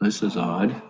This is odd.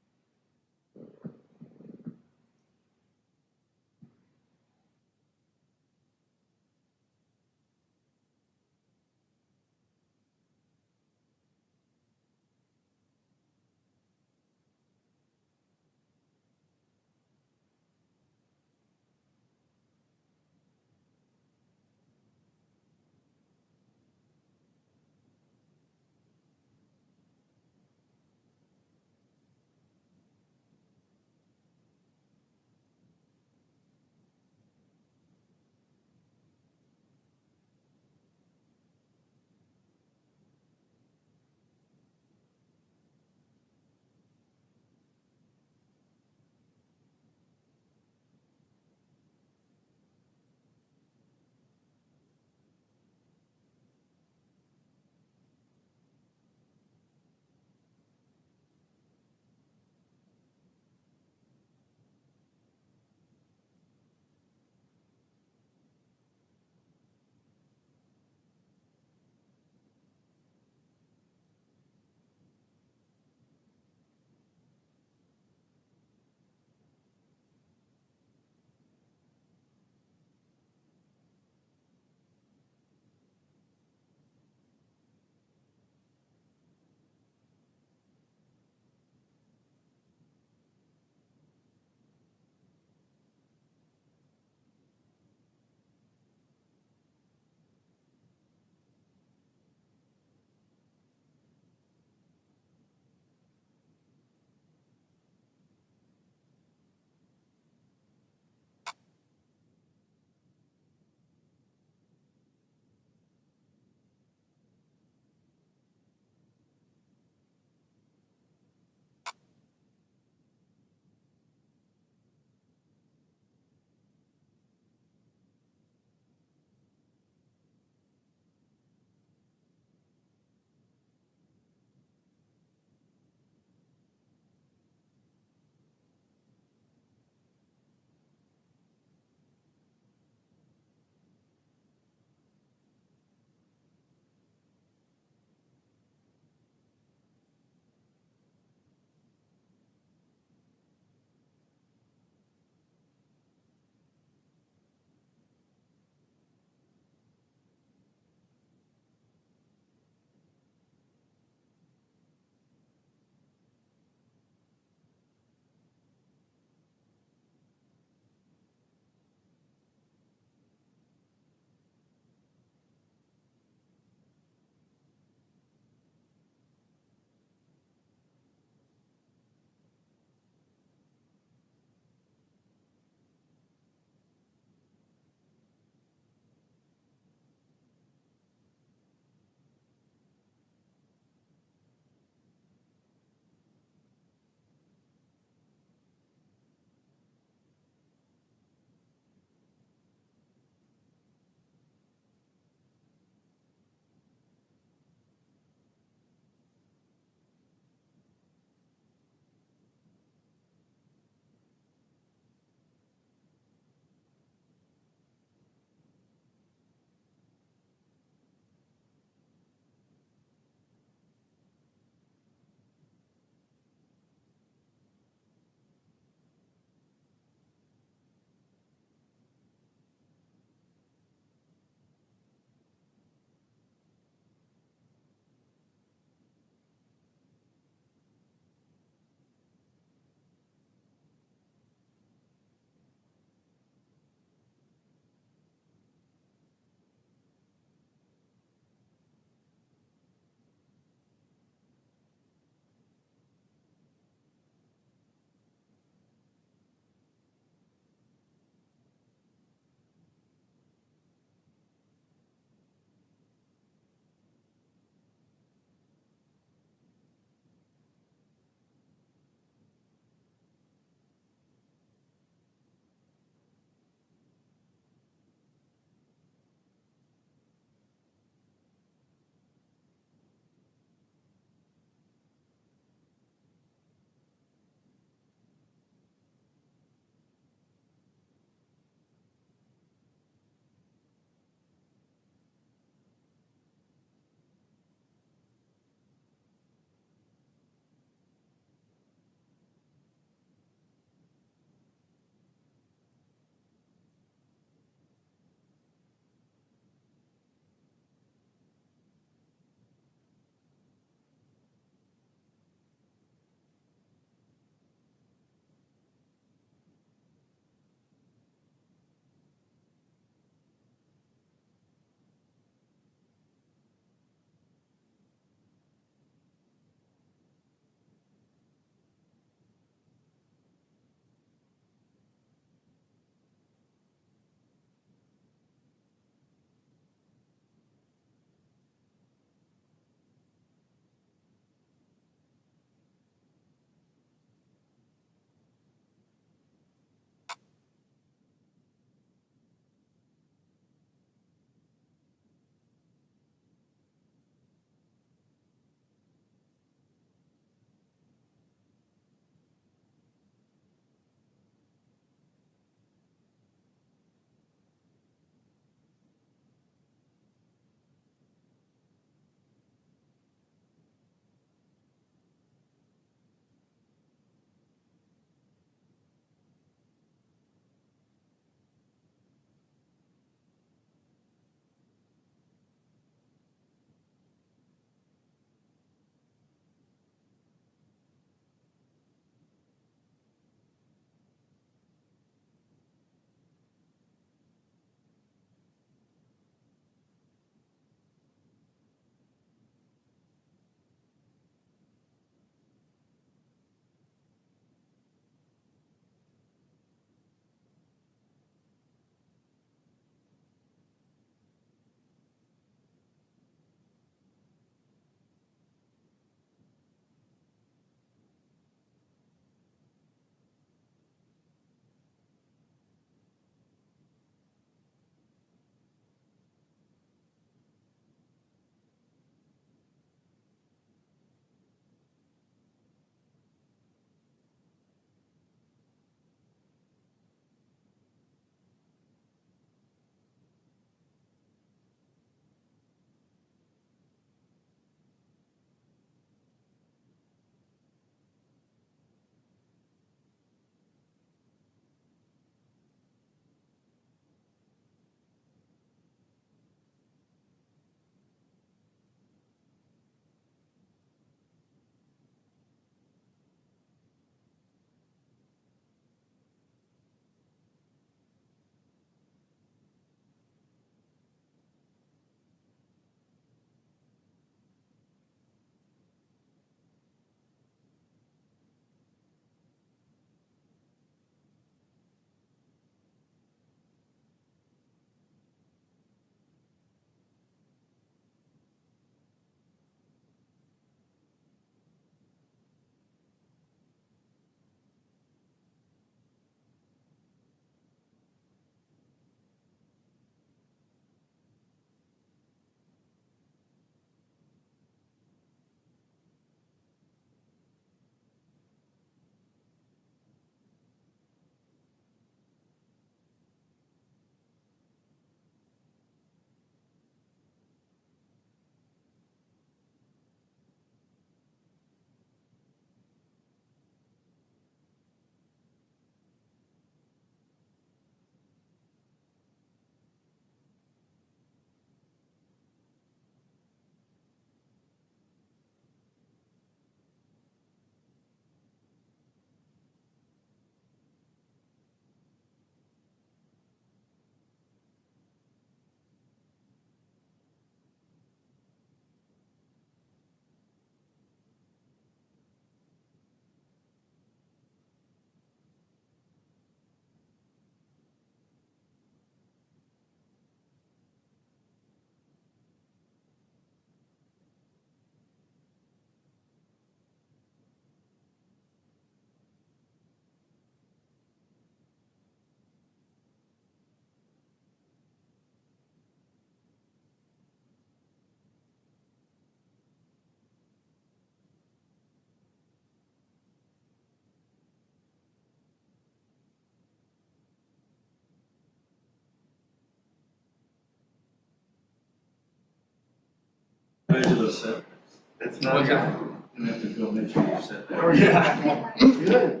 It's not gonna have to go make sure you set that. Oh, yeah. Good.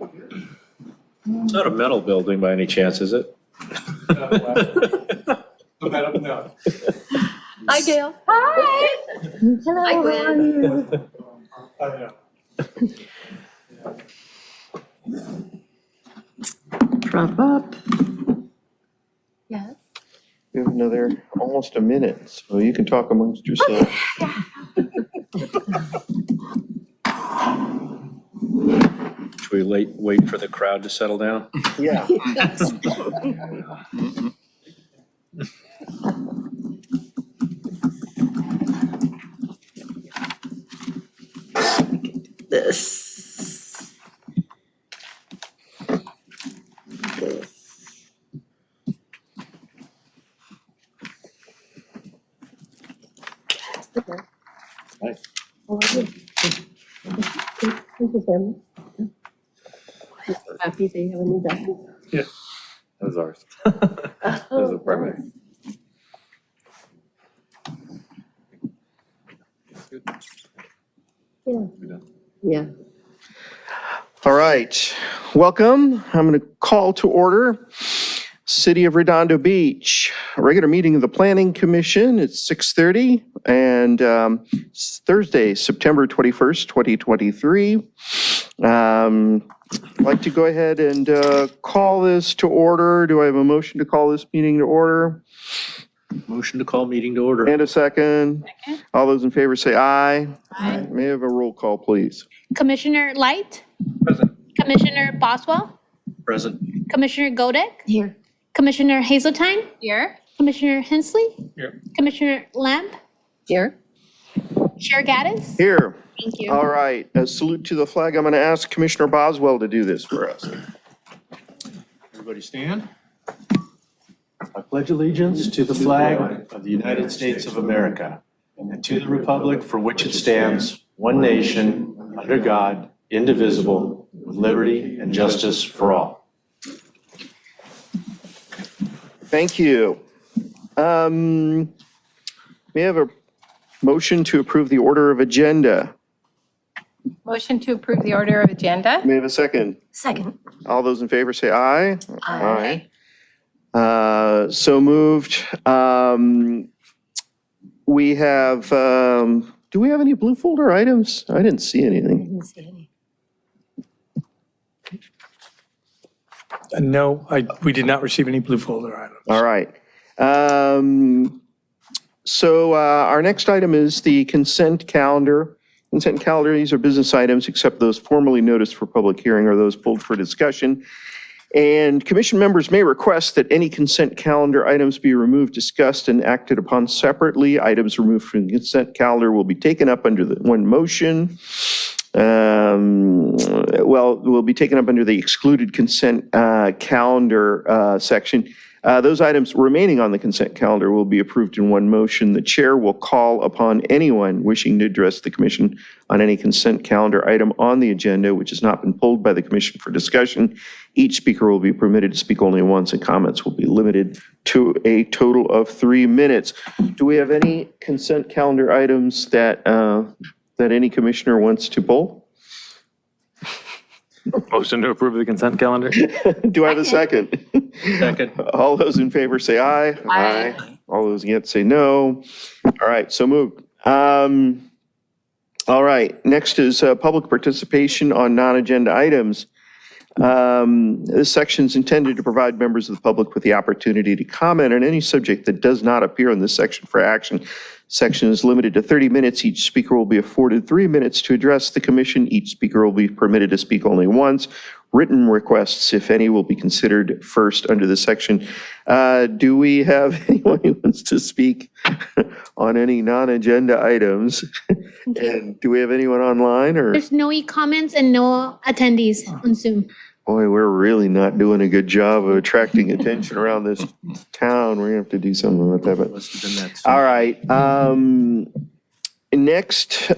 It's not a metal building by any chance, is it? No. Hi, Gail. Hi. Hello. Hi, Gwen. Prop up. Yes. We have another, almost a minute, so you can talk amongst yourselves. Should we wait for the crowd to settle down? Yeah. This. Nice. Happy they have a new dog. That was ours. That was the primary. Yeah. Yeah. All right, welcome. I'm going to call to order City of Redondo Beach, a regular meeting of the Planning Commission. It's 6:30 and it's Thursday, September 21st, 2023. I'd like to go ahead and call this to order. Do I have a motion to call this meeting to order? Motion to call meeting to order. And a second. All those in favor say aye. Aye. May I have a roll call, please? Commissioner Light, Present. Commissioner Boswell, Present. Commissioner Godek, Here. Commissioner Hazeltine, Here. Commissioner Hensley, Here. Commissioner Lamb, Here. Chair Gaddis. Here. Thank you. All right, a salute to the flag. I'm going to ask Commissioner Boswell to do this for us. Everybody stand. I pledge allegiance to the flag of the United States of America and to the republic for which it stands, one nation, under God, indivisible, with liberty and justice for all. Thank you. May I have a motion to approve the order of agenda? Motion to approve the order of agenda? May I have a second? Second. All those in favor say aye. Aye. So moved. We have, do we have any blue folder items? I didn't see anything. Didn't see any. No, we did not receive any blue folder items. All right. So our next item is the consent calendar. Consent calendar, these are business items except those formally noticed for public hearing or those pulled for discussion. And commission members may request that any consent calendar items be removed, discussed, and acted upon separately. Items removed from the consent calendar will be taken up under the one motion. Will be taken up under the excluded consent calendar section. Those items remaining on the consent calendar will be approved in one motion. The chair will call upon anyone wishing to address the commission on any consent calendar item on the agenda which has not been pulled by the commission for discussion. Each speaker will be permitted to speak only once, and comments will be limited to a total of 3 minutes. Do we have any consent calendar items that any commissioner wants to pull? Motion to approve the consent calendar? Do I have a second? Second. All those in favor say aye. Aye. All those against say no. All right, so moved. All right, next is public participation on non-agenda items. This section is intended to provide members of the public with the opportunity to comment on any subject that does not appear in this section for action. Section is limited to 30 minutes. Each speaker will be afforded 3 minutes to address the commission. Each speaker will be permitted to speak only once. Written requests, if any, will be considered first under this section. Do we have anyone who wants to speak on any non-agenda items? And do we have anyone online or? There's no e-comments and no attendees on Zoom. Boy, we're really not doing a good job of attracting attention around this town. We're gonna have to do something with that, but. Must have been that. All right, next,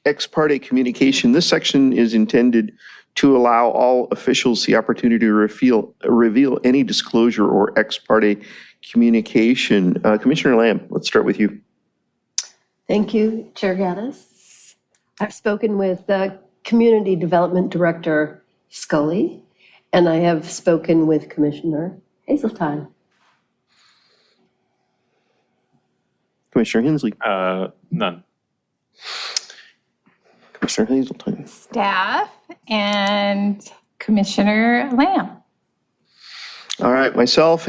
ex parte communication. This section is intended to allow all officials the opportunity to reveal any disclosure or ex parte communication. Commissioner Lamb, let's start with you. Thank you, Chair Gaddis. I've spoken with Community Development Director Scully, and I have spoken with Commissioner Hazeltine. Commissioner Hensley. None. Commissioner Hazeltine. Staff and Commissioner Lamb. All right, myself,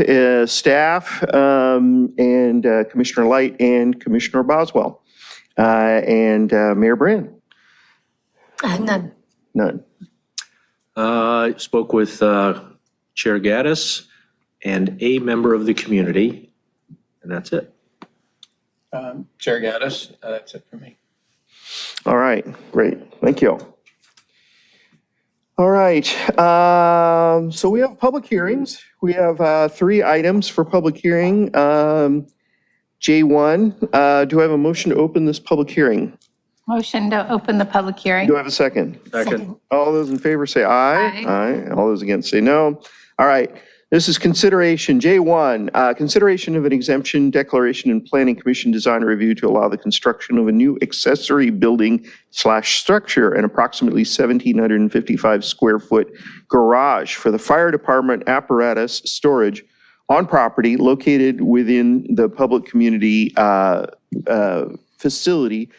staff, and Commissioner Light and Commissioner Boswell, and Mayor Brand. None. None. I spoke with Chair Gaddis and a member of the community, and that's it. Chair Gaddis, that's it for me. All right, great. Thank you. All right, so we have public hearings. We have 3 items for public hearing. J1, do I have a motion to open this public hearing? Motion to open the public hearing. Do I have a second? Second. All those in favor say aye. Aye. All those against say no. All right, this is consideration, J1, consideration of an exemption declaration and planning commission design review to allow the construction of a new accessory building / structure and approximately 1,755 square foot garage for the fire department apparatus storage on property located within the public community facility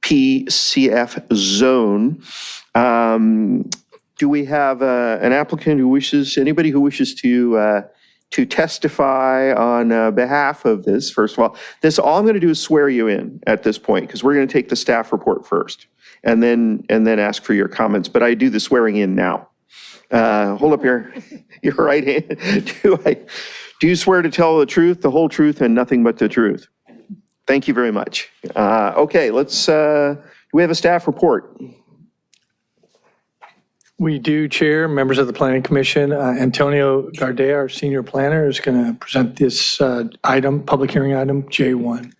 PCF zone. Do we have an applicant who wishes, anybody who wishes to testify on behalf of this? First of all, all I'm going to do is swear you in at this point, because we're going to take the staff report first and then ask for your comments. But I do the swearing in now. Hold up your right hand. Do you swear to tell the truth, the whole truth, and nothing but the truth? Thank you very much. Okay, let's, do we have a staff report? We do, Chair, members of the Planning Commission. Antonio Gardea, our senior planner, is going to present this item, public hearing item, J1.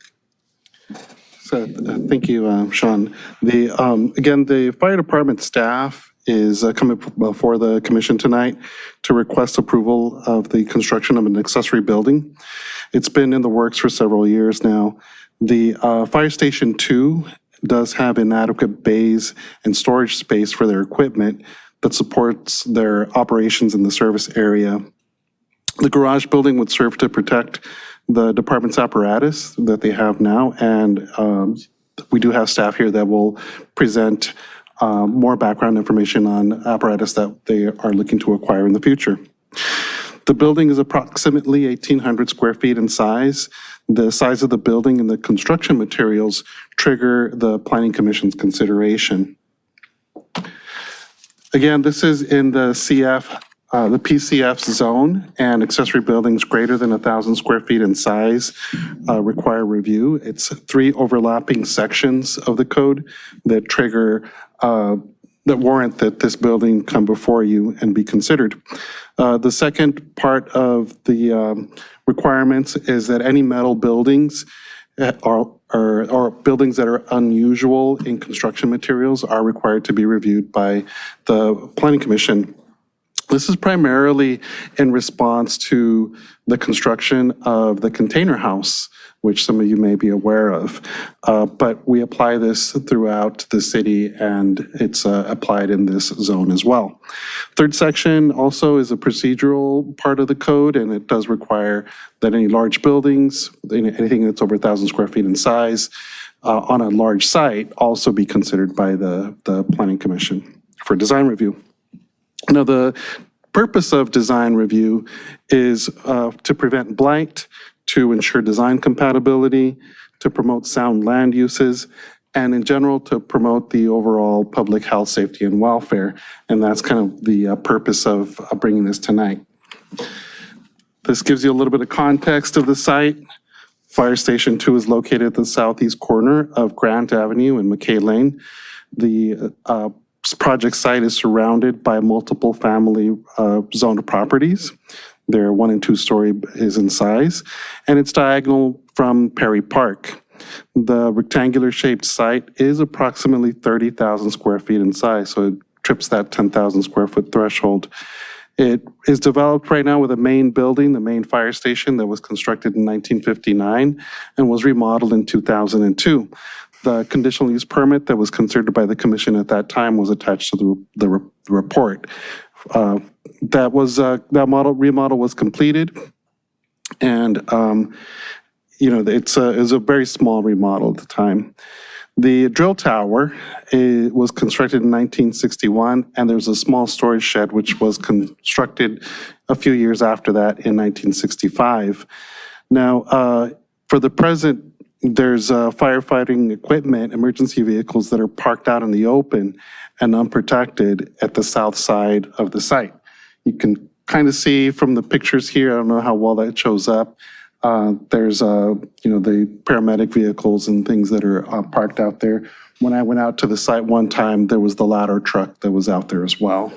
So, thank you, Sean. Again, the fire department staff is coming before the commission tonight to request approval of the construction of an accessory building. It's been in the works for several years now. The Fire Station 2 does have inadequate bays and storage space for their equipment that supports their operations in the service area. The garage building would serve to protect the department's apparatus that they have now, and we do have staff here that will present more background information on apparatus that they are looking to acquire in the future. The building is approximately 1,800 square feet in size. The size of the building and the construction materials trigger the Planning Commission's consideration. Again, this is in the the PCF zone, and accessory buildings greater than 1,000 square feet in size require review. It's 3 overlapping sections of the code that trigger, that warrant that this building come before you and be considered. The second part of the requirements is that any metal buildings or buildings that are unusual in construction materials are required to be reviewed by the Planning Commission. This is primarily in response to the construction of the container house, which some of you may be aware of. But we apply this throughout the city, and it's applied in this zone as well. Third section also is a procedural part of the code, and it does require that any large buildings, anything that's over 1,000 square feet in size, on a large site also be considered by the Planning Commission for design review. Now, the purpose of design review is to prevent blight, to ensure design compatibility, to promote sound land uses, and in general, to promote the overall public health, safety, and welfare. And that's kind of the purpose of bringing this tonight. This gives you a little bit of context of the site. Fire Station 2 is located at the southeast corner of Grant Avenue and McKay Lane. The project site is surrounded by multiple family zoned properties. They're 1 and 2 story is in size, and it's diagonal from Perry Park. The rectangular shaped site is approximately 30,000 square feet in size, so it trips that 10,000 square foot threshold. It is developed right now with a main building, the main fire station that was constructed in 1959 and was remodeled in 2002. The conditional use permit that was considered by the commission at that time was attached to the report. That remodel was completed, and it's a very small remodel at the time. The drill tower was constructed in 1961, and there's a small storage shed which was constructed a few years after that in 1965. Now, for the present, there's firefighting equipment, emergency vehicles that are parked out in the open and unprotected at the south side of the site. You can kind of see from the pictures here, I don't know how well that shows up. There's, the paramedic vehicles and things that are parked out there. When I went out to the site one time, there was the ladder truck that was out there as well.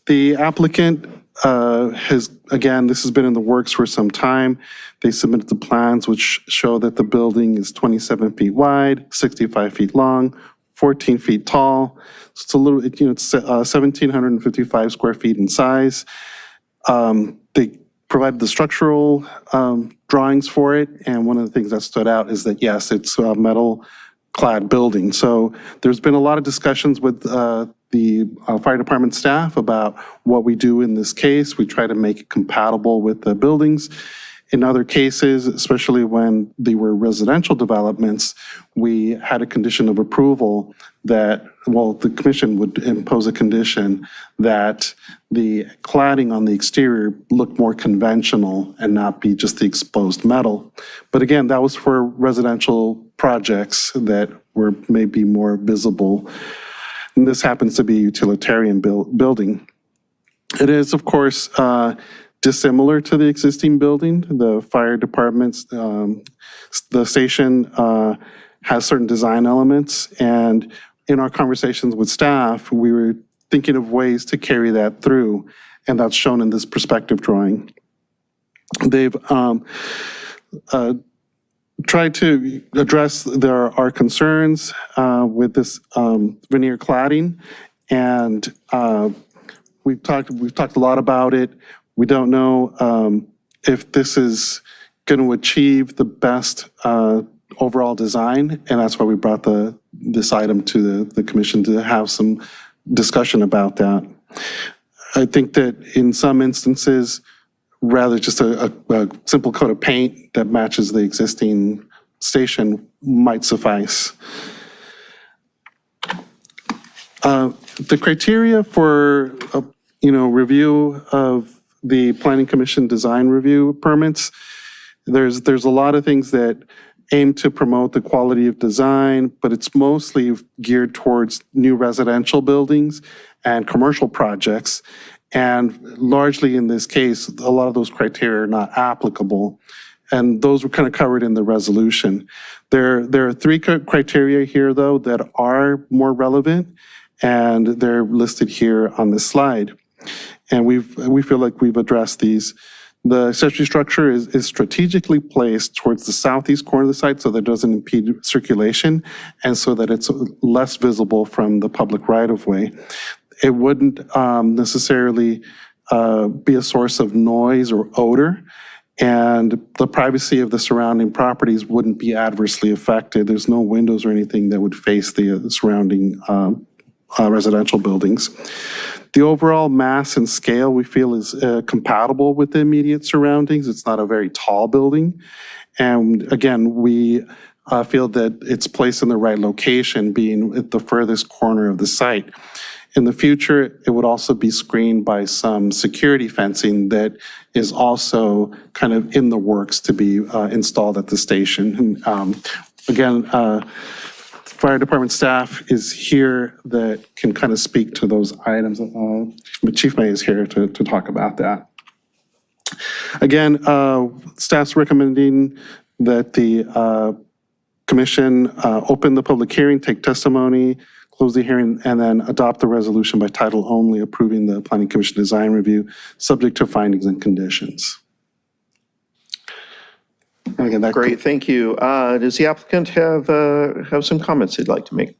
The applicant this has been in the works for some time. They submitted the plans which show that the building is 27 feet wide, 65 feet long, 14 feet tall. So it's a little, it's 1,755 square feet in size. They provided the structural drawings for it, and one of the things that stood out is that, yes, it's a metal-clad building. So there's been a lot of discussions with the fire department staff about what we do in this case. We try to make it compatible with the buildings. In other cases, especially when they were residential developments, we had a condition of approval that, the commission would impose a condition that the cladding on the exterior look more conventional and not be just the exposed metal. But again, that was for residential projects that were maybe more visible. And this happens to be a utilitarian building. It is, of course, dissimilar to the existing building. The fire department's, the station has certain design elements, and in our conversations with staff, we were thinking of ways to carry that through, and that's shown in this perspective drawing. They've tried to address our concerns with this veneer cladding, and we've talked a lot about it. We don't know if this is going to achieve the best overall design, and that's why we brought this item to the commission to have some discussion about that. I think that in some instances, rather just a simple coat of paint that matches the existing station might suffice. The criteria for review of the Planning Commission design review permits, there's a lot of things that aim to promote the quality of design, but it's mostly geared towards new residential buildings and commercial projects. And largely in this case, a lot of those criteria are not applicable. And those were kind of covered in the resolution. There are three criteria here, though, that are more relevant, and they're listed here on this slide. And we feel like we've addressed these. The accessory structure is strategically placed towards the southeast corner of the site so that it doesn't impede circulation and so that it's less visible from the public right-of-way. It wouldn't necessarily be a source of noise or odor, and the privacy of the surrounding properties wouldn't be adversely affected. There's no windows or anything that would face the surrounding residential buildings. The overall mass and scale we feel is compatible with the immediate surroundings. It's not a very tall building. And again, we feel that it's placed in the right location, being at the furthest corner of the site. In the future, it would also be screened by some security fencing that is also kind of in the works to be installed at the station. Again, fire department staff is here that can kind of speak to those items. Chief May is here to talk about that. Again, staff's recommending that the commission open the public hearing, take testimony, close the hearing, and then adopt the resolution by title only, approving the Planning Commission design review, subject to findings and conditions. And again, that Great, thank you. Does the applicant have some comments they'd like to make?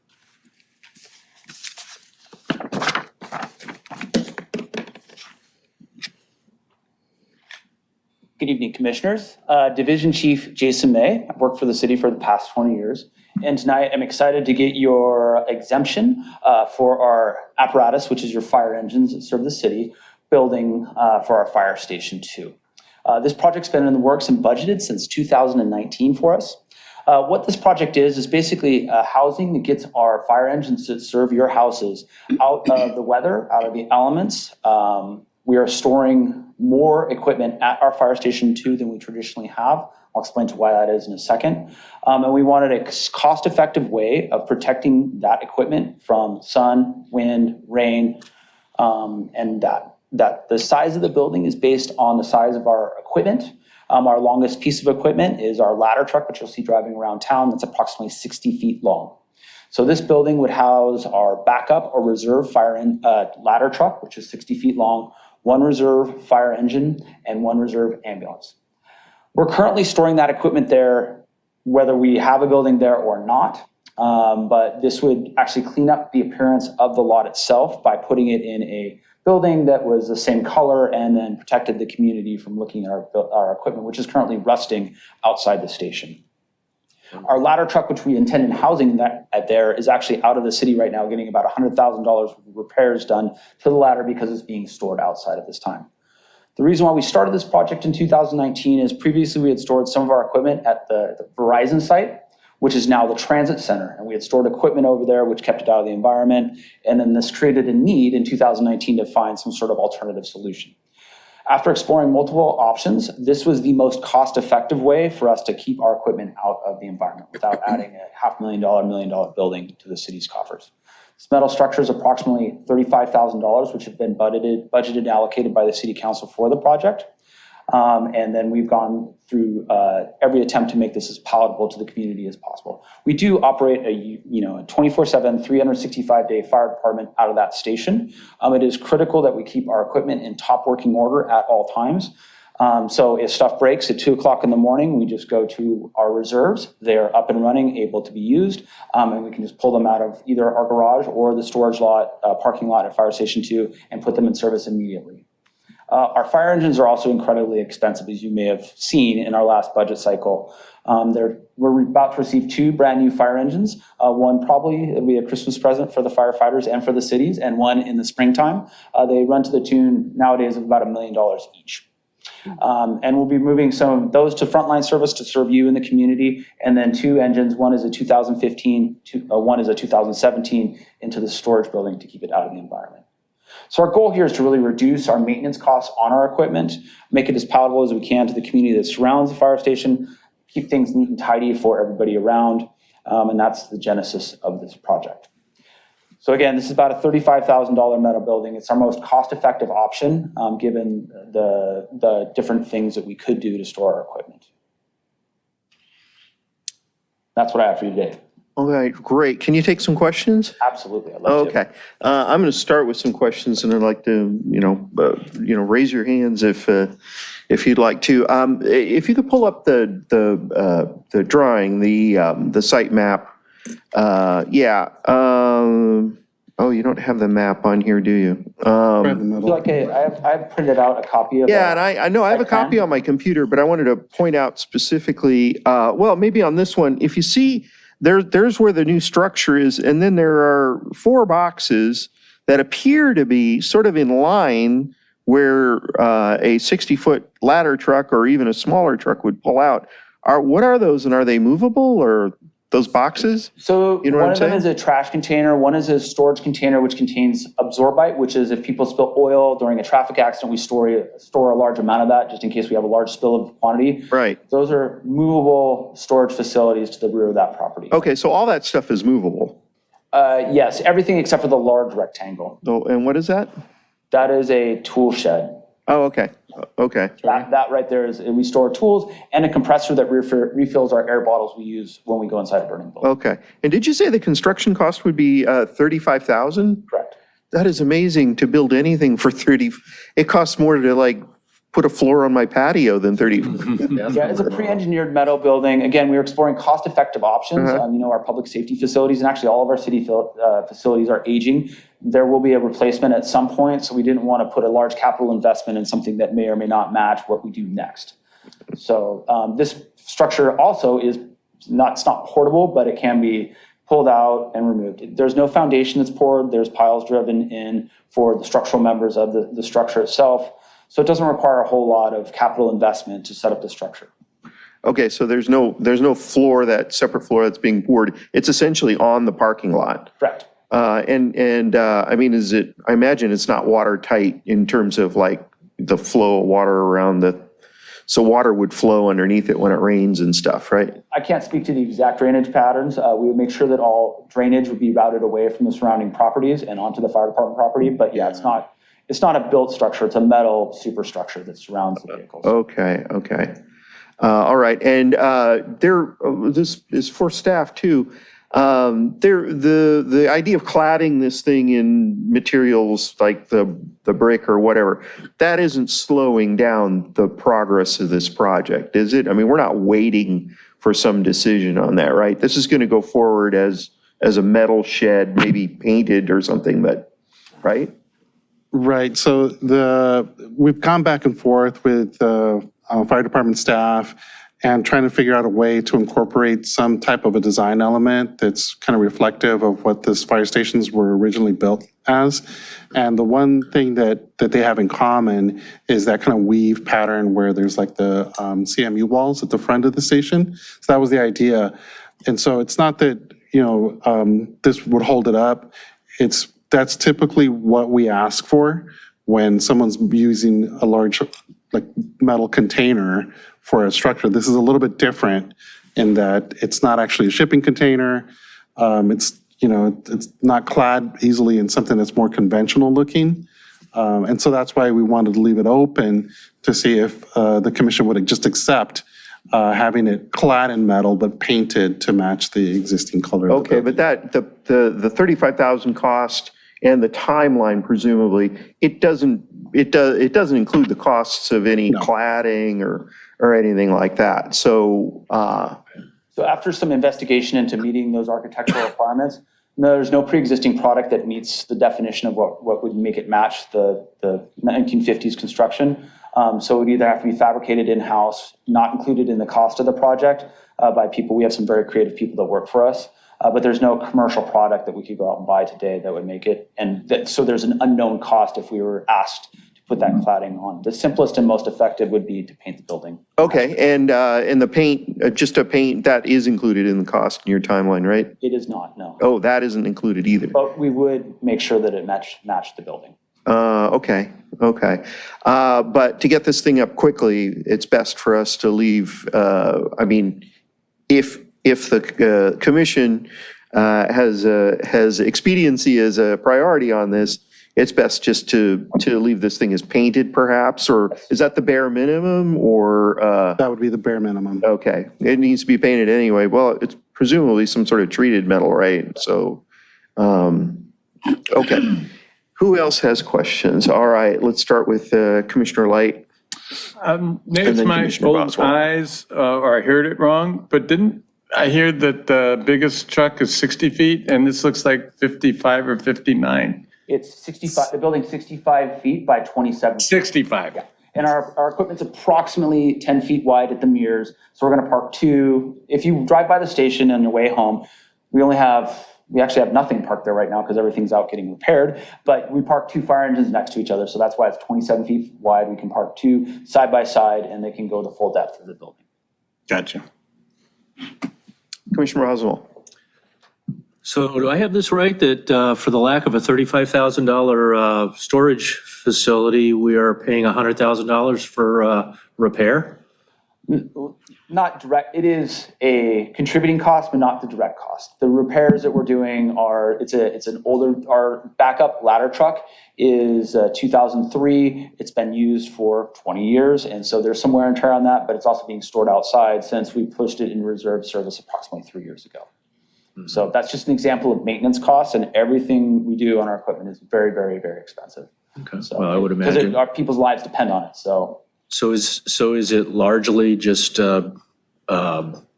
Good evening, Commissioners. Division Chief Jason May. I've worked for the city for the past 20 years. And tonight I'm excited to get your exemption for our apparatus, which is your fire engines that serve the city, building for our fire station 2. This project's been in the works and budgeted since 2019 for us. What this project is basically housing that gets our fire engines that serve your houses out of the weather, out of the elements. We are storing more equipment at our fire station 2 than we traditionally have. I'll explain to why that is in a second. And we wanted a cost-effective way of protecting that equipment from sun, wind, rain, and that the size of the building is based on the size of our equipment. Our longest piece of equipment is our ladder truck, which you'll see driving around town. That's approximately 60 feet long. So this building would house our backup or reserve fire ladder truck, which is 60 feet long, one reserve fire engine, and one reserve ambulance. We're currently storing that equipment there, whether we have a building there or not. But this would actually clean up the appearance of the lot itself by putting it in a building that was the same color and then protected the community from looking at our equipment, which is currently rusting outside the station. Our ladder truck, which we intended housing there, is actually out of the city right now, getting about $100,000 repairs done to the ladder because it's being stored outside at this time. The reason why we started this project in 2019 is previously we had stored some of our equipment at the Verizon site, which is now the transit center. And we had stored equipment over there, which kept it out of the environment. And then this created a need in 2019 to find some sort of alternative solution. After exploring multiple options, this was the most cost-effective way for us to keep our equipment out of the environment without adding a $500,000, $1 million building to the city's coffers. This metal structure is approximately $35,000, which have been budgeted and allocated by the city council for the project. And then we've gone through every attempt to make this as palatable to the community as possible. We do operate a 24/7, 365-day fire department out of that station. It is critical that we keep our equipment in top working order at all times. So if stuff breaks at 2 o'clock in the morning, we just go to our reserves. They're up and running, able to be used, and we can just pull them out of either our garage or the storage lot, parking lot at Fire Station 2 and put them in service immediately. Our fire engines are also incredibly expensive, as you may have seen in our last budget cycle. We're about to receive 2 brand new fire engines. One probably will be a Christmas present for the firefighters and for the cities, and one in the springtime. They run to the tune nowadays of about $1 million each. And we'll be moving some of those to frontline service to serve you in the community. And then 2 engines, one is a 2015, one is a 2017, into the storage building to keep it out of the environment. So our goal here is to really reduce our maintenance costs on our equipment, make it as palatable as we can to the community that surrounds the fire station, keep things neat and tidy for everybody around. And that's the genesis of this project. So again, this is about a $35,000 metal building. It's our most cost-effective option, given the different things that we could do to store our equipment. That's what I have for you today. All right, great. Can you take some questions? Absolutely, I'd love to. Okay. I'm going to start with some questions, and I'd like to, raise your hands if you'd like to. If you could pull up the drawing, the site map. Yeah. Oh, you don't have the map on here, do you? right in the middle. I've printed out a copy of Yeah, and I know I have a copy on my computer, but I wanted to point out specifically, well, maybe on this one, if you see, there's where the new structure is, and then there are 4 boxes that appear to be sort of in line where a 60-foot ladder truck or even a smaller truck would pull out. What are those, and are they movable, or those boxes? So You know what one I'm of them saying? is a trash container, one is a storage container which contains absorbite, which is if people spill oil during a traffic accident, we store a large amount of that just in case we have a large spill of quantity. Right. Those are movable storage facilities to the rear of that property. Okay, so all that stuff is movable. Yes, everything except for the large rectangle. Oh, and what is that? That is a tool shed. Oh, okay. Okay. That right there is, we store tools and a compressor that refills our air bottles we use when we go inside a burning building. Okay. And did you say the construction cost would be $35,000? Correct. That is amazing to build anything for 30. It costs more to put a floor on my patio than 30. Yeah, it's a pre-engineered metal building. Again, we were exploring cost-effective options. Our public safety facilities and actually all of our city facilities are aging. There will be a replacement at some point, so we didn't want to put a large capital investment in something that may or may not match what we do next. So this structure also is it's not portable, but it can be pulled out and removed. There's no foundation that's poured. There's piles driven in for the structural members of the structure itself. So it doesn't require a whole lot of capital investment to set up the structure. Okay, so there's no floor, that separate floor that's being poured. It's essentially on the parking lot. Correct. I mean, I imagine it's not watertight in terms of like the flow of water around so water would flow underneath it when it rains and stuff, right? I can't speak to the exact drainage patterns. We would make sure that all drainage would be routed away from the surrounding properties and onto the fire department property. But yeah, it's not a built structure. It's a metal superstructure that surrounds the vehicles. Okay. All right. And this is for staff too. The idea of cladding this thing in materials like the brick or whatever, that isn't slowing down the progress of this project, is it? I mean, we're not waiting for some decision on that, right? This is going to go forward as a metal shed, maybe painted or something, but, right? Right, so we've gone back and forth with the fire department staff and trying to figure out a way to incorporate some type of a design element that's kind of reflective of what this fire stations were originally built as. And the one thing that they have in common is that kind of weave pattern where there's like the CMU walls at the front of the station. So that was the idea. And so it's not that, this would hold it up. That's typically what we ask for when someone's using a large metal container for a structure. This is a little bit different in that it's not actually a shipping container. It's not clad easily in something that's more conventional looking. And so that's why we wanted to leave it open to see if the commission would just accept having it clad in metal but painted to match the existing color. Okay, but the $35,000 cost and the timeline, presumably, it doesn't include the costs of any cladding or anything like that. So after some investigation into meeting those architectural requirements, there's no pre-existing product that meets the definition of what would make it match the 1950s construction. So it would either have to be fabricated in-house, not included in the cost of the project by people. We have some very creative people that work for us. But there's no commercial product that we could go out and buy today that would make it. So there's an unknown cost if we were asked to put that cladding on. The simplest and most effective would be to paint the building. Okay, and the paint, just a paint, that is included in the cost in your timeline, right? It is not, no. Oh, that isn't included either. But we would make sure that it matched the building. Okay. But to get this thing up quickly, it's best for us to leave, if the commission has expediency as a priority on this, it's best just to leave this thing as painted perhaps, or is that the bare minimum, or? That would be the bare minimum. Okay, it needs to be painted anyway. Well, it's presumably some sort of treated metal, right? So, okay. Who else has questions? All right, let's start with Commissioner Light. Maybe it's then my Commissioner old Boswell. eyes, or I heard it wrong, but didn't I hear that the biggest truck is 60 feet and this looks like 55 or 59? It's 65, the building's 65 feet by 27. 65. And our equipment's approximately 10 feet wide at the mirrors. So we're gonna park two. If you drive by the station on your way home, we actually have nothing parked there right now because everything's out getting repaired, but we park two fire engines next to each other. So that's why it's 27 feet wide. We can park two side by side and they can go the full depth of the building. Gotcha. Commissioner Boswell. So do I have this right, that for the lack of a $35,000 storage facility, we are paying $100,000 for repair? Not direct, it is a contributing cost, but not the direct cost. The repairs that we're doing it's an older, our backup ladder truck is 2003. It's been used for 20 years. And so there's some wear and tear on that, but it's also being stored outside since we pushed it in reserve service approximately 3 years ago. Mm-hmm. So that's just an example of maintenance costs, and everything we do on our equipment is very, very, very expensive. Okay, So, well, I would imagine. because our people's lives depend on it, so. So is it largely just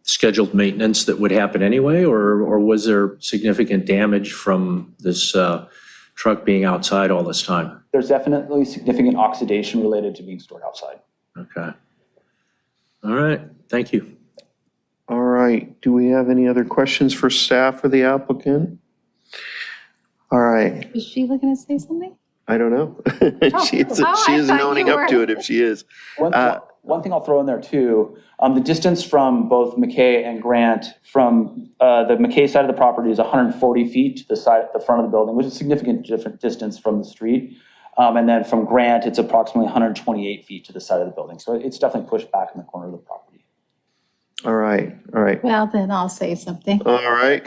scheduled maintenance that would happen anyway, or was there significant damage from this truck being outside all this time? There's definitely significant oxidation related to being stored outside. Okay. All right, thank you. All right, do we have any other questions for staff or the applicant? All right, Was she looking to say something? I don't know. She is I thought owning you up to were. it if she is. One thing I'll throw in there too, the distance from both McKay and Grant from the McKay side of the property is 140 feet to the front of the building, which is a significant different distance from the street. And then from Grant, it's approximately 128 feet to the side of the building. So it's definitely pushed back in the corner of the property. All right, all right, Well, then I'll say something. all right.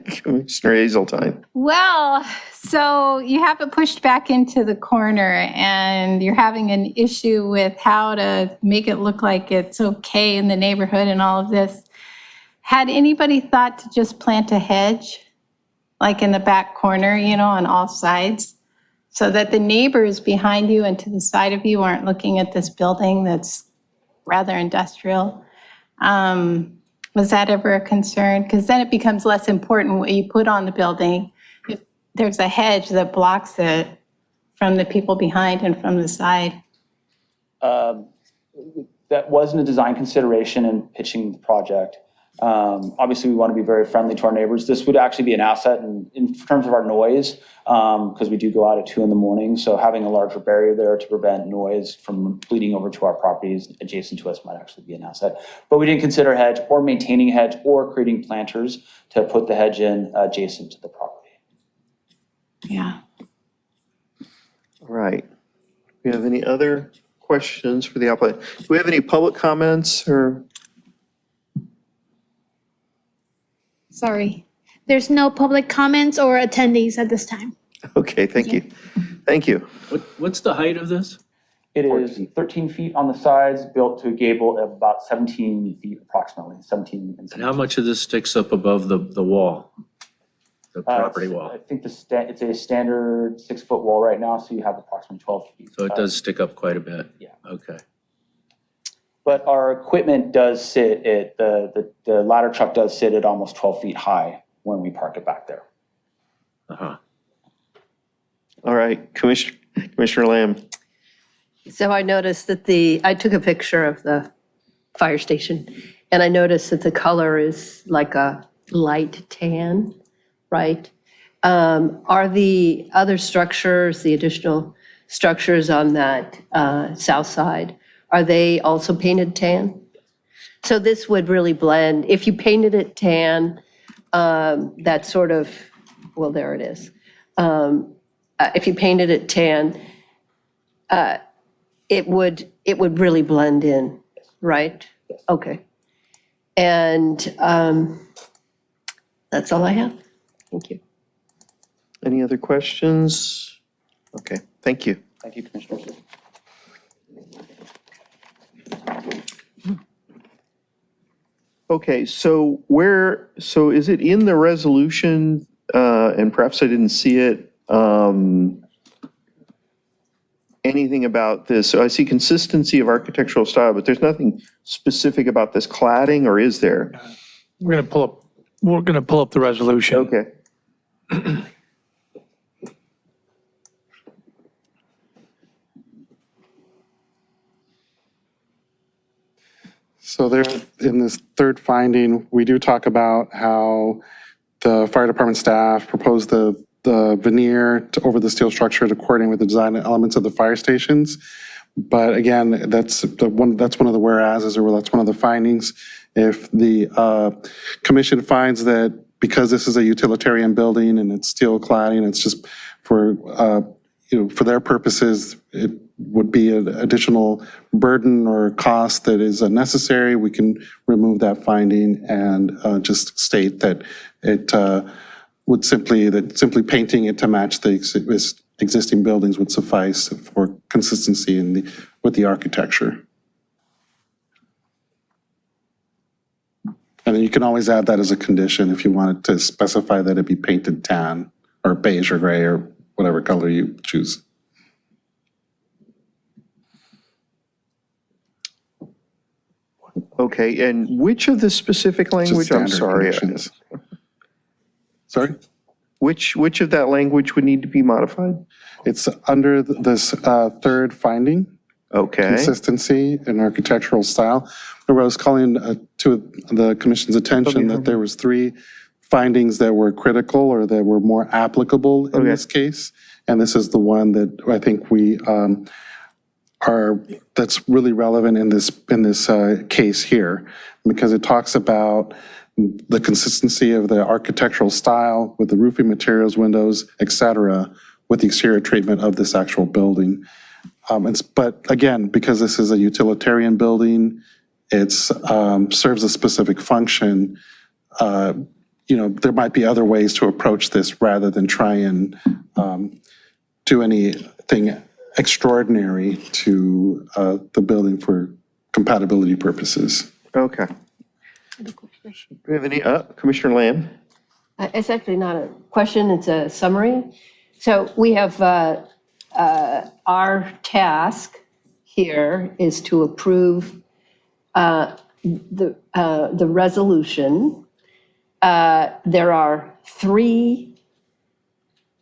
Commissioner Hazeltine. Well, so you have it pushed back into the corner and you're having an issue with how to make it look like it's okay in the neighborhood and all of this. Had anybody thought to just plant a hedge, like in the back corner, on all sides? So that the neighbors behind you and to the side of you aren't looking at this building that's rather industrial. Was that ever a concern? Because then it becomes less important what you put on the building if there's a hedge that blocks it from the people behind and from the side. That wasn't a design consideration in pitching the project. Obviously, we want to be very friendly to our neighbors. This would actually be an asset in terms of our noise, because we do go out at 2 a.m. So having a larger barrier there to prevent noise from bleeding over to our properties adjacent to us might actually be an asset. But we didn't consider hedge or maintaining hedge or creating planters to put the hedge in adjacent to the property. Yeah. All right. Do we have any other questions for the applicant? Do we have any public comments or? Sorry. There's no public comments or attendees at this time. Okay, thank you. Thank you. What's the height of this? It is 13 feet on the sides, built to a gable of about 17 feet approximately, 17. And how much of this sticks up above the wall? The property wall? I think it's a standard 6-foot wall right now, so you have approximately 12 feet. So it does stick up quite a bit? Yeah. Okay. But our equipment does sit at, the ladder truck does sit at almost 12 feet high when we park it back there. Uh-huh. All right, Commissioner Lamb. So I noticed that I took a picture of the fire station, and I noticed that the color is like a light tan, right? Are the other structures, the additional structures on that south side, are they also painted tan? So this would really blend, if you painted it tan, that sort of, well, there it is. If you painted it tan, it would really blend in, right? Okay. And that's all I have. Thank you. Any other questions? Okay, thank you. Thank you, Commissioners. Okay, so is it in the resolution, and perhaps I didn't see it, anything about this? So I see consistency of architectural style, but there's nothing specific about this cladding, or is there? We're going to pull up the resolution. Okay. So there, in this third finding, we do talk about how the fire department staff proposed the veneer over the steel structure to coordinate with the design elements of the fire stations. But again, that's one of the whereases, or that's one of the findings. If the commission finds that because this is a utilitarian building and it's steel cladding, it's just for for their purposes, it would be an additional burden or cost that is unnecessary, we can remove that finding and just state that it would simply painting it to match the existing buildings would suffice for consistency with the architecture. And then you can always add that as a condition if you wanted to specify that it be painted tan or beige or gray or whatever color you choose. Okay, and which of the specific Just language, I'm standard sorry, conditions. Sorry? which of that language would need to be modified? It's under this third finding, Okay, consistency in architectural style. Remember, I was calling to the commission's attention that there was 3 findings that were critical or that were more applicable in Okay. this case. And this is the one that I think we that's really relevant in this case here, because it talks about the consistency of the architectural style with the roofing materials, windows, et cetera, with the exterior treatment of this actual building. But again, because this is a utilitarian building, it's serves a specific function. There might be other ways to approach this rather than try and do anything extraordinary to the building for compatibility purposes. okay. Do we have any, Commissioner Lamb? It's actually not a question, it's a summary. So we have, our task here is to approve the resolution. There are 3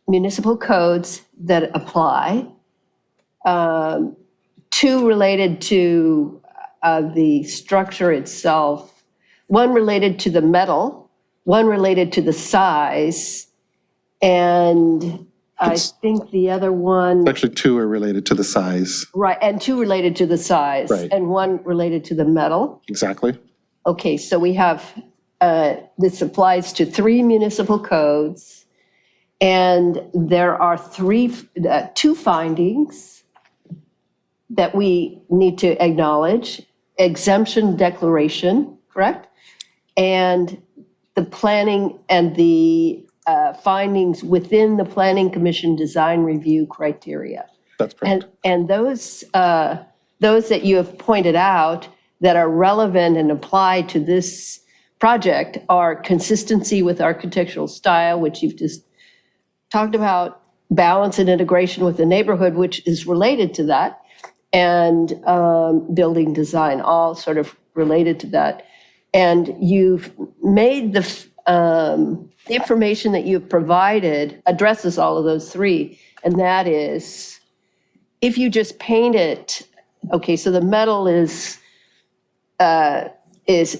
municipal codes that apply. 2 related to the structure itself, 1 related to the metal, 1 related to the size, and I think the other one, Actually, 2 are related to the size. right, and 2 related to the size, Right. and 1 related to the metal. Exactly. Okay, so we have, this applies to 3 municipal codes, and there are 2 findings that we need to acknowledge: exemption declaration, correct? And the planning and the findings within the Planning Commission design review criteria. That's correct. And those that you have pointed out that are relevant and apply to this project are consistency with architectural style, which you've just talked about, balance and integration with the neighborhood, which is related to that, and building design, all sort of related to that. And you've made the information that you've provided addresses all of those 3, and that is, if you just paint it, okay, so the metal is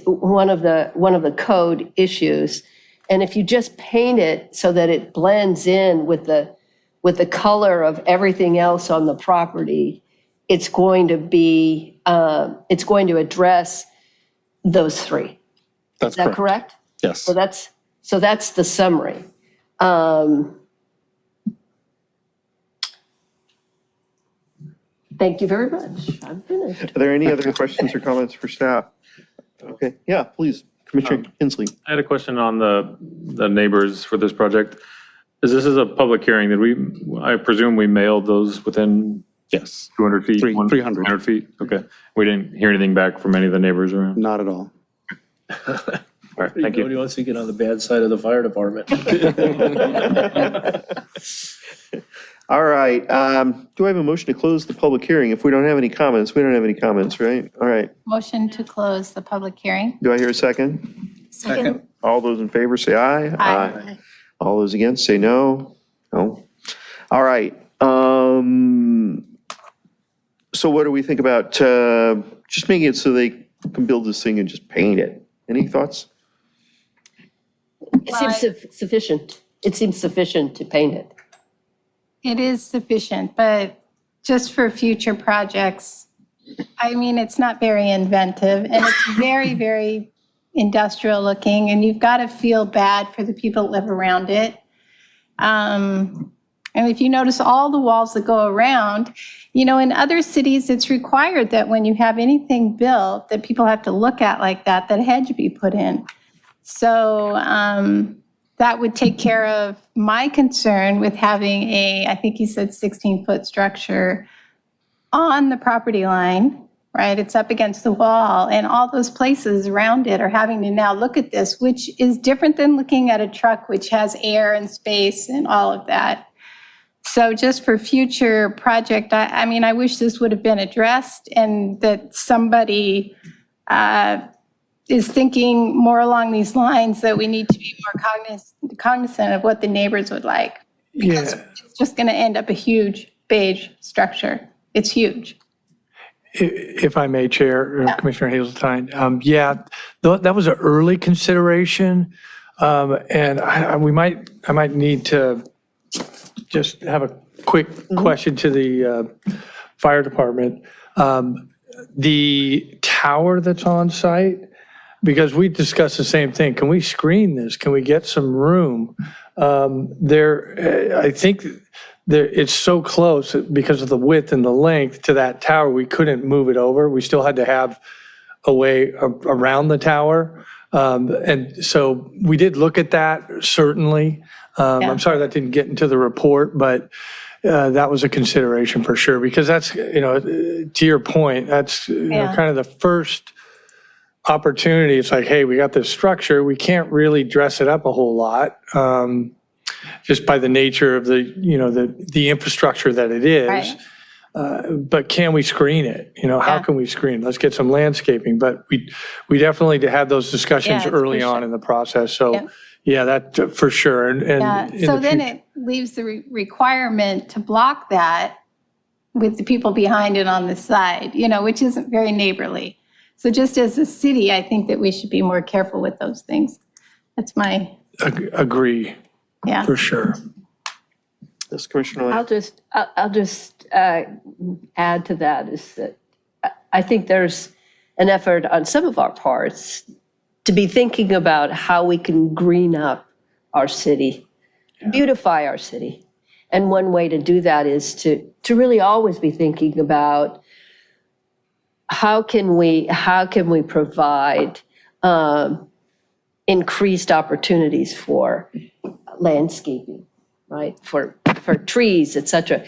one of the code issues, and if you just paint it so that it blends in with the color of everything else on the property, it's going to be it's going to address those 3. That's Is that correct? Yes. So that's the summary. Thank you very much. I'm finished. Are there any other questions or comments for staff? Okay, yeah, please, Commissioner Kinsley. I had a question on the neighbors for this project. This is a public hearing. I presume we mailed those within Yes. 200 feet? 300. 300 feet, okay. We didn't hear anything back from any of the neighbors around? Not at all. All right, thank you. Nobody wants to get on the bad side of the fire department. All right, do I have a motion to close the public hearing? If we don't have any comments, we don't have any comments, right? All right, Motion to close the public hearing. do I hear a second? Second. All those in favor say aye. Aye. All those against say no. No. All right, so what do we think about just making it so they can build this thing and just paint it? Any thoughts? It seems sufficient. It seems sufficient to paint it. It is sufficient, but just for future projects, I mean, it's not very inventive, and it's very, very industrial looking, and you've got to feel bad for the people that live around it. And if you notice all the walls that go around, in other cities, it's required that when you have anything built that people have to look at like that a hedge be put in. So that would take care of my concern with having I think you said 16-foot structure on the property line, right? It's up against the wall, and all those places around it are having to now look at this, which is different than looking at a truck, which has air and space and all of that. So just for future project, I mean, I wish this would have been addressed and that somebody is thinking more along these lines, that we need to be more cognizant of what the neighbors would like. Because it's just going to end up a huge beige structure. It's huge. If I may, Chair, Commissioner Hazeltine, that was an early consideration, and I might need to just have a quick question to the fire department. The tower that's on site, because we discussed the same thing. Can we screen this? Can we get some room? I think it's so close because of the width and the length to that tower, we couldn't move it over. We still had to have a way around the tower. And so we did look at that, certainly. I'm sorry that didn't get into the report, but that was a consideration for sure, because that's, to your point, that's kind of the first opportunity. It's like, hey, we got this structure. We can't really dress it up a whole lot, just by the nature of the infrastructure that it is. Right. But can we screen it? How can we screen? Let's get some landscaping. But we definitely had those discussions early on in the process. So that for sure. And so then it leaves the requirement to block that with the people behind it on the side, which isn't very neighborly. So just as a city, I think that we should be more careful with those things. That's my. Agree. Yeah. For sure. Yes, Commissioner Lane. I'll just add to that is that I think there's an effort on some of our parts to be thinking about how we can green up our city, beautify our city. And one way to do that is to really always be thinking about how can we provide increased opportunities for landscaping, right? For trees, et cetera.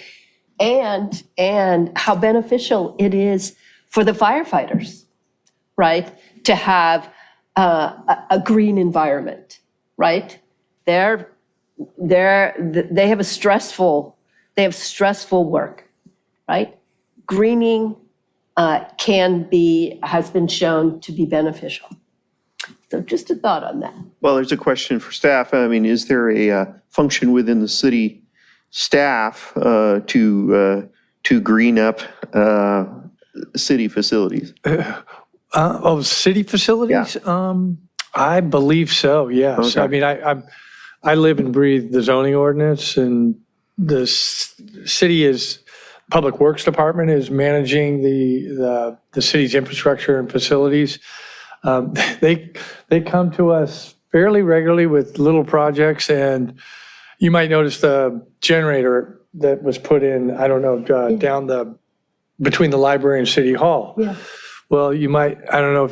And how beneficial it is for the firefighters, right? To have a green environment, right? They have stressful work, right? Greening has been shown to be beneficial. So just a thought on that. Well, there's a question for staff. I mean, is there a function within the city staff to green up city facilities? City facilities? I believe so, yes. Okay. I mean, I live and breathe the zoning ordinance, and the Public Works Department is managing the city's infrastructure and facilities. They come to us fairly regularly with little projects, and you might notice the generator that was put in, I don't know, between the library and City Hall. Yeah. Well, I don't know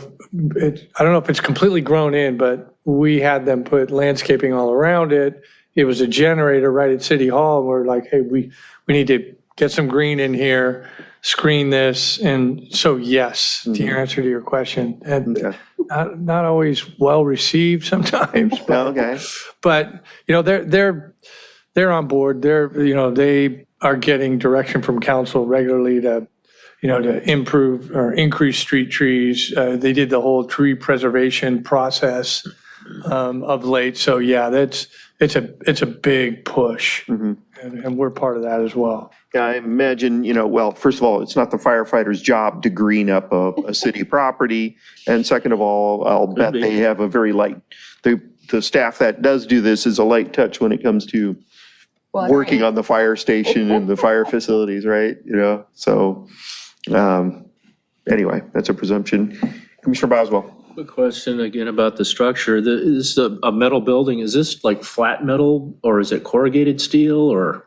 if it's completely grown in, but we had them put landscaping all around it. It was a generator right at City Hall, and we're like, hey, we need to get some green in here, screen this. And so, yes, to your answer to your question, and not always well received sometimes. But they're on board. They are getting direction from council regularly to improve or increase street trees. They did the whole tree preservation process of late. So it's a big push, and we're part of that as well. Yeah, I imagine, well, first of all, it's not the firefighter's job to green up a city property. And second of all, I'll bet they have a very light, the staff that does do this is a light touch when it comes to working on the fire station and the fire facilities, right? So anyway, that's a presumption. Commissioner Boswell. Quick question again about the structure. Is a metal building, is this like flat metal or is it corrugated steel or?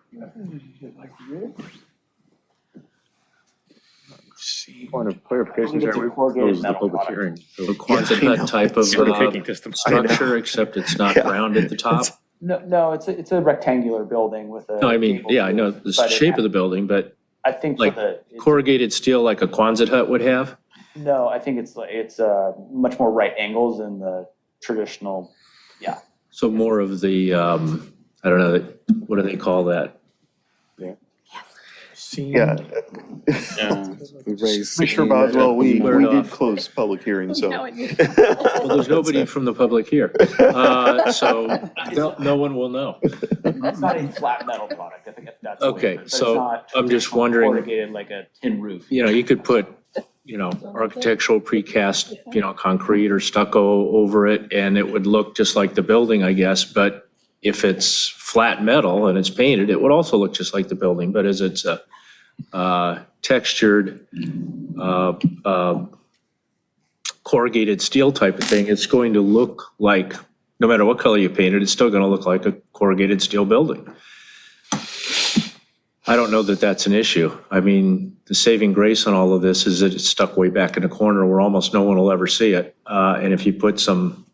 Point of clarification, It's a Jerry, corrugated closed the metal public product. hearing. A Quonset type of structure, except it's not Yeah. round at the top? No, it's a rectangular building with a. No, I mean, gable yeah, I know roof, the but shape of the building, but I think for like it's- corrugated steel like a Quonset hut would have? No, I think it's much more right angles than the traditional, So more of the, I don't know, what do they call that? Seen. Yeah. Yeah. Commissioner Boswell, we did close public hearing, so. Well, there's nobody from the public here, so no one will know. It's not a flat metal product, I think that's. what it Okay, is, but it's so not I'm just traditional wondering- Corrugated like a tin roof. You know, you could put, architectural precast, concrete or stucco over it, and it would look just like the building, I guess. But if it's flat metal and it's painted, it would also look just like the building. But as it's a textured, corrugated steel type of thing, it's going to look like, no matter what color you paint it, it's still going to look like a corrugated steel building. I don't know that that's an issue. I mean, the saving grace on all of this is that it's stuck way back in the corner where almost no one will ever see it. And if you put some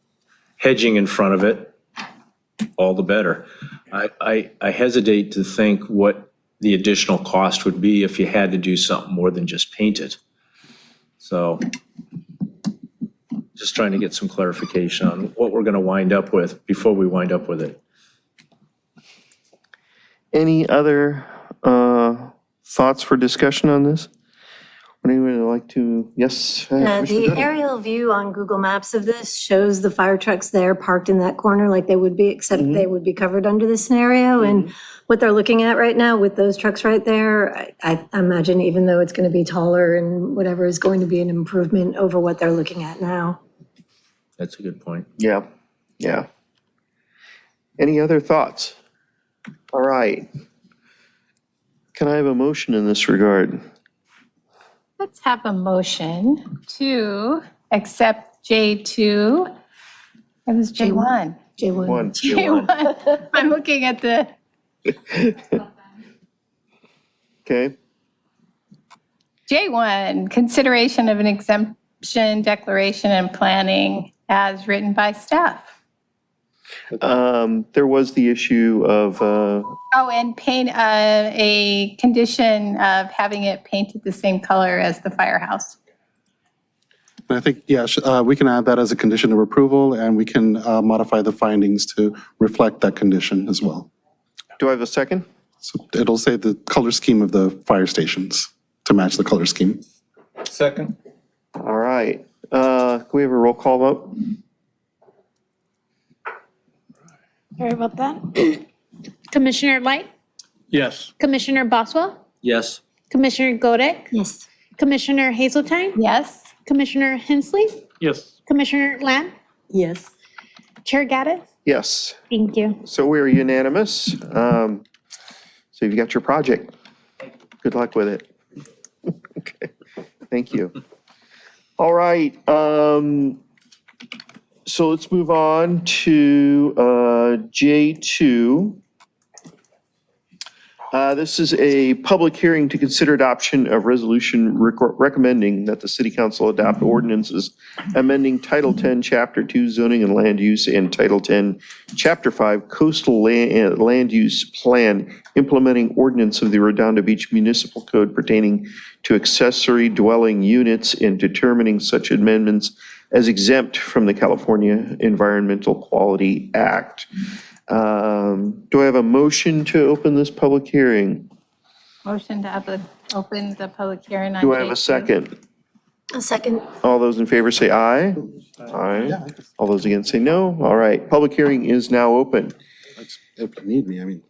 hedging in front of it, all the better. I hesitate to think what the additional cost would be if you had to do something more than just paint it. So just trying to get some clarification on what we're going to wind up with before we wind up with it. Any other thoughts for discussion on this? Would anyone like to, yes? Commissioner The Dunn? aerial view on Google Maps of this shows the fire trucks there parked in that corner like they would be, except they would be covered under this scenario. And what they're looking at right now with those trucks right there, I imagine even though it's going to be taller and whatever is going to be an improvement over what they're looking at now. That's a good point. Yeah, yeah. Any other thoughts? All right. Can I have a motion in this regard? Let's have a motion to accept J2. It was J1. J1. One. J1. I'm looking at the, Okay, J1, consideration of an exemption declaration and planning as written by staff. there was the issue of, Oh, and paint, a condition of having it painted the same color as the firehouse. I think, we can add that as a condition of approval, and we can modify the findings to reflect that condition as well. do I have a second? So it'll say the color scheme of the fire stations to match the color scheme. Second. All right. Can we have a roll call vote? Sorry about that. Commissioner Light, Yes. Commissioner Boswell, Yes. Commissioner Godek, Yes. Commissioner Hazeltine, Yes? Commissioner Hensley, Yes. Commissioner Lamb, Yes. Chair Gaddis. Yes. Thank you. So we're unanimous. So you've got your project. Good luck with it. Okay, thank you. All right, so let's move on to J2. This is a public hearing to consider adoption of resolution recommending that the city council adopt ordinances amending Title 10, Chapter 2 zoning and land use and Title 10, Chapter 5 coastal land use plan, implementing ordinance of the Redondo Beach Municipal Code pertaining to accessory dwelling units and determining such amendments as exempt from the California Environmental Quality Act. Do I have a motion to open this public hearing? Motion to open the public hearing on Do I have a J2. second? A second. All those in favor say aye. Aye. All those against say no. All right, public hearing is now open. If you need me, I mean.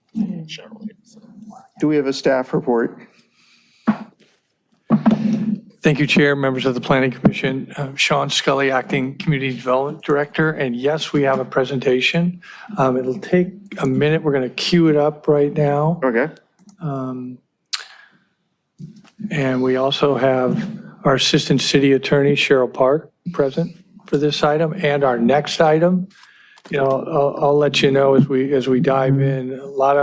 Do we have a staff report? Thank you, Chair, members of the Planning Commission. Sean Scully, Acting Community Development Director. And yes, we have a presentation. It'll take a minute. We're going to queue it up right now. Okay. And we also have our Assistant City Attorney, Cheryl Park, present for this item and our next item. You know, I'll let you know as we dive in. A lot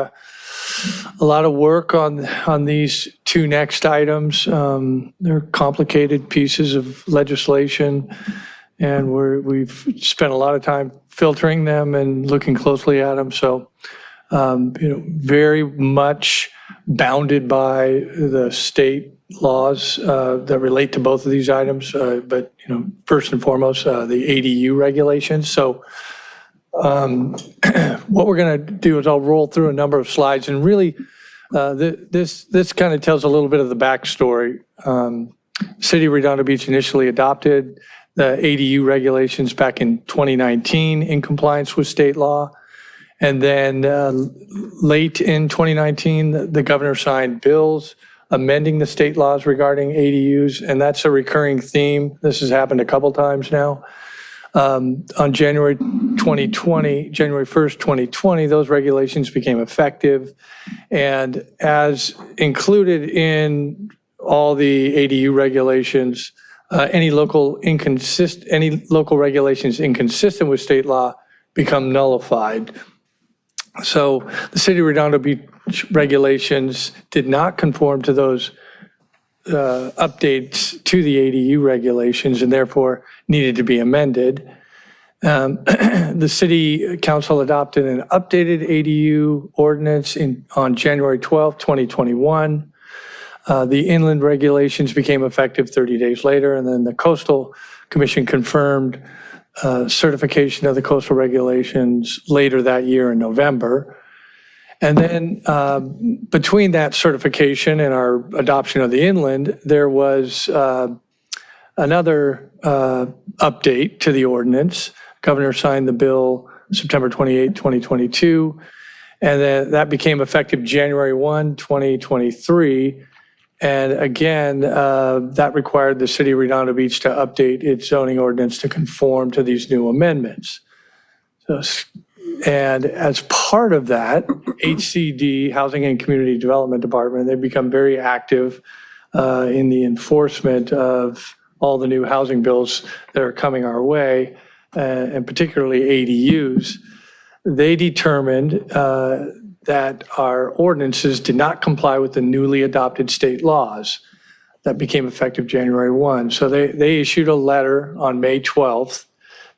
of work on these two next items. They're complicated pieces of legislation, and we've spent a lot of time filtering them and looking closely at them. So, very much bounded by the state laws that relate to both of these items. But first and foremost, the ADU regulations. So. What we're going to do is I'll roll through a number of slides, and really This kind of tells a little bit of the backstory. City of Redondo Beach initially adopted the ADU regulations back in 2019 in compliance with state law. And then late in 2019, the governor signed bills amending the state laws regarding ADUs, and that's a recurring theme. This has happened a couple times now. On January 1st, 2020, those regulations became effective. And as included in all the ADU regulations, any local regulations inconsistent with state law become nullified. So the City of Redondo Beach regulations did not conform to those updates to the ADU regulations and therefore needed to be amended. The City Council adopted an updated ADU ordinance on January 12, 2021. The inland regulations became effective 30 days later, and then the Coastal Commission confirmed certification of the coastal regulations later that year in November. And then between that certification and our adoption of the inland, there was another update to the ordinance. Governor signed the bill September 28, 2022, and then that became effective January 1, 2023. And again, that required the City of Redondo Beach to update its zoning ordinance to conform to these new amendments. And as part of that, HCD, Housing and Community Development Department, they've become very active in the enforcement of all the new housing bills that are coming our way, and particularly ADUs. They determined that our ordinances did not comply with the newly adopted state laws that became effective January 1. So they issued a letter on May 12th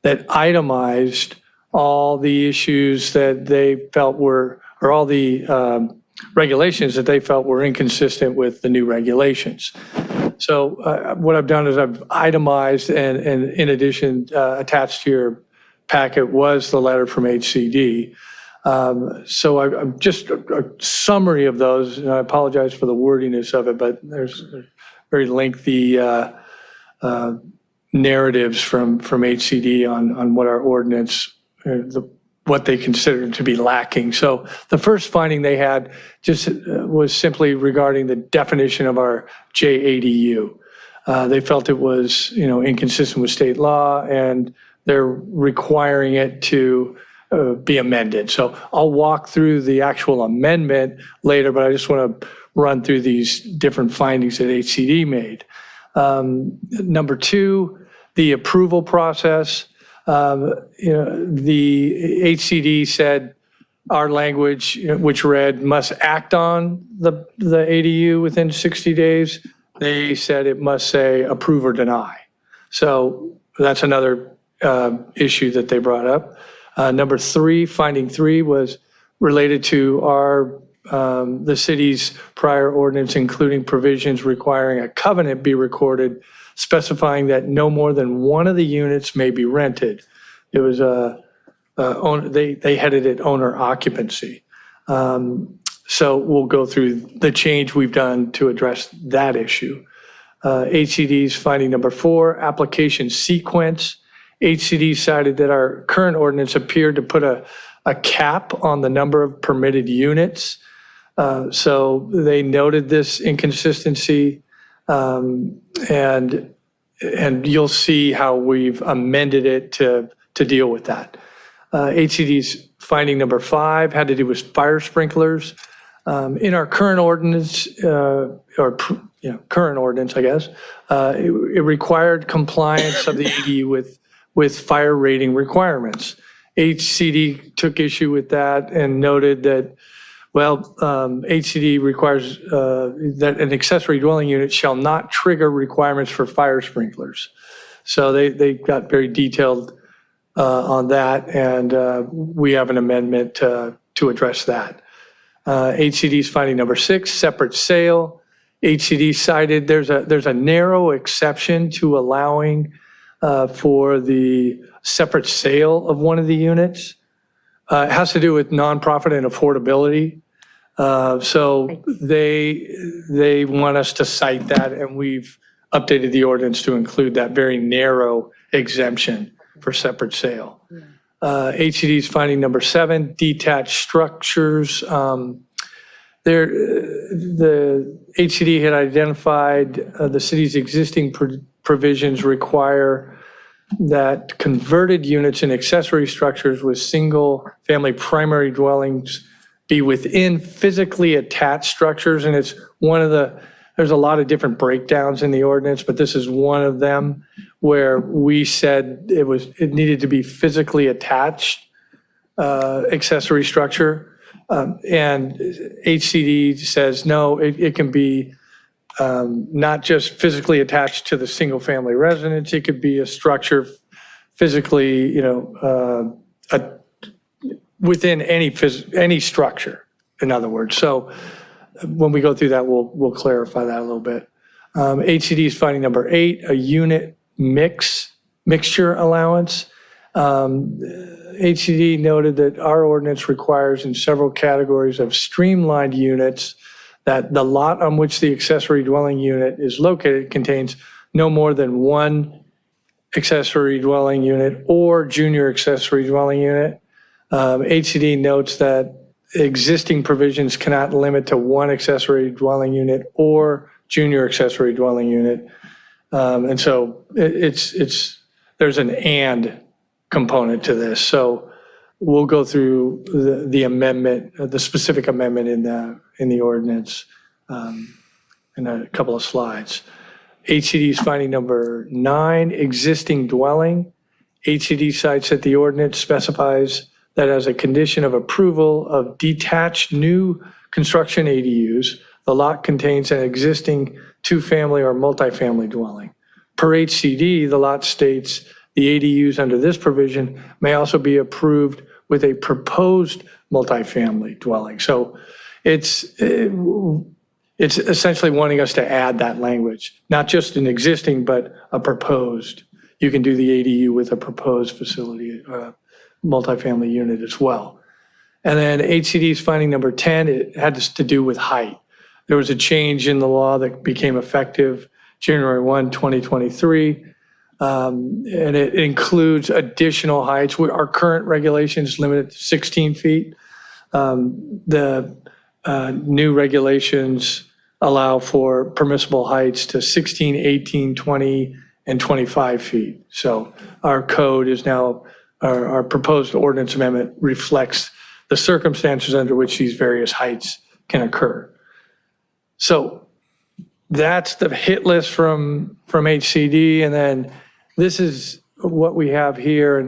that itemized all the issues that they felt were, or all the regulations that they felt were inconsistent with the new regulations. So what I've done is I've itemized, and in addition, attached to your packet was the letter from HCD. So I'm just a summary of those, and I apologize for the wordiness of it, but there's very lengthy narratives from HCD on what our ordinance, what they considered to be lacking. So the first finding they had just was simply regarding the definition of our JADU. They felt it was, inconsistent with state law, and they're requiring it to be amended. So I'll walk through the actual amendment later, but I just want to run through these different findings that HCD made. Number two, the approval process. The HCD said our language, which read must act on the ADU within 60 days. They said it must say approve or deny. So that's another issue that they brought up. Number three, finding three, was related to the city's prior ordinance, including provisions requiring a covenant be recorded, specifying that no more than one of the units may be rented. It was they headed it owner occupancy. So we'll go through the change we've done to address that issue. HCD's finding number four, application sequence. HCD cited that our current ordinance appeared to put a cap on the number of permitted units. So they noted this inconsistency, and you'll see how we've amended it to deal with that. HCD's finding number five had to do with fire sprinklers. In our current ordinance, current ordinance, I guess, it required compliance of the ADU with fire rating requirements. HCD took issue with that and noted that, HCD requires that an accessory dwelling unit shall not trigger requirements for fire sprinklers. So they got very detailed on that, and we have an amendment to address that. HCD's finding number six, separate sale. HCD cited there's a narrow exception to allowing for the separate sale of one of the units. It has to do with nonprofit and affordability. So they want us to cite that, and we've updated the ordinance to include that very narrow exemption for separate sale. HCD's finding number 7, detached structures. The HCD had identified the city's existing provisions require that converted units and accessory structures with single-family primary dwellings be within physically attached structures, and it's one of there's a lot of different breakdowns in the ordinance, but this is one of them where we said it needed to be physically attached accessory structure. And HCD says, no, it can be not just physically attached to the single family residence, it could be a structure physically, within any structure, in other words. So when we go through that, we'll clarify that a little bit. HCD is finding number 8, a unit mixture allowance. HCD noted that our ordinance requires in several categories of streamlined units that the lot on which the accessory dwelling unit is located contains no more than one accessory dwelling unit or junior accessory dwelling unit. HCD notes that existing provisions cannot limit to one accessory dwelling unit or junior accessory dwelling unit. And so there's an and component to this. So we'll go through the amendment, the specific amendment in the ordinance in a couple of slides. HCD's finding number 9, existing dwelling. HCD cites that the ordinance specifies that as a condition of approval of detached new construction ADUs, the lot contains an existing 2-family or multifamily dwelling. Per HCD, the lot states the ADUs under this provision may also be approved with a proposed multifamily dwelling. So it's essentially wanting us to add that language, not just an existing, but a proposed. You can do the ADU with a proposed facility, multifamily unit as well. And then HCD's finding number 10, it had to do with height. There was a change in the law that became effective January 1, 2023. And it includes additional heights. Our current regulations limit it to 16 feet. The new regulations allow for permissible heights to 16, 18, 20, and 25 feet. So our code is now, our proposed ordinance amendment reflects the circumstances under which these various heights can occur. So that's the hit list from HCD, and then this is what we have here.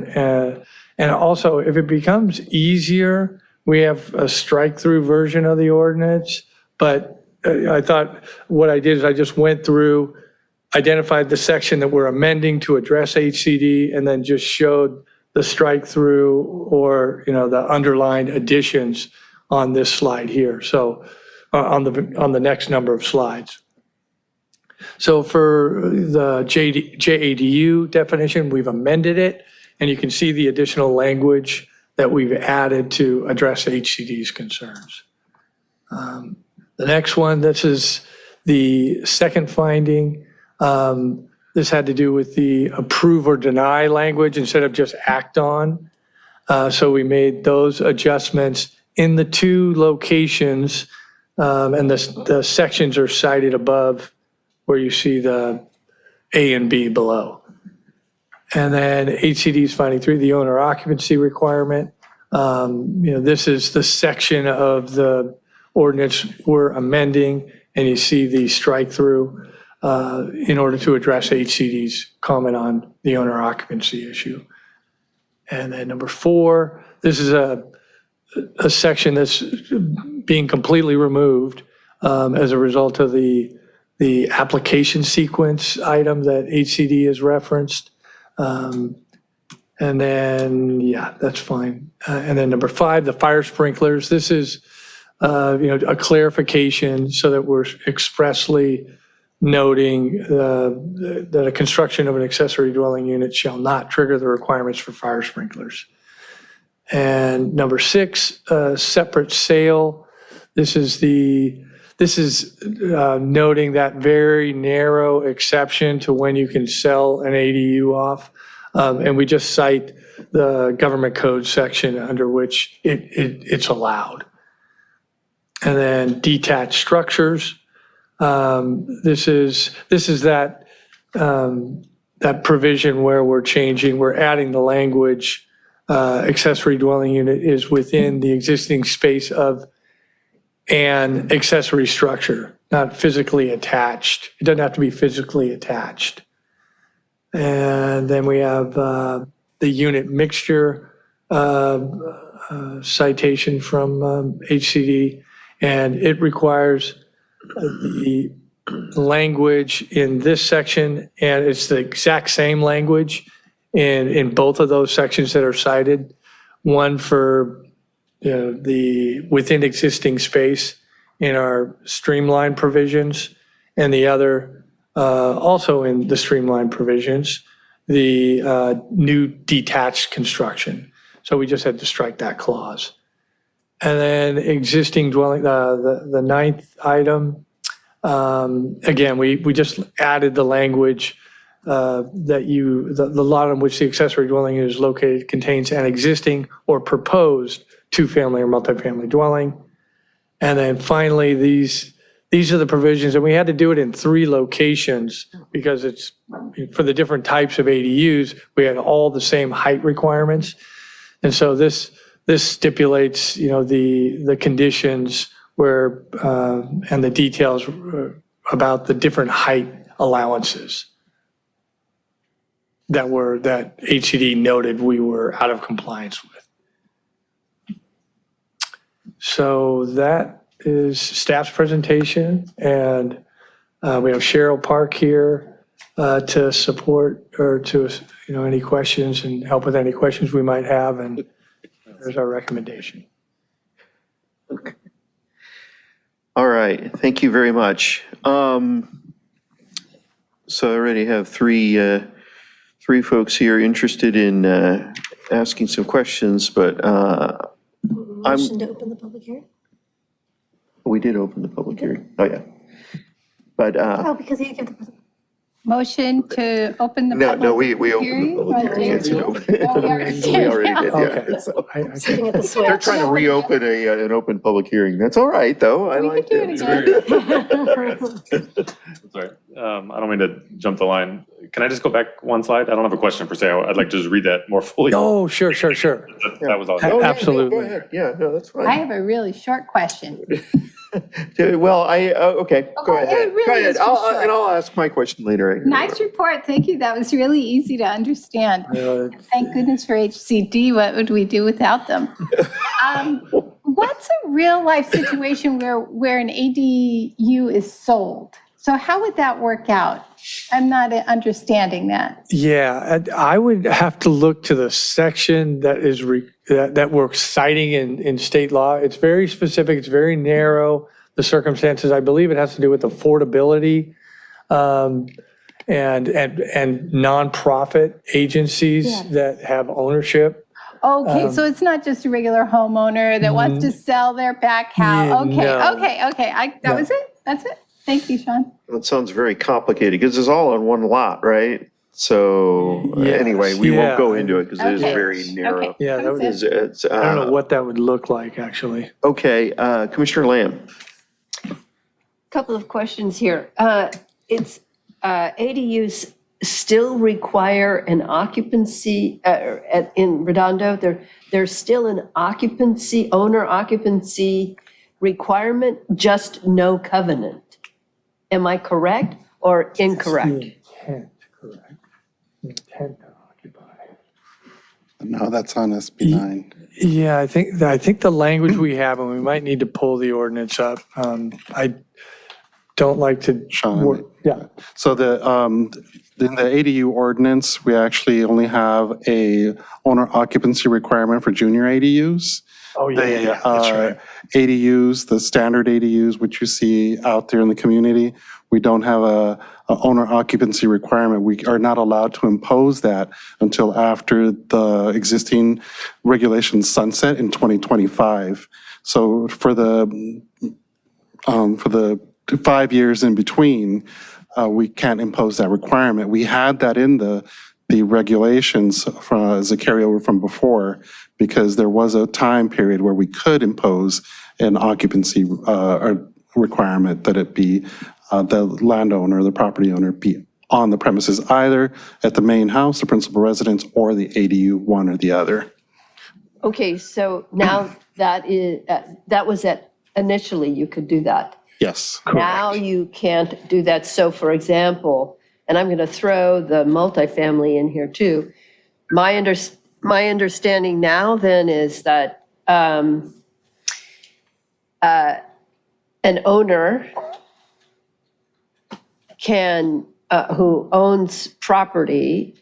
And also, if it becomes easier, we have a strike-through version of the ordinance. But I thought what I did is I just went through, identified the section that we're amending to address HCD, and then just showed the strike-through or the underlined additions on this slide here. So on the next number of slides. So for the JADU definition, we've amended it, and you can see the additional language that we've added to address HCD's concerns. The next one, this is the second finding. This had to do with the approve or deny language instead of just act on. So we made those adjustments in the 2 locations, and the sections are cited above where you see the A and B below. And then HCD's finding 3, the owner occupancy requirement. This is the section of the ordinance we're amending, and you see the strike through in order to address HCD's comment on the owner occupancy issue. And then number 4, this is a section that's being completely removed as a result of the application sequence item that HCD has referenced. And then, yeah, that's fine. And then number 5, the fire sprinklers. This is, a clarification so that we're expressly noting that a construction of an accessory dwelling unit shall not trigger the requirements for fire sprinklers. And number 6, separate sale. This is noting that very narrow exception to when you can sell an ADU off. And we just cite the government code section under which it's allowed. And then detached structures. This is that provision where we're adding the language, accessory dwelling unit is within the existing space of an accessory structure, not physically attached. It doesn't have to be physically attached. And then we have the unit mixture citation from HCD, and it requires the language in this section, and it's the exact same language in both of those sections that are cited. One for the within existing space in our streamline provisions, and the other also in the streamline provisions, the new detached construction. So we just had to strike that clause. And then existing dwelling, the ninth item, again, we just added the language that the lot on which the accessory dwelling is located contains an existing or proposed two-family or multifamily dwelling. And then finally, these are the provisions, and we had to do it in 3 locations because it's for the different types of ADUs, we had all the same height requirements. And so this stipulates, the conditions where, and the details about the different height allowances that HCD noted we were out of compliance with. So that is staff's presentation, and we have Cheryl Park here to support or to, any questions and help with any questions we might have, and there's our recommendation. Okay. All right, thank you very much. So I already have three folks here interested in asking some questions, but Motion to open the public hearing? we did open the public hearing. Oh, yeah. But Oh, because you give the. Motion to open the public no, we opened the hearing? public hearing. It's Oh, open. we already did. We already did, Okay. yeah. So Sitting at the switch. they're trying to reopen an open public hearing. That's all right, though. I We like could do it again. Sorry, I don't mean to jump the line. Can I just go back one slide? I don't have a question per se. I'd like to just read that more fully. Oh, sure. That was all. Oh, yeah, Absolutely. Go ahead. Yeah, no, that's fine. I have a really short question. Well, okay, go Okay, ahead. it really Go ahead. is just short. And I'll ask my question later. Nice report, thank you. That was really easy to understand. Thank goodness for HCD. What would we do without them? What's a real life situation where an ADU is sold? So how would that work out? I'm not understanding that. Yeah, I would have to look to the section that is that we're citing in state law. It's very specific, it's very narrow, the circumstances. I believe it has to do with affordability and nonprofit agencies that have ownership. Okay, so it's not just a regular homeowner that wants to sell their back house. Yeah, Okay. That was it? That's it? Thank you, Sean. That sounds very complicated because it's all on one lot, right? So Yes, anyway, we won't yeah. go into it because it is Okay. very narrow. Okay. Yeah, that would, It's, I don't know what that would look like, actually. Okay, Commissioner Lamb. Couple of questions here. It's ADUs still require an occupancy in Redondo. There's still an owner occupancy requirement, just no covenant. Am I correct or incorrect? Intent, correct. Intent to occupy. No, that's on SB 9. Yeah, I think the language we have, and we might need to pull the ordinance up. I don't like to. Sean. Yeah. So in the ADU ordinance, we actually only have a owner occupancy requirement for junior ADUs. Oh, yeah, that's right. ADUs, the standard ADUs, which you see out there in the community, we don't have a owner occupancy requirement. We are not allowed to impose that until after the existing regulations sunset in 2025. So for the 5 years in between, we can't impose that requirement. We had that in the regulations as a carryover from before, because there was a time period where we could impose an occupancy requirement that it be the landowner, the property owner be on the premises, either at the main house, the principal residence, or the ADU, one or the other. Okay, so now that was initially you could do that. Yes. Now you can't do that. So for example, and I'm going to throw the multifamily in here too. My understanding now then is that an owner can, who owns property,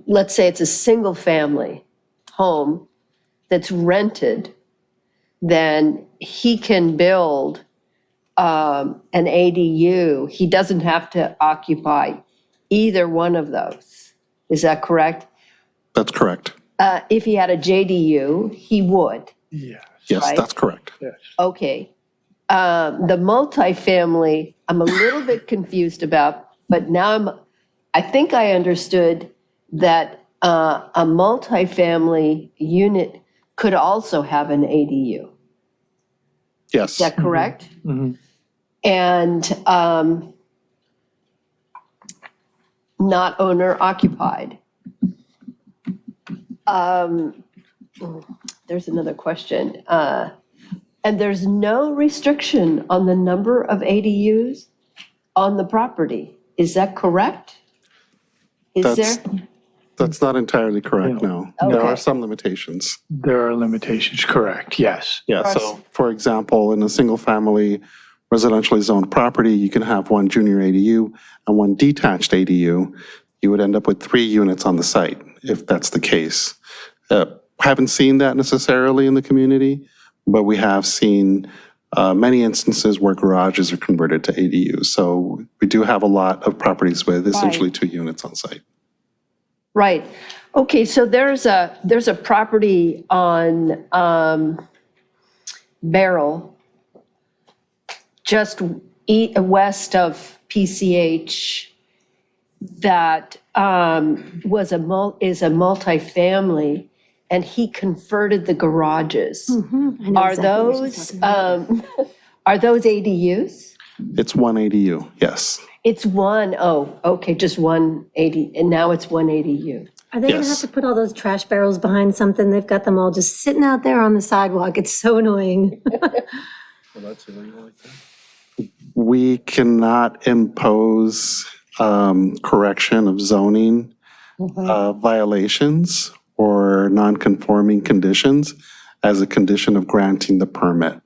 let's say it's a single family home that's rented, then he can build an ADU. He doesn't have to occupy either one of those. Is that correct? That's correct. If he had a JDU, he would. Yeah. Yes, Right. that's correct. Okay. The multifamily, I'm a little bit confused about, but now I think I understood that a multifamily unit could also have an ADU. Yes. Is that correct? Mhm. And not owner occupied. There's another question. And there's no restriction on the number of ADUs on the property. Is that correct? Is That's- there? That's not entirely correct, no. There Okay. are some limitations. There are limitations, correct, yes. Yeah, so for example, in a single-family residentially zoned property, you can have one junior ADU and one detached ADU. You would end up with 3 units on the site, if that's the case. Haven't seen that necessarily in the community, but we have seen many instances where garages are converted to ADUs. So we do have a lot of properties with essentially 2 units on site. Right. Okay, so there's a property on Beryl, just west of PCH, that is a multifamily, and he converted the garages. I know Are exactly what she's those, talking about. are those ADUs? It's one ADU, yes. It's one, oh, okay, just one AD, and now it's one ADU. Are they gonna have Yes. to put all those trash barrels behind something? They've got them all just sitting out there on the sidewalk. It's so annoying. We cannot impose correction of zoning violations or non-conforming conditions as a condition of granting the permit.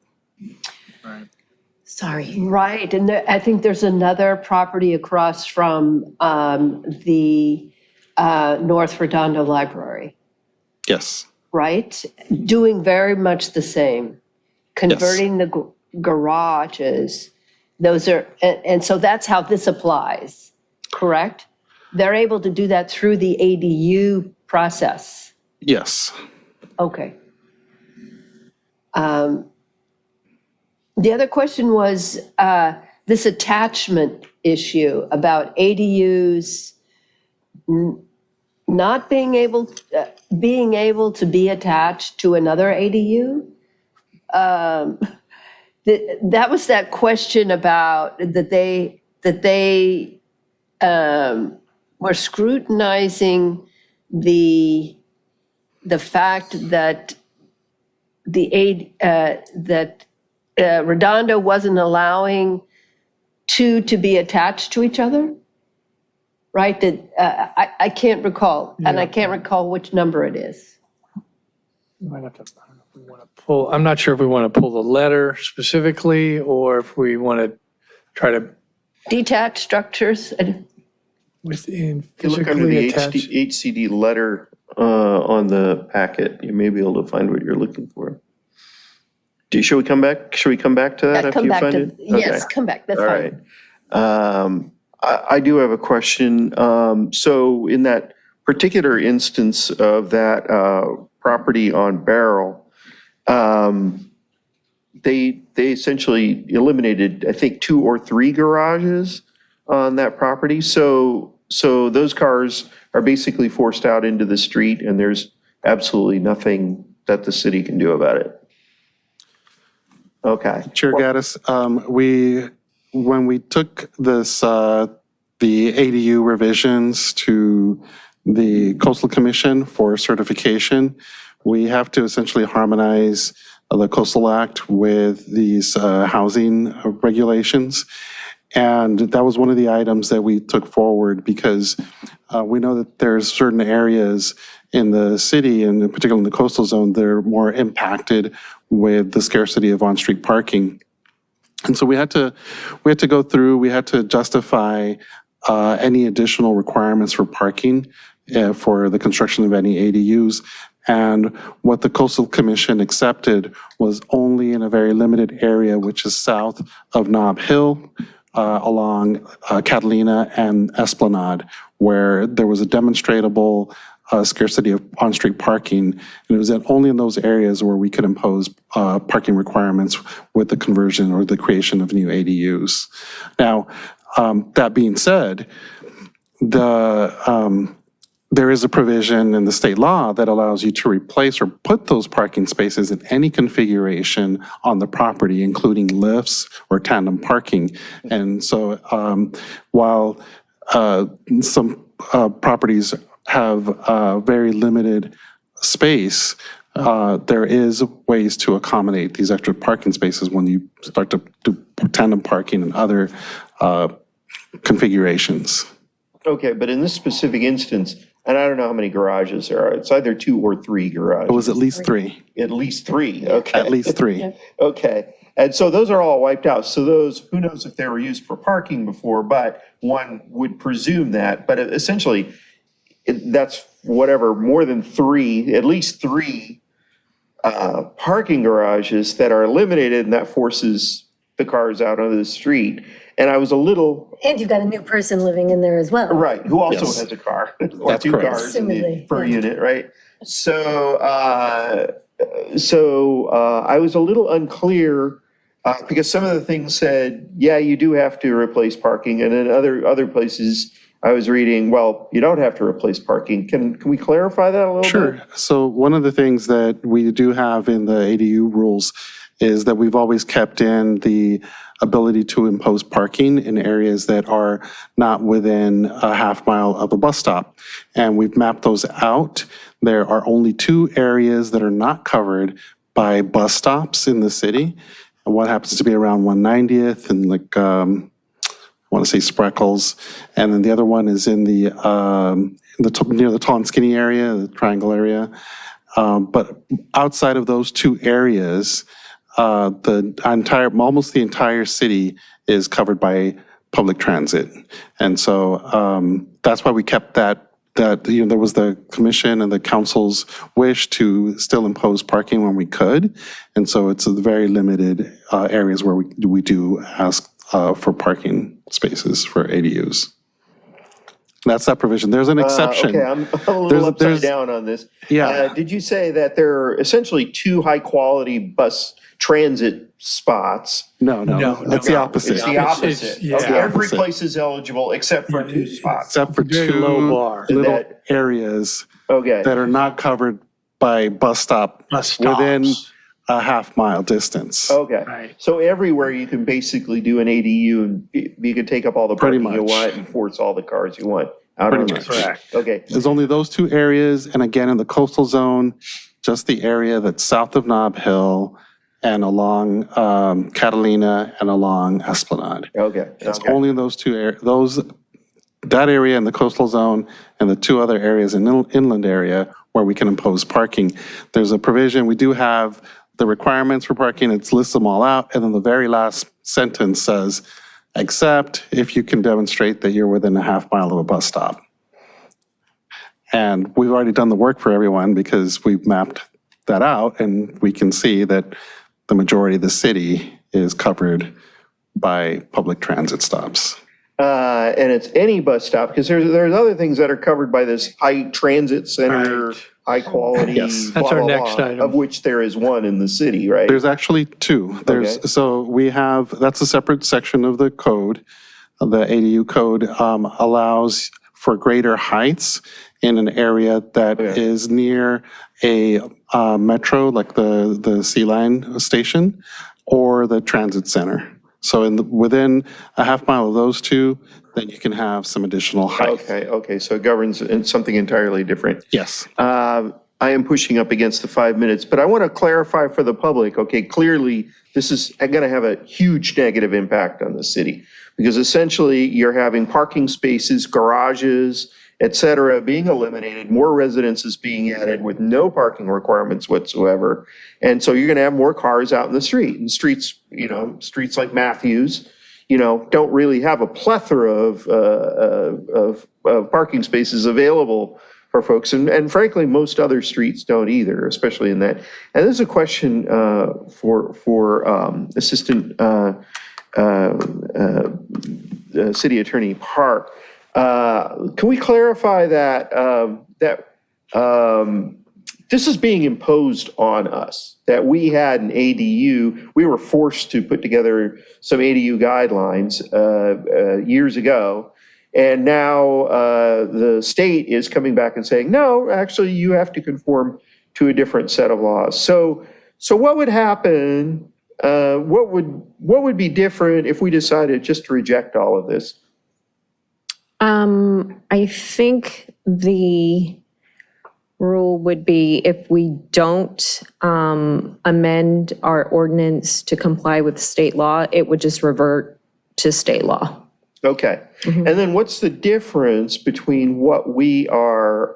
Sorry. Right, and I think there's another property across from the North Redondo Library, Yes, right? Doing very much the same, converting the garages. Those are, and so that's how this applies, correct? They're able to do that through the ADU process. yes. Okay. The other question was this attachment issue about ADUs not being able to be attached to another ADU. That was that question about that they were scrutinizing the fact that Redondo wasn't allowing 2 to be attached to each other, right? That I can't recall, and I can't recall which number it is. We might have to, I don't know if we want to pull, I'm not sure if we want to pull the letter specifically, or if we want to try to, Detached structures, within If you look under physically the attached. HCD letter on the packet, you may be able to find what you're looking for. Should we come back to that after come you back find to, it? yes, Okay. come back, that's All fine. right. I do have a question. So in that particular instance of that property on Beryl, they essentially eliminated, I think, 2 or 3 garages on that property. So those cars are basically forced out into the street, and there's absolutely nothing that the city can do about it. Okay. Chair Gaddis, when we took this, the ADU revisions to the Coastal Commission for certification, we have to essentially harmonize the Coastal Act with these housing regulations. And that was one of the items that we took forward because we know that there's certain areas in the city, and in particular in the coastal zone, they're more impacted with the scarcity of on-street parking. And so we had to go through, we had to justify any additional requirements for parking for the construction of any ADUs. And what the Coastal Commission accepted was only in a very limited area, which is south of Nob Hill, along Catalina and Esplanade, where there was a demonstrable scarcity of on-street parking. And it was only in those areas where we could impose parking requirements with the conversion or the creation of new ADUs. Now, that being said, there is a provision in the state law that allows you to replace or put those parking spaces in any configuration on the property, including lifts or tandem parking. And so while some properties have very limited space, there is ways to accommodate these extra parking spaces when you start to do tandem parking and other configurations. Okay, but in this specific instance, and I don't know how many garages there are, it's either 2 or 3 garages. It was at least 3. At least 3, okay. At least 3. Okay, and so those are all wiped out. So those, who knows if they were used for parking before, but one would presume that. But essentially, that's whatever, more than 3, at least 3 parking garages that are eliminated, and that forces the cars out onto the street. And I was a little... And you've got a new person living in there as well. Right, who also Yes. has a car, or That's 2 correct. cars in the, Assumedly, per yeah. unit, right? So I was a little unclear because some of the things said, yeah, you do have to replace parking, and then other places I was reading, well, you don't have to replace parking. Can we clarify that a little bit? Sure. So one of the things that we do have in the ADU rules is that we've always kept in the ability to impose parking in areas that are not within a half mile of a bus stop. And we've mapped those out. There are only 2 areas that are not covered by bus stops in the city. And one happens to be around 190th and I want to say Spreckles. And then the other one is in the near the tall and skinny area, the triangle area. But outside of those 2 areas, almost the entire city is covered by public transit. And so that's why we kept that there was the commission and the council's wish to still impose parking when we could. And so it's very limited areas where we do ask for parking spaces for ADUs. That's that provision. There's an exception. Okay, I'm a little upside down on this. Yeah. Did you say that there are essentially 2 high-quality bus transit spots? No, it's the opposite. It's the opposite. yeah. Okay, every Opposite. place is eligible except for 2 spots. Except for Very 2 low bar. little That- areas Okay. that are not covered by bus stop Bus within stops. a half mile distance. Okay. Right. So everywhere you can basically do an ADU and you can take up all the Pretty parking you much. want and force all the cars you want out Pretty on the much. street. Correct. Okay. There's only those 2 areas, and again, in the coastal zone, just the area that's south of Nob Hill and along Catalina and along Esplanade. Okay. It's Okay. only in those 2 areas, that area in the coastal zone and the 2 other areas in the inland area where we can impose parking. There's a provision, we do have the requirements for parking, it lists them all out, and then the very last sentence says, except if you can demonstrate that you're within a half mile of a bus stop. And we've already done the work for everyone because we've mapped that out, and we can see that the majority of the city is covered by public transit stops. And it's any bus stop, because there's other things that are covered by this high transit center, Right. high quality, Yes. blah, That's our blah, next blah, item. of which there is one in the city, right? There's actually two. Okay. So we have, that's a separate section of the code. The ADU code allows for greater heights in an area that is near a metro, like the Sea Line station, or the transit center. So within a half mile of those two, then you can have some additional height. Okay, so it governs in something entirely different. Yes. I am pushing up against the 5 minutes, but I want to clarify for the public, okay, clearly this is going to have a huge negative impact on the city, because essentially you're having parking spaces, garages, et cetera, being eliminated, more residences being added with no parking requirements whatsoever. And so you're going to have more cars out in the street, and streets, streets like Matthews, don't really have a plethora of parking spaces available for folks. And frankly, most other streets don't either, especially in that. And this is a question for Assistant City Attorney Park. Can we clarify that this is being imposed on us, that we had an ADU, we were forced to put together some ADU guidelines years ago, and now the state is coming back and saying, no, actually you have to conform to a different set of laws. So what would happen, what would be different if we decided just to reject all of this? I think the rule would be if we don't amend our ordinance to comply with state law, it would just revert to state law. Okay. And then what's the difference between what we are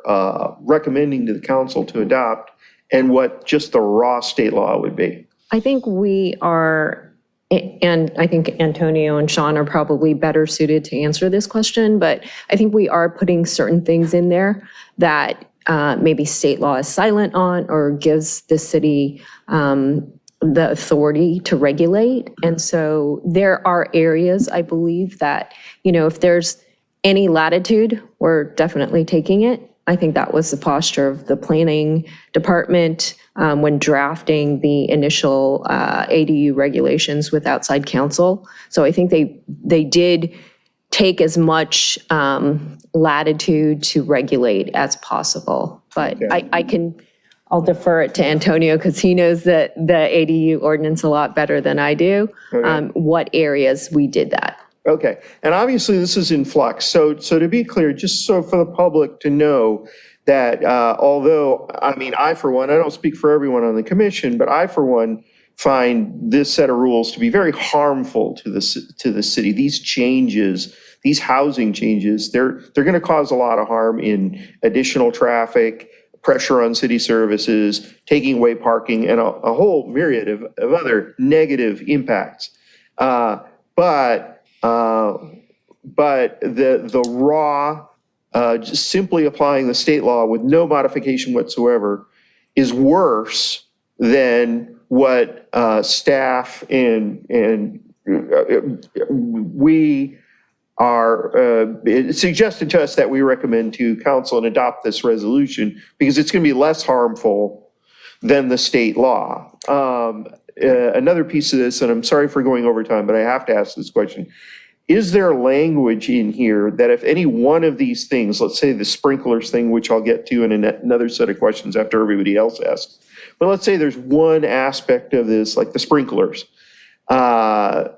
recommending to the council to adopt and what just the raw state law would be? I think we are, and I think Antonio and Sean are probably better suited to answer this question, but I think we are putting certain things in there that maybe state law is silent on or gives the city the authority to regulate. And so there are areas, I believe, that, if there's any latitude, we're definitely taking it. I think that was the posture of the planning department when drafting the initial ADU regulations with outside counsel. So I think they did take as much latitude to regulate as possible. But I'll defer it to Antonio because he knows the ADU ordinance a lot better than I do, what areas we did that. Okay, and obviously this is in flux. So to be clear, just so for the public to know that although, I for one, I don't speak for everyone on the commission, but I for one find this set of rules to be very harmful to the city. These changes, these housing changes, they're going to cause a lot of harm in additional traffic, pressure on city services, taking away parking, and a whole myriad of other negative impacts. But the raw, just simply applying the state law with no modification whatsoever is worse than what staff and we are, it suggested to us that we recommend to council and adopt this resolution because it's going to be less harmful than the state law. Another piece of this, and I'm sorry for going over time, but I have to ask this question. Is there language in here that if any one of these things, let's say the sprinklers thing, which I'll get to in another set of questions after everybody else asks, but let's say there's one aspect of this, like the sprinklers, that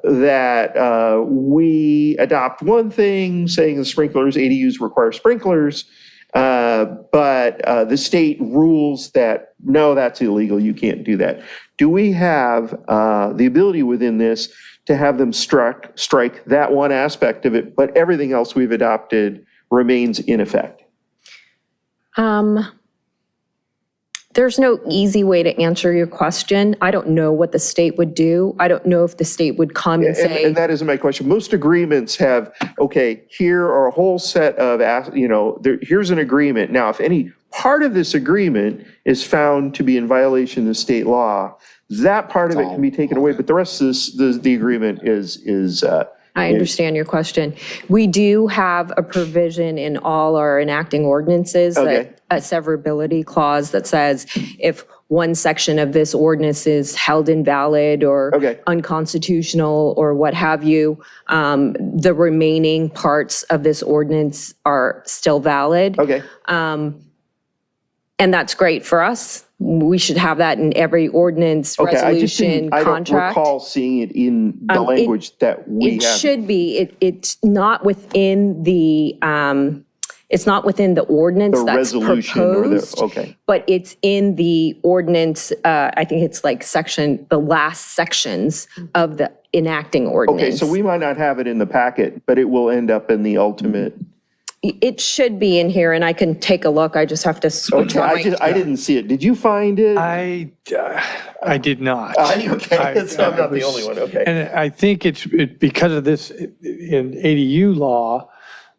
we adopt one thing saying the sprinklers, ADUs require sprinklers, but the state rules that, no, that's illegal, you can't do that. Do we have the ability within this to have them strike that one aspect of it, but everything else we've adopted remains in effect? There's no easy way to answer your question. I don't know what the state would do. I don't know if the state would come and say. And that isn't my question. Most agreements have, okay, here are a whole set of, here's an agreement. Now, if any part of this agreement is found to be in violation of state law, that part of it can be taken away, but the rest of the agreement is I understand your question. We do have a provision in all our enacting ordinances, Okay. that a severability clause that says if one section of this ordinance is held invalid or Okay. unconstitutional or what have you, the remaining parts of this ordinance are still valid. Okay. And that's great for us. We should have that in every ordinance, Okay, I just resolution, didn't, I don't contract. recall seeing it in the language that we It have. should be. It's not within the, it's not within the ordinance The that's resolution or the, proposed, okay. but it's in the ordinance, I think it's like the last sections of the enacting ordinance. Okay, so we might not have it in the packet, but it will end up in the ultimate. It should be in here, and I can take a look. I just have to switch Okay, on I didn't see it. Did you find it? I did not. Okay, so I'm not the only one, okay. And I think it's because of this, in ADU law,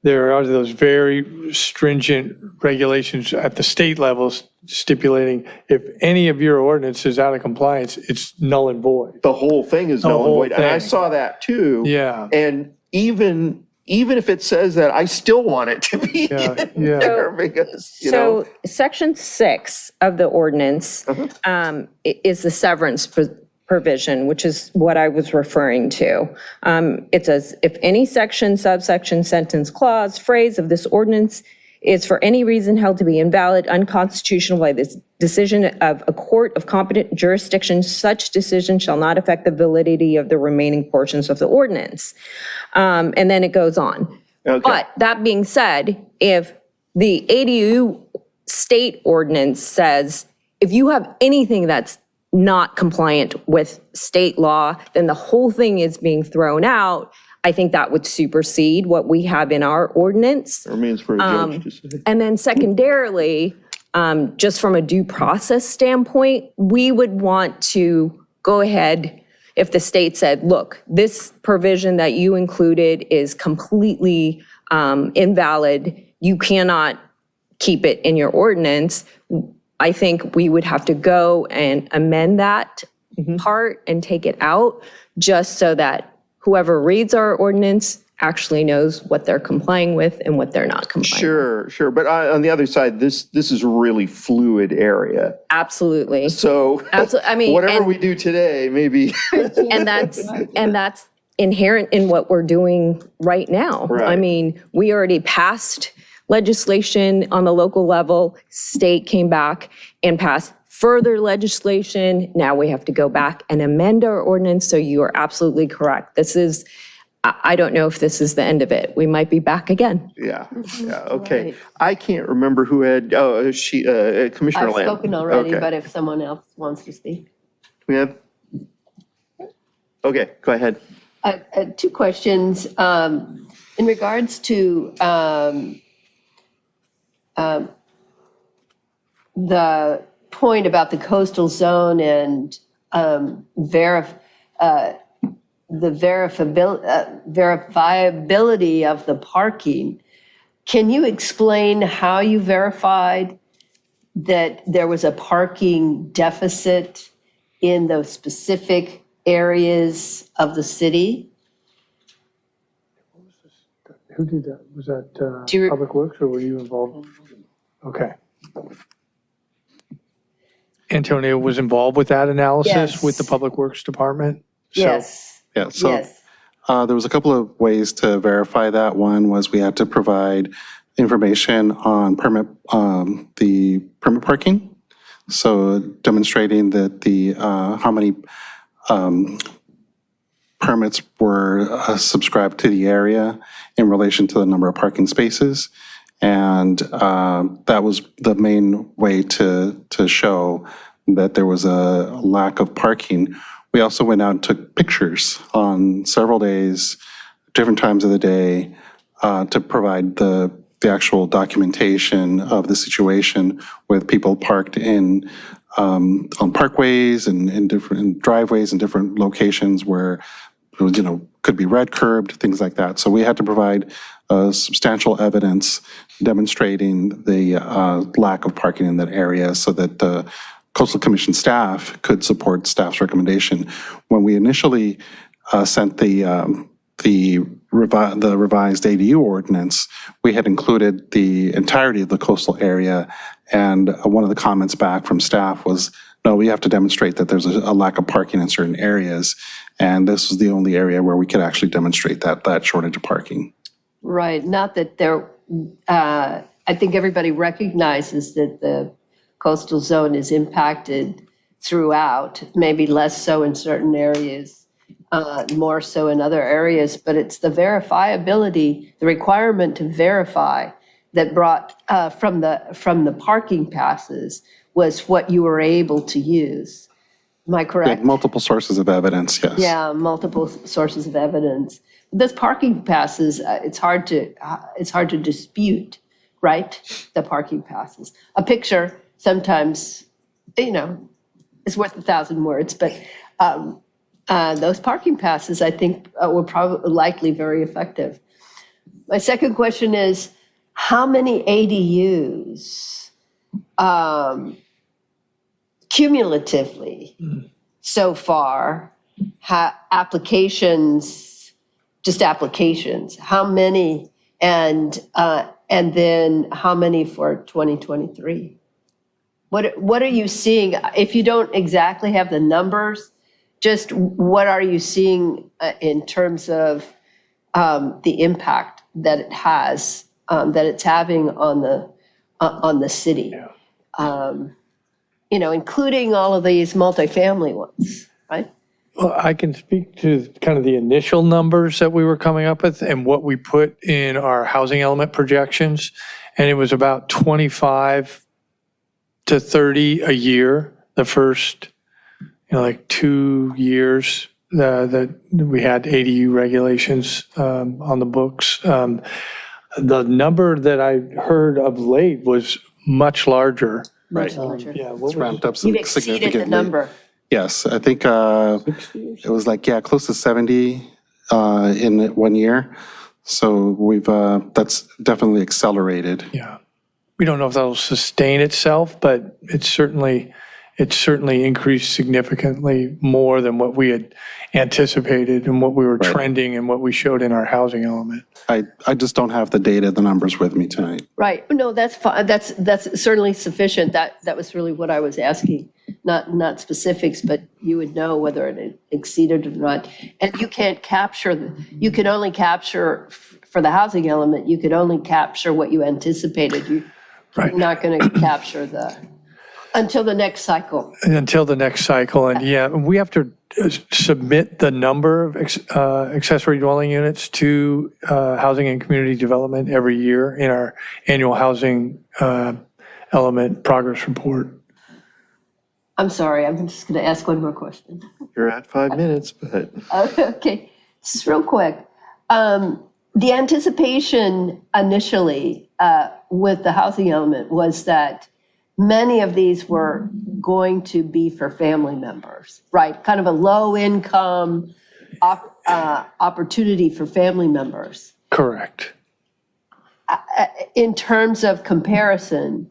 there are those very stringent regulations at the state levels stipulating if any of your ordinance is out of compliance, it's null and void. The whole thing is The null and whole void, and I thing. saw that too. Yeah. And even if it says that, I still want it to be Yeah, in yeah. there because, you know. So section 6 of the ordinance is the severance provision, which is what I was referring to. It says, if any section, subsection, sentence, clause, phrase of this ordinance is for any reason held to be invalid, unconstitutional by this decision of a court of competent jurisdiction, such decision shall not affect the validity of the remaining portions of the ordinance. And then it goes on. Okay. But that being said, if the ADU state ordinance says, if you have anything that's not compliant with state law, then the whole thing is being thrown out. I think that would supersede what we have in our ordinance. Remains for a judge to say. And then secondarily, just from a due process standpoint, we would want to go ahead, if the state said, look, this provision that you included is completely invalid, you cannot keep it in your ordinance, I think we would have to go and amend that part and take it out, just so that whoever reads our ordinance actually knows what they're complying with and what they're not complying with. Sure. But on the other side, this is a really fluid area. Absolutely. So I mean, whatever and- we do today, maybe. And that's inherent in what we're doing right now. I Right. mean, we already passed legislation on the local level, state came back and passed further legislation. Now we have to go back and amend our ordinance. So you are absolutely correct. This is, I don't know if this is the end of it. We might be back again. Yeah, okay. Right. I can't remember who had, Commissioner I've Lamb. spoken already, Okay. but if someone else wants to speak. We have? Okay, go ahead. Two questions. In regards to the point about the coastal zone and the verifiability of the parking, can you explain how you verified that there was a parking deficit in those specific areas of the city? Who did that? Was that Do you re- Public Works, or were you involved? Okay. Antonio was involved with that analysis Yes. with the Public Works Department? So- Yes, Yeah, so yes. there was a couple of ways to verify that. One was we had to provide information on the permit parking. So demonstrating that how many permits were subscribed to the area in relation to the number of parking spaces. And that was the main way to show that there was a lack of parking. We also went out and took pictures on several days, different times of the day, to provide the actual documentation of the situation with people parked on parkways and in different driveways and different locations where it was, could be red curbed, things like that. So we had to provide substantial evidence demonstrating the lack of parking in that area so that the Coastal Commission staff could support staff's recommendation. When we initially sent the the revised ADU ordinance, we had included the entirety of the coastal area. And one of the comments back from staff was, no, we have to demonstrate that there's a lack of parking in certain areas. And this was the only area where we could actually demonstrate that shortage of parking. Right, not that there, I think everybody recognizes that the coastal zone is impacted throughout, maybe less so in certain areas, more so in other areas, but it's the verifiability, the requirement to verify that brought from the parking passes was what you were able to use. Am I We had correct? multiple sources of evidence, yes. Yeah, multiple sources of evidence. Those parking passes, it's hard to dispute, right? The parking passes. A picture sometimes, is worth 1,000 words, but those parking passes, I think, were probably likely very effective. My second question is, how many ADUs cumulatively so far, applications, how many, and then how many for 2023? What are you seeing? If you don't exactly have the numbers, just what are you seeing in terms of the impact that it has, that it's having on the city? Including all of these multifamily ones, right? Well, I can speak to kind of the initial numbers that we were coming up with and what we put in our housing element projections. And it was about 25 to 30 a year, the first, 2 years that we had ADU regulations on the books. The number that I heard of late was much larger. Much larger. Yeah, what It's was ramped up You've exceeded the significantly. number. Yes, I think it was close to 70 in 1 year. So we've, that's definitely accelerated. Yeah. We don't know if that'll sustain itself, but it's certainly increased significantly more than what we had anticipated and what we were trending and what we showed in our housing element. I just don't have the data, the numbers with me tonight. Right, no, that's fine, that's certainly sufficient, that was really what I was asking, not specifics, but you would know whether it exceeded or not. And you can't capture, you can only capture, for the housing element, you could only capture what you anticipated. You're not going to capture until the next cycle. Until the next cycle, and yeah, we have to submit the number of accessory dwelling units to Housing and Community Development every year in our annual housing element progress report. I'm sorry, I'm just going to ask one more question. You're at 5 minutes, but. Okay, just real quick. The anticipation initially with the housing element was that many of these were going to be for family members, right? Kind of a low income opportunity for family members. Correct. In terms of comparison,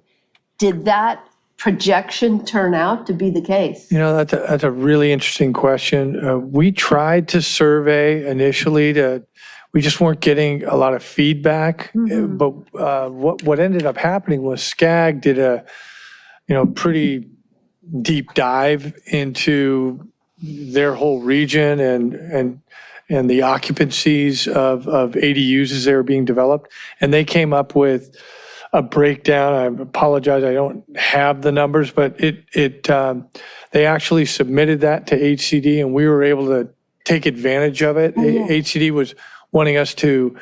did that projection turn out to be the case? That's a really interesting question. We tried to survey initially we just weren't getting a lot of feedback. But what ended up happening was SCAG did a pretty deep dive into their whole region and the occupancies of ADUs as they were being developed. And they came up with a breakdown. I apologize, I don't have the numbers, but they actually submitted that to HCD and we were able to take advantage of it. HCD was wanting us to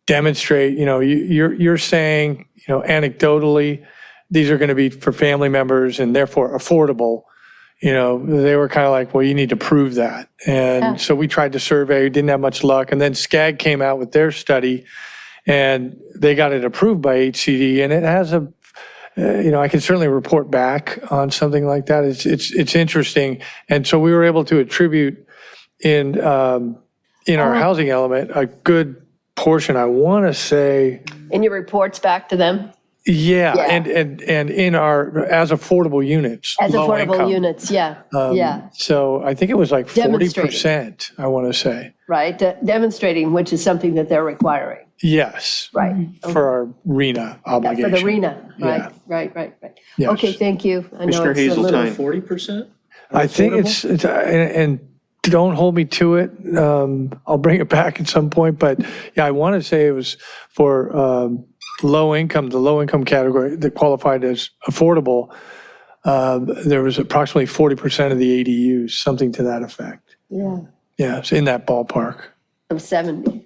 demonstrate, you're saying, anecdotally, these are going to be for family members and therefore affordable. They were kind of like, well, you need to prove that. And so we tried to survey, didn't have much luck. And then SCAG came out with their study and they got it approved by HCD. And it has I can certainly report back on something like that. It's interesting. And so we were able to attribute in our housing element a good portion, I want to say. And your reports back to them? Yeah, Yeah. and in our, as affordable units. As low affordable income. units, yeah, yeah, So I think it was like Demonstrating. 40%, I want to say. right, demonstrating, which is something that they're requiring, Yes. right. For our RENA Yeah, obligation. for the RENA, Yeah. right. Yes. Okay, thank you. I know Commissioner it's a little- Hazeltine. 40%? I think it's and don't hold me to it. I'll bring it back at some point, but yeah, I want to say it was for the low income category that qualified as affordable. There was approximately 40% of the ADUs, something to that effect. Yeah, Yeah, it's in that ballpark. of 70,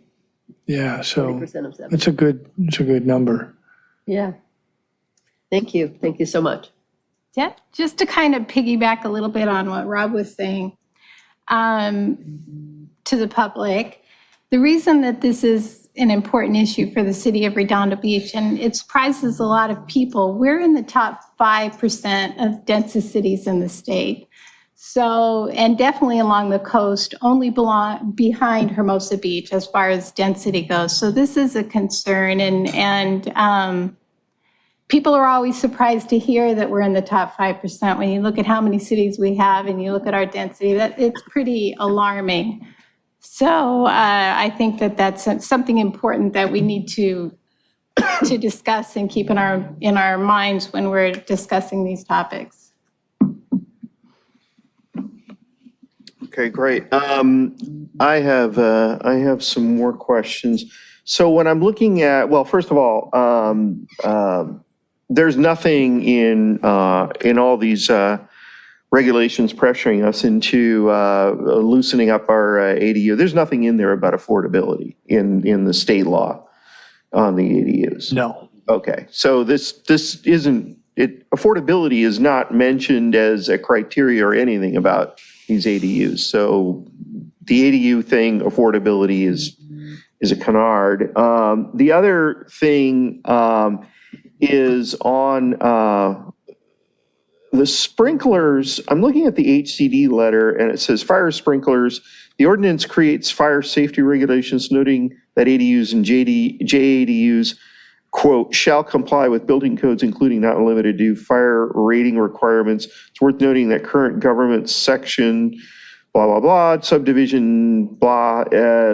Yeah, so 40% of 70, it's a good number. yeah. Thank you so much. Yeah, just to kind of piggyback a little bit on what Rob was saying to the public, the reason that this is an important issue for the city of Redondo Beach, and it surprises a lot of people, we're in the top 5% of densest cities in the state. So, and definitely along the coast, only behind Hermosa Beach as far as density goes. So this is a concern, and people are always surprised to hear that we're in the top 5%. When you look at how many cities we have and you look at our density, that it's pretty alarming. So I think that that's something important that we need to discuss and keep in our minds when we're discussing these topics. Okay, great. I have some more questions. So when I'm looking at, well, first of all, there's nothing in all these regulations pressuring us into loosening up our ADU. There's nothing in there about affordability in the state law on the ADUs. No. Okay, so this isn't, affordability is not mentioned as a criteria or anything about these ADUs. So the ADU thing, affordability is a canard. The other thing is on the sprinklers. I'm looking at the HCD letter and it says fire sprinklers. The ordinance creates fire safety regulations noting that ADUs and JADUs, quote, shall comply with building codes, including not limited to fire rating requirements. It's worth noting that current government section, blah, blah, blah, subdivision, blah,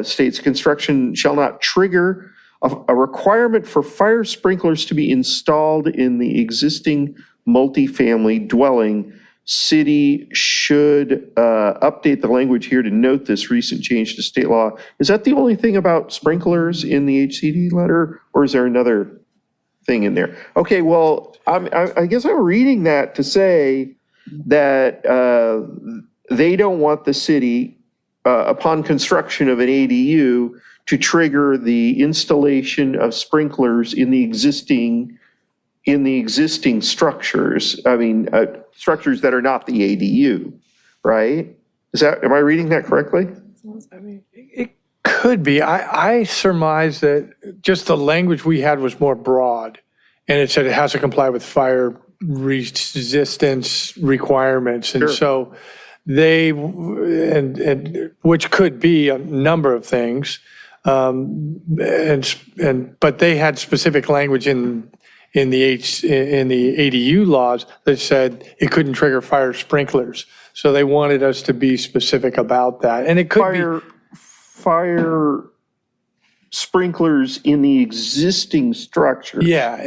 states construction shall not trigger a requirement for fire sprinklers to be installed in the existing multifamily dwelling. City should update the language here to note this recent change to state law. Is that the only thing about sprinklers in the HCD letter, or is there another thing in there? Okay, well, I guess I'm reading that to say that they don't want the city, upon construction of an ADU, to trigger the installation of sprinklers in the existing structures. I mean, structures that are not the ADU, right? Am I reading that correctly? It could be. I surmise that just the language we had was more broad, and it said it has to comply with fire resistance requirements. And Sure. so they, and which could be a number of things, but they had specific language in the ADU laws that said it couldn't trigger fire sprinklers. So they wanted us to be specific about that. And it could be Fire sprinklers in the existing structure. Yeah,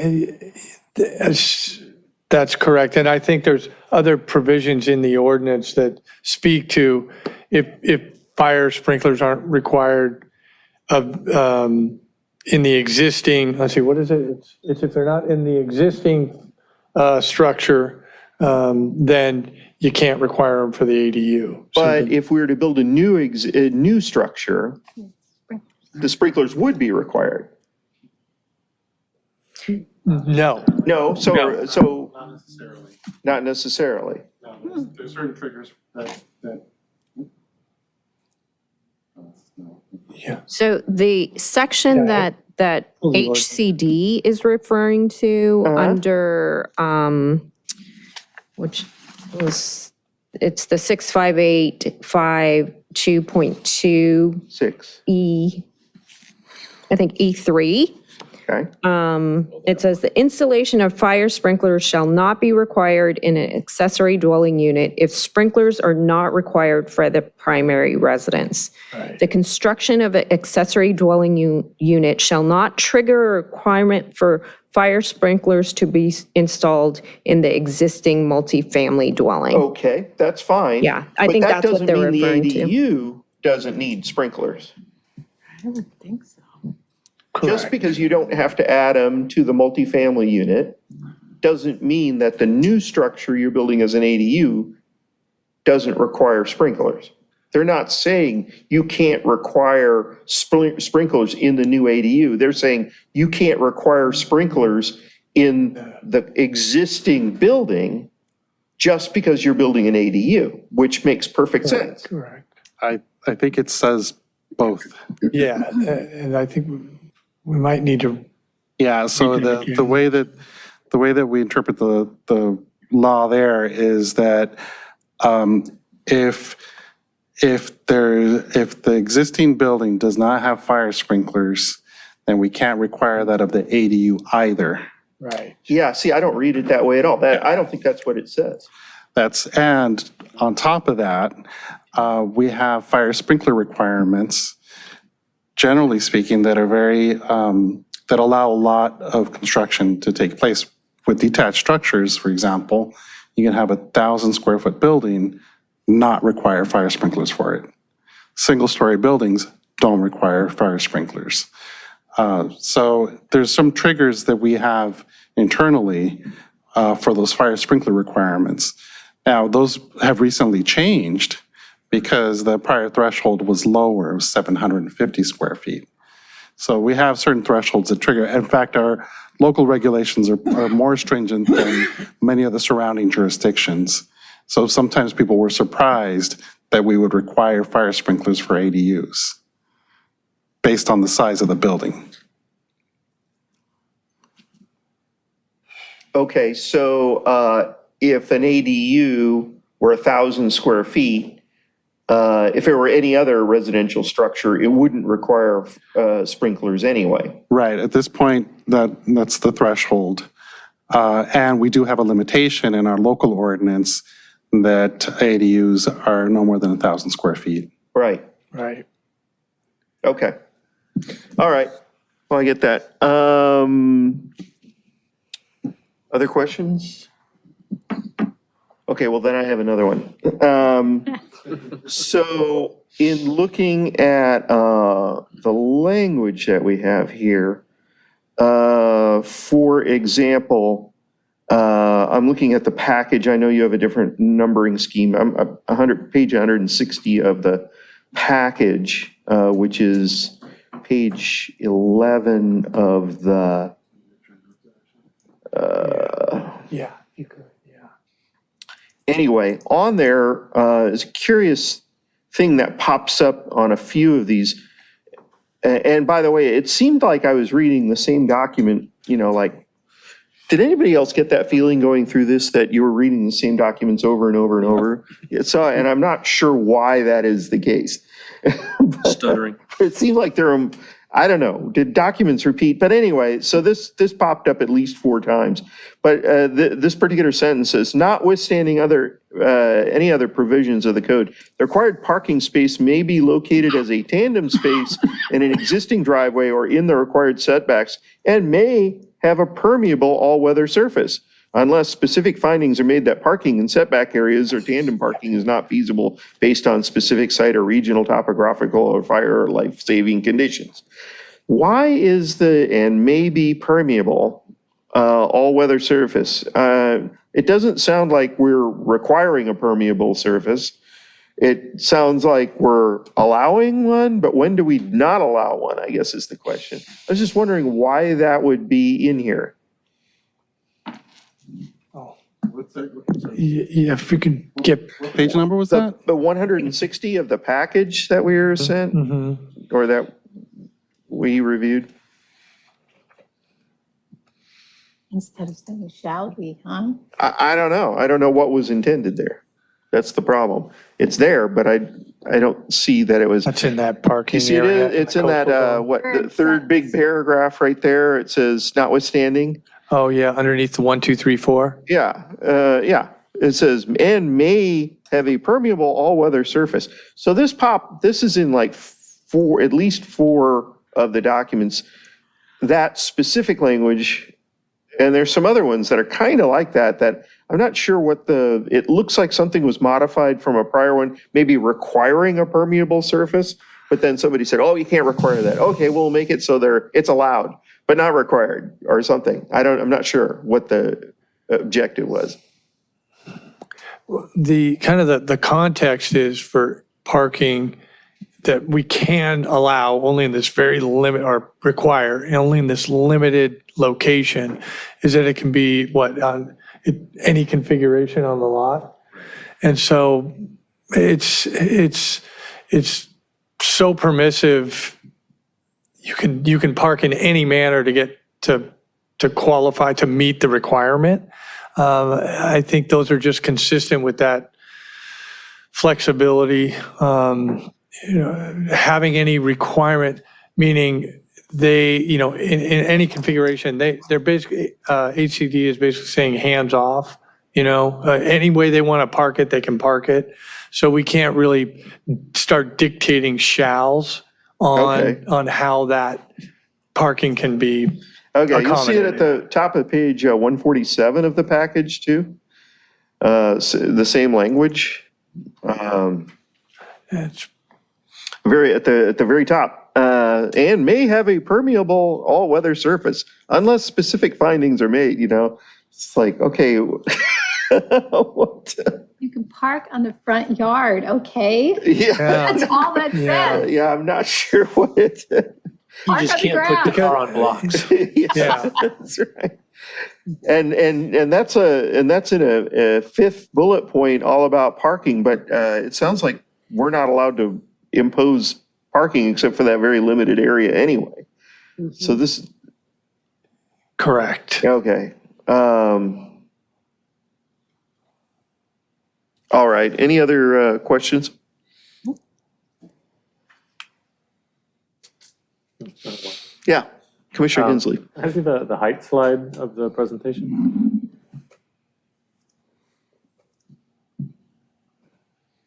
that's correct. And I think there's other provisions in the ordinance that speak to if fire sprinklers aren't required in the existing, let's see, what is it? It's if they're not in the existing structure, then you can't require them for the ADU. But if we were to build a new structure, the sprinklers would be required. No. No, so Not necessarily. not necessarily. No, there's certain triggers that. Yeah. So the section that HCD is referring to under, which was, it's the 65852.2 6. I think E3. Okay. It says the installation of fire sprinklers shall not be required in an accessory dwelling unit if sprinklers are not required for the primary residence. The construction of an accessory dwelling unit shall not trigger a requirement for fire sprinklers to be installed in the existing multifamily dwelling. Okay, that's fine. Yeah, I think that's what they're referring to. But that doesn't mean the ADU doesn't need sprinklers. I would think so. Just because you don't have to add them to the multifamily unit doesn't mean that the new structure you're building as an ADU doesn't require sprinklers. They're not saying you can't require sprinklers in the new ADU. They're saying you can't require sprinklers in the existing building just because you're building an ADU, which makes perfect sense. Correct. I think it says both. Yeah, and I think we might need to, Yeah, so the way that we interpret the law there is that if the existing building does not have fire sprinklers, then we can't require that of the ADU either. right. Yeah, see, I don't read it that way at all. I don't think that's what it says. And on top of that, we have fire sprinkler requirements, generally speaking, that are that allow a lot of construction to take place. With detached structures, for example, you can have 1,000 square foot building not require fire sprinklers for it. Single-story buildings don't require fire sprinklers. So there's some triggers that we have internally for those fire sprinkler requirements. Now, those have recently changed because the prior threshold was lower, it was 750 square feet. So we have certain thresholds that trigger. In fact, our local regulations are more stringent than many of the surrounding jurisdictions. So sometimes people were surprised that we would require fire sprinklers for ADUs based on the size of the building. Okay, so if an ADU were 1,000 square feet, if it were any other residential structure, it wouldn't require sprinklers anyway. Right, at this point, that's the threshold. And we do have a limitation in our local ordinance that ADUs are no more than 1,000 square feet. Right, Right. okay. All right, well, I get that. Other questions? Okay, well, then I have another one. So in looking at the language that we have here, for example, I'm looking at the package. I know you have a different numbering scheme. I'm page 160 of the package, which is page 11 of the, Yeah, you could, yeah. anyway, on there is a curious thing that pops up on a few of these. And by the way, it seemed like I was reading the same document, like, did anybody else get that feeling going through this, that you were reading the same documents over and over and over? And I'm not sure why that is the case. Stuttering. It seemed like I don't know, did documents repeat? But anyway, so this popped up at least 4 times. But this particular sentence says, notwithstanding any other provisions of the code, the required parking space may be located as a tandem space in an existing driveway or in the required setbacks and may have a permeable all-weather surface, unless specific findings are made that parking in setback areas or tandem parking is not feasible based on specific site or regional topographical or fire or life-saving conditions. Why is and may be permeable all-weather surface? It doesn't sound like we're requiring a permeable surface. It sounds like we're allowing one, but when do we not allow one, I guess is the question. I was just wondering why that would be in here. Yeah, if we could get, What page number was that? The 160 of the package that we were sent, or that we reviewed? Instead of saying shall we, huh? I don't know. I don't know what was intended there. That's the problem. It's there, but I don't see that it was. That's in that parking You see it, area. it's in that, the third big paragraph right there. It says notwithstanding. Oh, yeah, underneath the 1, 2, 3, 4. Yeah, yeah. It says, and may have a permeable all-weather surface. So this is in like at least 4 of the documents, that specific language. And there's some other ones that are kind of like that I'm not sure it looks like something was modified from a prior one, maybe requiring a permeable surface. But then somebody said, oh, you can't require that. Okay, we'll make it so it's allowed, but not required or something. I'm not sure what the objective was. The kind of the context is for parking that we can allow only in this very limit, or require only in this limited location, is that it can be on any configuration on the lot. And so it's so permissive. You can park in any manner to get to qualify to meet the requirement. I think those are just consistent with that flexibility. Having any requirement, meaning in any configuration, they're basically, HCD is basically saying hands off, any way they want to park it, they can park it. So we can't really start dictating shalls on how that parking can be Okay, you'll see it at the top of page 147 of the package too. The same language. It's at the very top. And may have a permeable all-weather surface unless specific findings are made, It's like, okay. What? You can park on the front yard, okay? Yeah. That's all that says. Yeah, I'm not sure what it. You just can't put the car on blocks. Yeah, that's right. And that's in a 5th bullet point all about parking, but it sounds like we're not allowed to impose parking except for that very limited area anyway. So this. correct. Okay. All right. Any other questions? Yeah, Commissioner Hensley. I see the height slide of the presentation.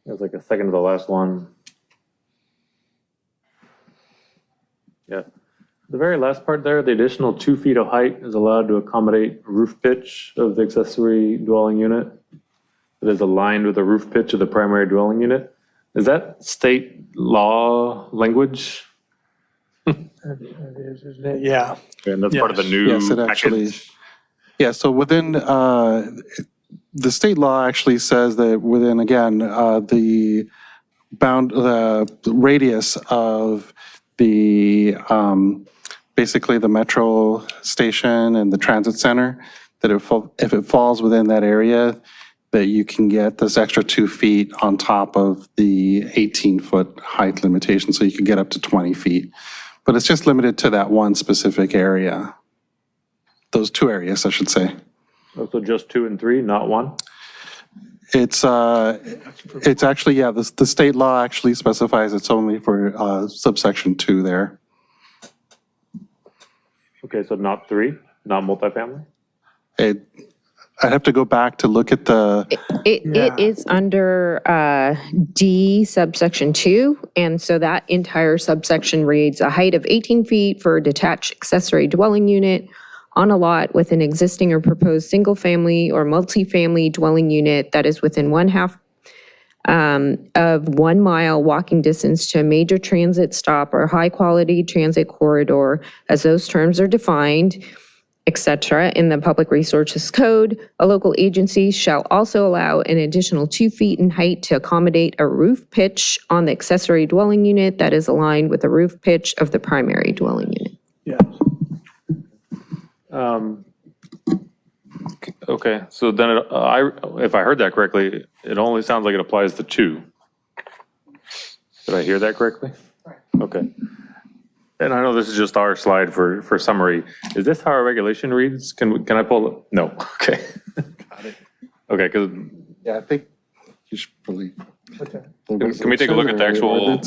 It was like a second to the last one. Yeah. The very last part there, the additional 2 feet of height is allowed to accommodate roof pitch of the accessory dwelling unit that is aligned with the roof pitch of the primary dwelling unit. Is that state law language? It is, isn't it? Yeah. And that's part of the new Yes, it actually, package? yeah, so within, the state law actually says that within, again, the radius of the, basically the metro station and the transit center, that if it falls within that area, that you can get this extra 2 feet on top of the 18-foot height limitation, so you can get up to 20 feet. But it's just limited to that one specific area. Those 2 areas, I should say. So just 2 and 3, not 1? It's actually, yeah, the state law actually specifies it's only for subsection 2 there. Okay, so not 3, not multifamily? I'd have to go back to look at the, It is under D subsection 2, and so that entire subsection reads, a height of 18 feet for a detached accessory dwelling unit on a lot with an existing or proposed single-family or multifamily dwelling unit that is within 1/2 of 1 mile walking distance to a major transit stop or high-quality transit corridor, as those terms are defined, etc. in the Public Resources Code. A local agency shall also allow an additional 2 feet in height to accommodate a roof pitch on the accessory dwelling unit that is aligned with the roof pitch of the primary dwelling unit. Yeah. Okay, so then if I heard that correctly, it only sounds like it applies to 2. Did I hear that correctly? Okay. And I know this is just our slide for summary. Is this how our regulation reads? Can I pull it? No, okay. Got it. Okay, because yeah, I think you should probably. Can we take a look at the actual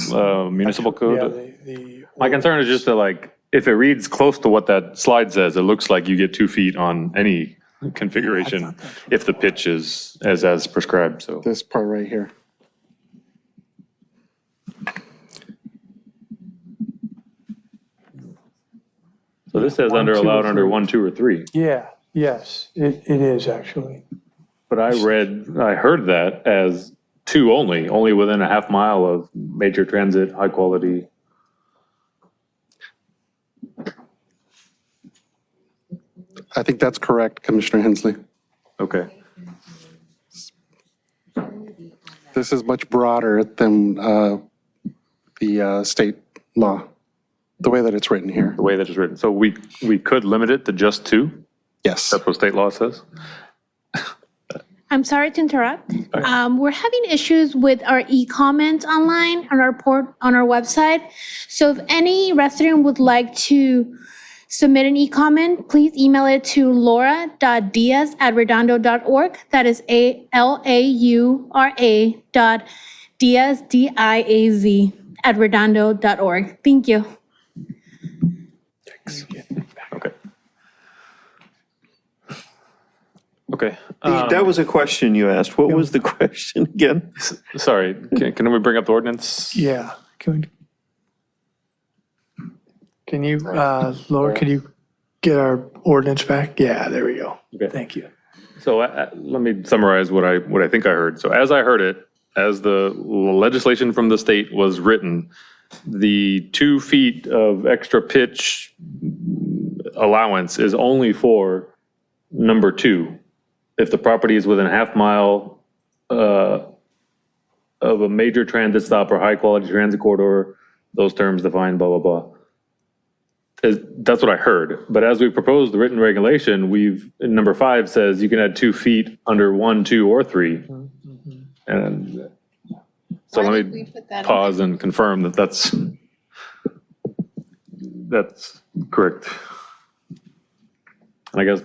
municipal Yeah, code? the My concern is just that, like, if it reads close to what that slide says, it looks like you get 2 feet on any configuration if the pitch is as prescribed, so. This part right here. So this says under allowed under 1, 2, or 3. Yeah, yes, it is actually. But I heard that as 2 only within a half mile of major transit, high quality. I think that's correct, Commissioner Hensley. Okay. This is much broader than the state law, the way that it's written here. The way that it's written. So we could limit it to just 2? Yes. That's what state law says? I'm sorry to interrupt. We're having issues with our e-comments online on our website. So if any resident would like to submit an e-comment, please email it to laura.diaz@redondo.org. That is ALAURA.Diaz, DIAZ, @redondo.org. Thank you. Okay. Okay. That was a question you asked. What was the question again? Sorry, can we bring up the ordinance? Yeah. Can you, Laura, can you get our ordinance back? Yeah, there we go. Okay. Thank you. So let me summarize what I think I heard. So as I heard it, as the legislation from the state was written, the 2 feet of extra pitch allowance is only for number 2. If the property is within a half mile of a major transit stop or high quality transit corridor, those terms defined, blah, blah, blah. That's what I heard. But as we proposed the written regulation, number 5 says you can add 2 feet under 1, 2, or 3. And so Why let did we me put that in? pause and confirm that that's correct. And I guess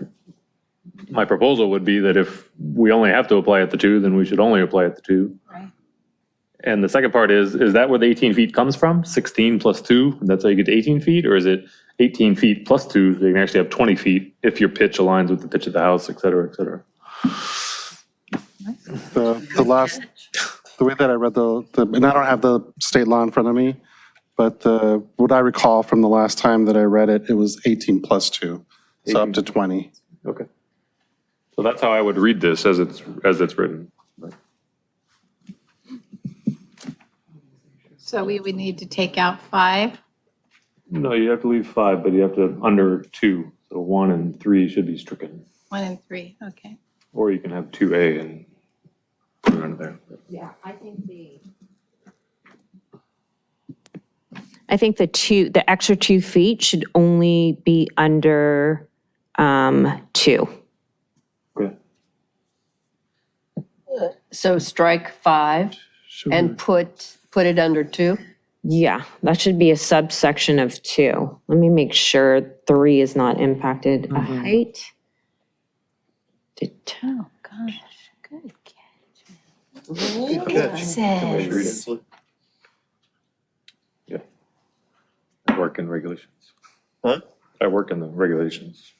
my proposal would be that if we only have to apply it to 2, then we should only apply it to 2. Right. And the second part is that where the 18 feet comes from? 16 plus 2, that's how you get to 18 feet? Or is it 18 feet plus 2, so you can actually have 20 feet if your pitch aligns with the pitch of the house, et cetera, et cetera? The way that I read and I don't have the state law in front of me, but what I recall from the last time that I read it, it was 18 plus 2, so up to 20. Okay. So that's how I would read this as it's written. So we would need to take out 5. No, you have to leave 5, but you have to under 2. So 1 and 3 should be stricken. 1 and 3, okay. Or you can have 2A and put it under there. Yeah, I think the extra 2 feet should only be under 2. Okay. So strike 5 and put it under 2? Yeah, that should be a subsection of 2. Let me make sure 3 is not impacted. A height. Oh, gosh, good catch. Yeah. I work in regulations. Huh? I work in the regulations.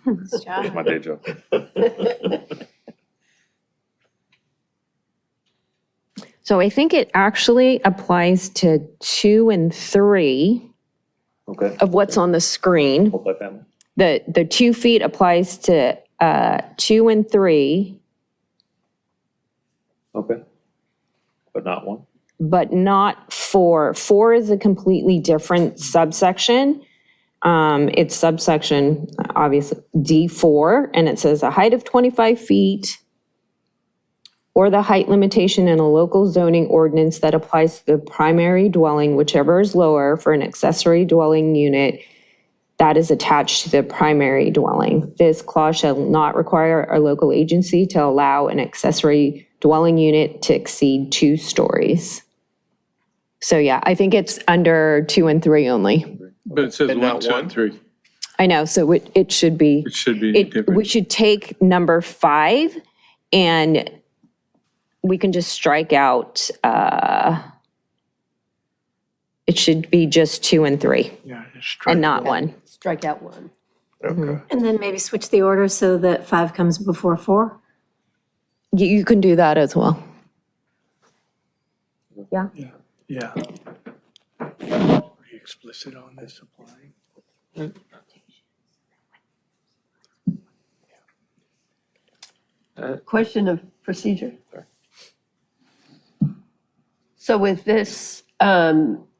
That's my day job. So I think it actually applies to 2 and 3 Okay. of what's on the screen. Multifamily. The 2 feet applies to 2 and 3, Okay. But not 1? but not 4. 4 is a completely different subsection. It's subsection, obviously, D4, and it says a height of 25 feet or the height limitation in a local zoning ordinance that applies to the primary dwelling, whichever is lower, for an accessory dwelling unit that is attached to the primary dwelling. This clause shall not require a local agency to allow an accessory dwelling unit to exceed 2 stories. So yeah, I think it's under 2 and 3 only. But it says And 1, not 2, one? and 3. I know, so it should be. It should be different. We should take number 5 and we can just strike out, it should be just 2 and 3 Yeah, just strike and not 1. Strike out 1. And then maybe switch the order so that 5 comes before 4? You can do that as well. Yeah. Yeah. Pretty explicit on this applying. Question of procedure. So with this,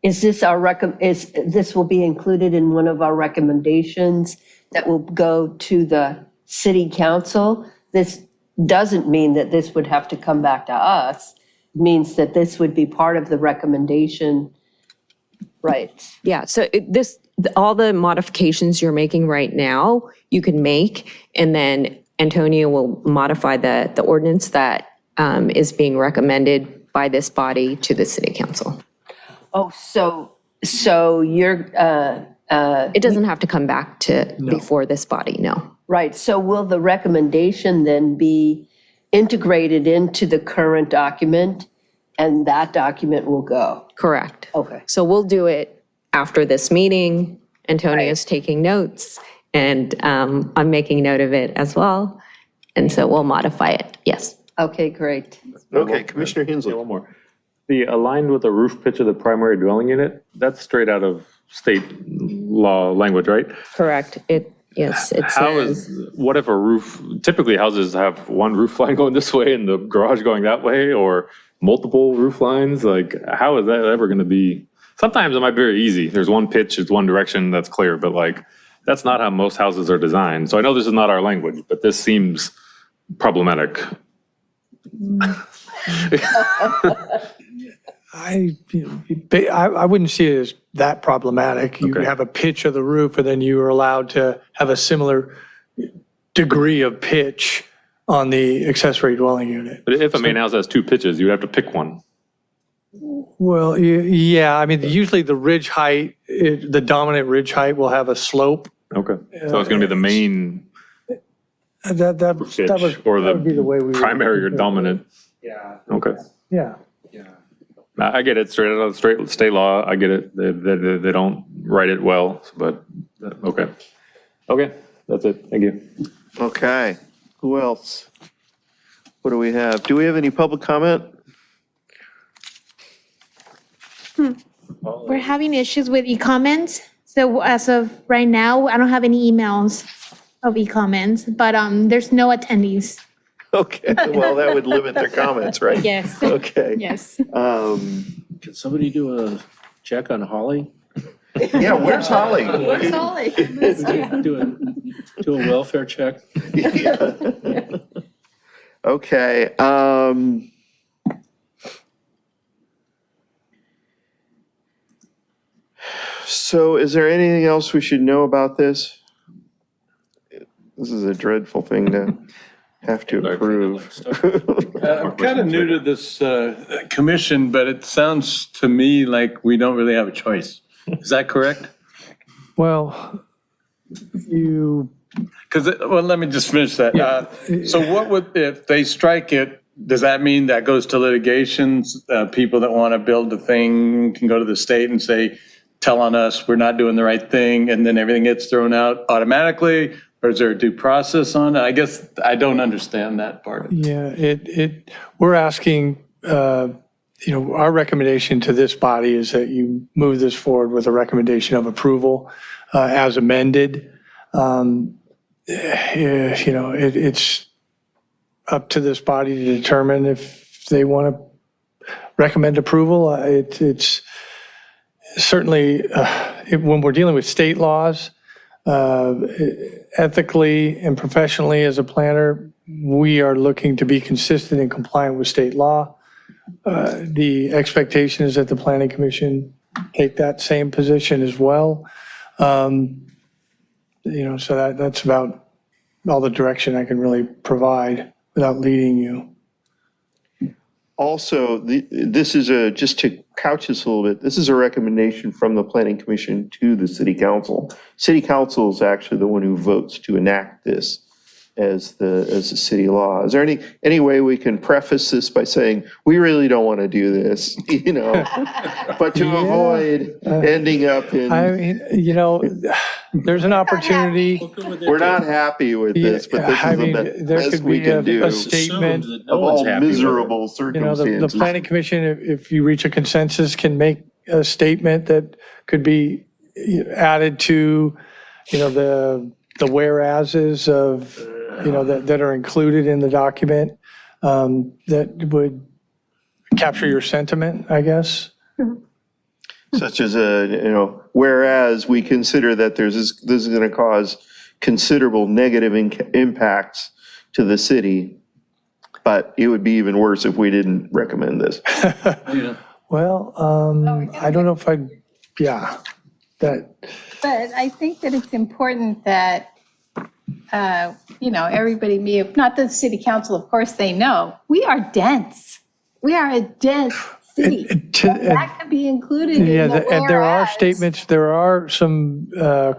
is this this will be included in one of our recommendations that will go to the city council? This doesn't mean that this would have to come back to us. It means that this would be part of the recommendation, right? Yeah, so all the modifications you're making right now, you can make, and then Antonio will modify the ordinance that is being recommended by this body to the city council. Oh, so you're, It doesn't have to come back to before this body, no. right, so will the recommendation then be integrated into the current document and that document will go? Correct. Okay. So we'll do it after this meeting. Antonio's taking notes, and I'm making note of it as well. And so we'll modify it, yes. Okay, great. Okay, Commissioner Hensley. One more. The aligned with the roof pitch of the primary dwelling unit, that's straight out of state law language, right? Correct. Yes, it How says. what if a roof, typically houses have one roof line going this way and the garage going that way, or multiple roof lines? Like, how is that ever going to be? Sometimes it might be very easy. There's one pitch, it's one direction, that's clear, but like, that's not how most houses are designed. So I know this is not our language, but this seems problematic. I wouldn't see it as that problematic. You Okay. have a pitch of the roof, and then you are allowed to have a similar degree of pitch on the accessory dwelling unit. But if a main house has 2 pitches, you would have to pick one. Well, yeah, I mean, usually the ridge height, the dominant ridge height will have a slope. Okay. So it's going to be the main That pitch or that would be the way we the would- primary or dominant. Yeah. Okay. Yeah. I get it, straight out of straight state law, I get it, they don't write it well, but, okay. Okay, that's it, thank you. Okay, who else? What do we have? Do we have any public comment? We're having issues with e-comments. So as of right now, I don't have any emails of e-comments, but there's no attendees. Okay, well, that would limit their comments, right? Yes. Okay. Yes. Can somebody do a check on Holly? Yeah, where's Holly? Where's Holly? Do a welfare check? Okay, so is there anything else we should know about this? This is a dreadful thing to have to approve. I'm kind of new to this commission, but it sounds to me like we don't really have a choice. Is that correct? Well, Because, well, let me just finish that. So what would, if they strike it, does that mean that goes to litigations? People that want to build the thing can go to the state and say, tell on us, we're not doing the right thing, and then everything gets thrown out automatically? Or is there a due process on it? I guess I don't understand that part. yeah, we're asking, our recommendation to this body is that you move this forward with a recommendation of approval as amended. It's up to this body to determine if they want to recommend approval. It's certainly, when we're dealing with state laws, ethically and professionally as a planner, we are looking to be consistent and compliant with state law. The expectation is that the Planning Commission take that same position as well. So that's about all the direction I can really provide without leading you. Also, this is just to couch this a little bit, this is a recommendation from the Planning Commission to the City Council. City Council is actually the one who votes to enact this. as the city law. Is there any way we can preface this by saying, we really don't want to do this, but to avoid ending up in, I mean, there's an opportunity. we're not happy with this, but this I is mean, the there best could we be can do a statement. of all miserable The circumstances. planning commission, if you reach a consensus, can make a statement that could be added to, the whereases of, that are included in the document, that would capture your sentiment, I guess. Such as whereas we consider that this is going to cause considerable negative impacts to the city, but it would be even worse if we didn't recommend this. Well, I don't know if that. But I think that it's important that, everybody, not the city council, of course they know, we are dense. We are a dense city. That could be included in the And there are whereas. statements, there are some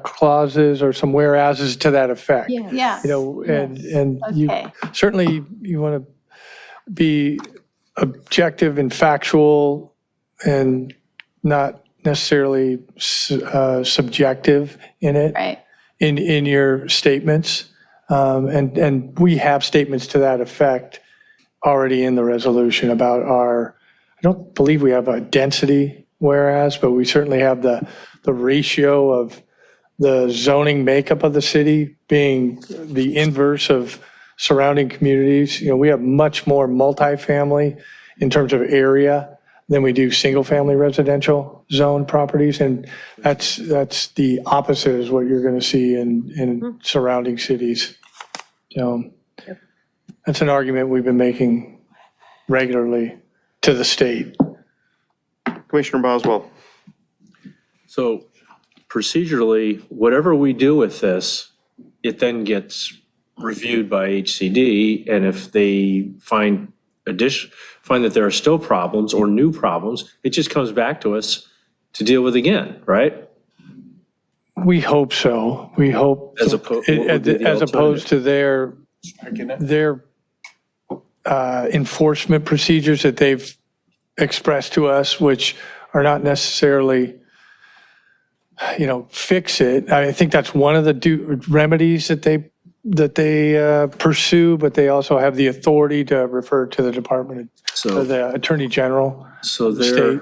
clauses or some whereases to that effect. Yeah. And you Okay. certainly you want to be objective and factual and not necessarily subjective in it. Right. In your statements. And we have statements to that effect already in the resolution about I don't believe we have a density whereas, but we certainly have the ratio of the zoning makeup of the city being the inverse of surrounding communities. We have much more multifamily in terms of area than we do single-family residential zone properties, and that's the opposite is what you're going to see in surrounding cities. So that's an argument we've been making regularly to the state. Commissioner Boswell. So procedurally, whatever we do with this, it then gets reviewed by HCD, and if they find that there are still problems or new problems, it just comes back to us to deal with again, right? We hope so. We hope As opposed to their enforcement procedures that they've expressed to us, which are not necessarily, fix it. I think that's one of the remedies that they pursue, but they also have the authority to refer to the department, to the attorney general. So the state.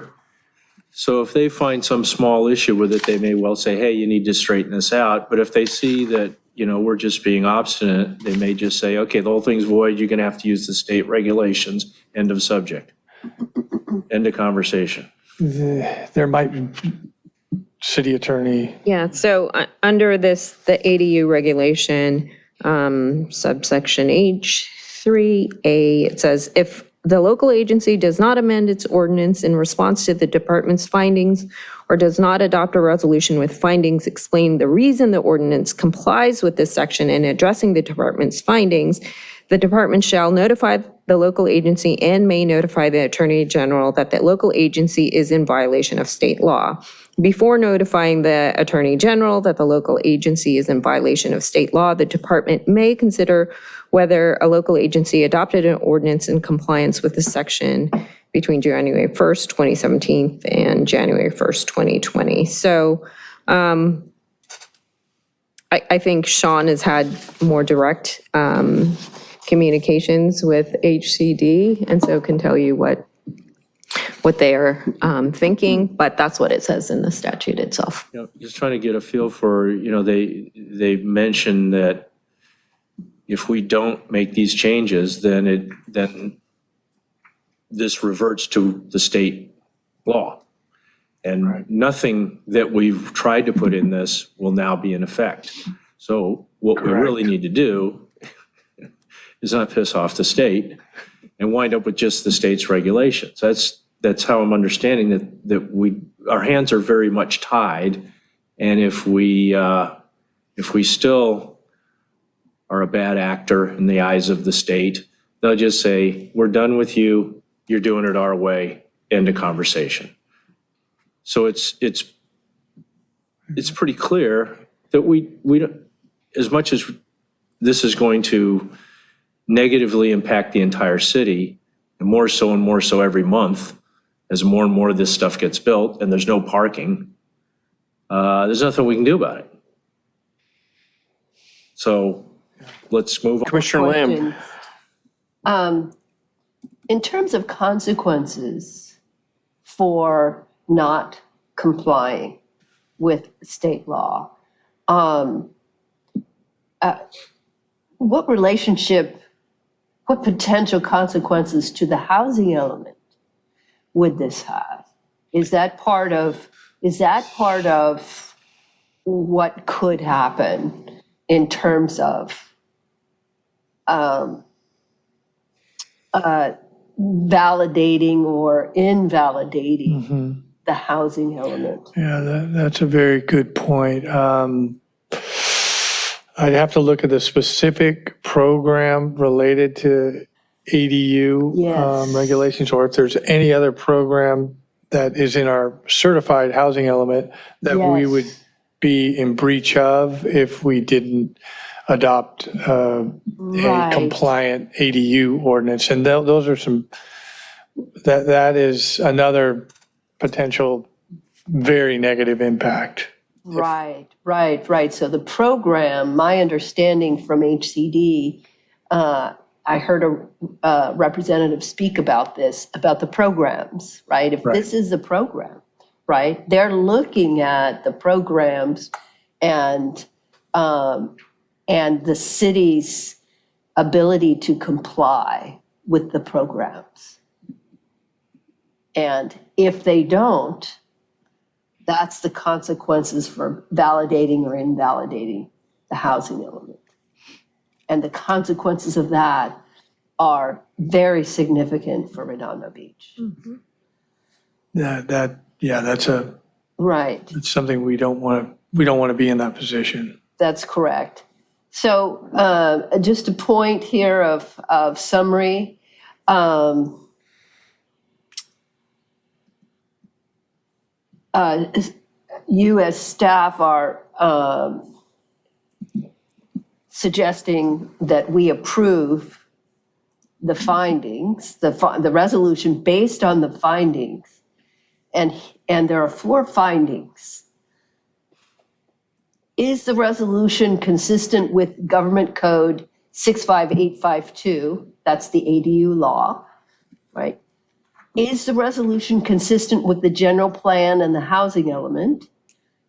So if they find some small issue with it, they may well say, hey, you need to straighten this out. But if they see that, we're just being obstinate, they may just say, okay, the whole thing's void. You're going to have to use the state regulations. End of subject. End of conversation. There might be city attorney. Yeah, so under the ADU regulation, subsection H3A, it says, if the local agency does not amend its ordinance in response to the department's findings or does not adopt a resolution with findings explaining the reason the ordinance complies with this section in addressing the department's findings, the department shall notify the local agency and may notify the attorney general that the local agency is in violation of state law. Before notifying the attorney general that the local agency is in violation of state law, the department may consider whether a local agency adopted an ordinance in compliance with this section between January 1st, 2017 and January 1st, 2020. So I think Sean has had more direct communications with HCD, and so can tell you what they are thinking, but that's what it says in the statute itself. Just trying to get a feel for, they mentioned that if we don't make these changes, then this reverts to the state law. And nothing that we've tried to put in this will now be in effect. So what we really need to do is not piss off the state and wind up with just the state's regulations. That's how I'm understanding that our hands are very much tied. And if we still are a bad actor in the eyes of the state, they'll just say, we're done with you. You're doing it our way. End of conversation. So it's pretty clear that we don't, as much as this is going to negatively impact the entire city, and more so every month as more and more of this stuff gets built and there's no parking. There's nothing we can do about it. So let's move on. Commissioner Lamb. In terms of consequences for not complying with state law, what potential consequences to the housing element would this have? Is that part of what could happen in terms of validating or invalidating the housing element? Yeah, that's a very good point. I'd have to look at the specific program related to ADU Yes. regulations, or if there's any other program that is in our certified housing element that we Yes. would be in breach of if we didn't adopt a Right. compliant ADU ordinance. And those are that is another potential very negative impact. Right. So the program, my understanding from HCD, I heard a representative speak about this, about the programs, right? If this is the program, right? They're looking at the programs and the city's ability to comply with the programs. And if they don't, that's the consequences for validating or invalidating the housing element. And the consequences of that are very significant for Redondo Beach. That's Right, it's something we don't want to be in that position. that's correct. So just a point here of summary. You as staff are suggesting that we approve the findings, the resolution based on the findings. And there are 4 findings. Is the resolution consistent with Government Code 65852? That's the ADU law, right? Is the resolution consistent with the general plan and the housing element?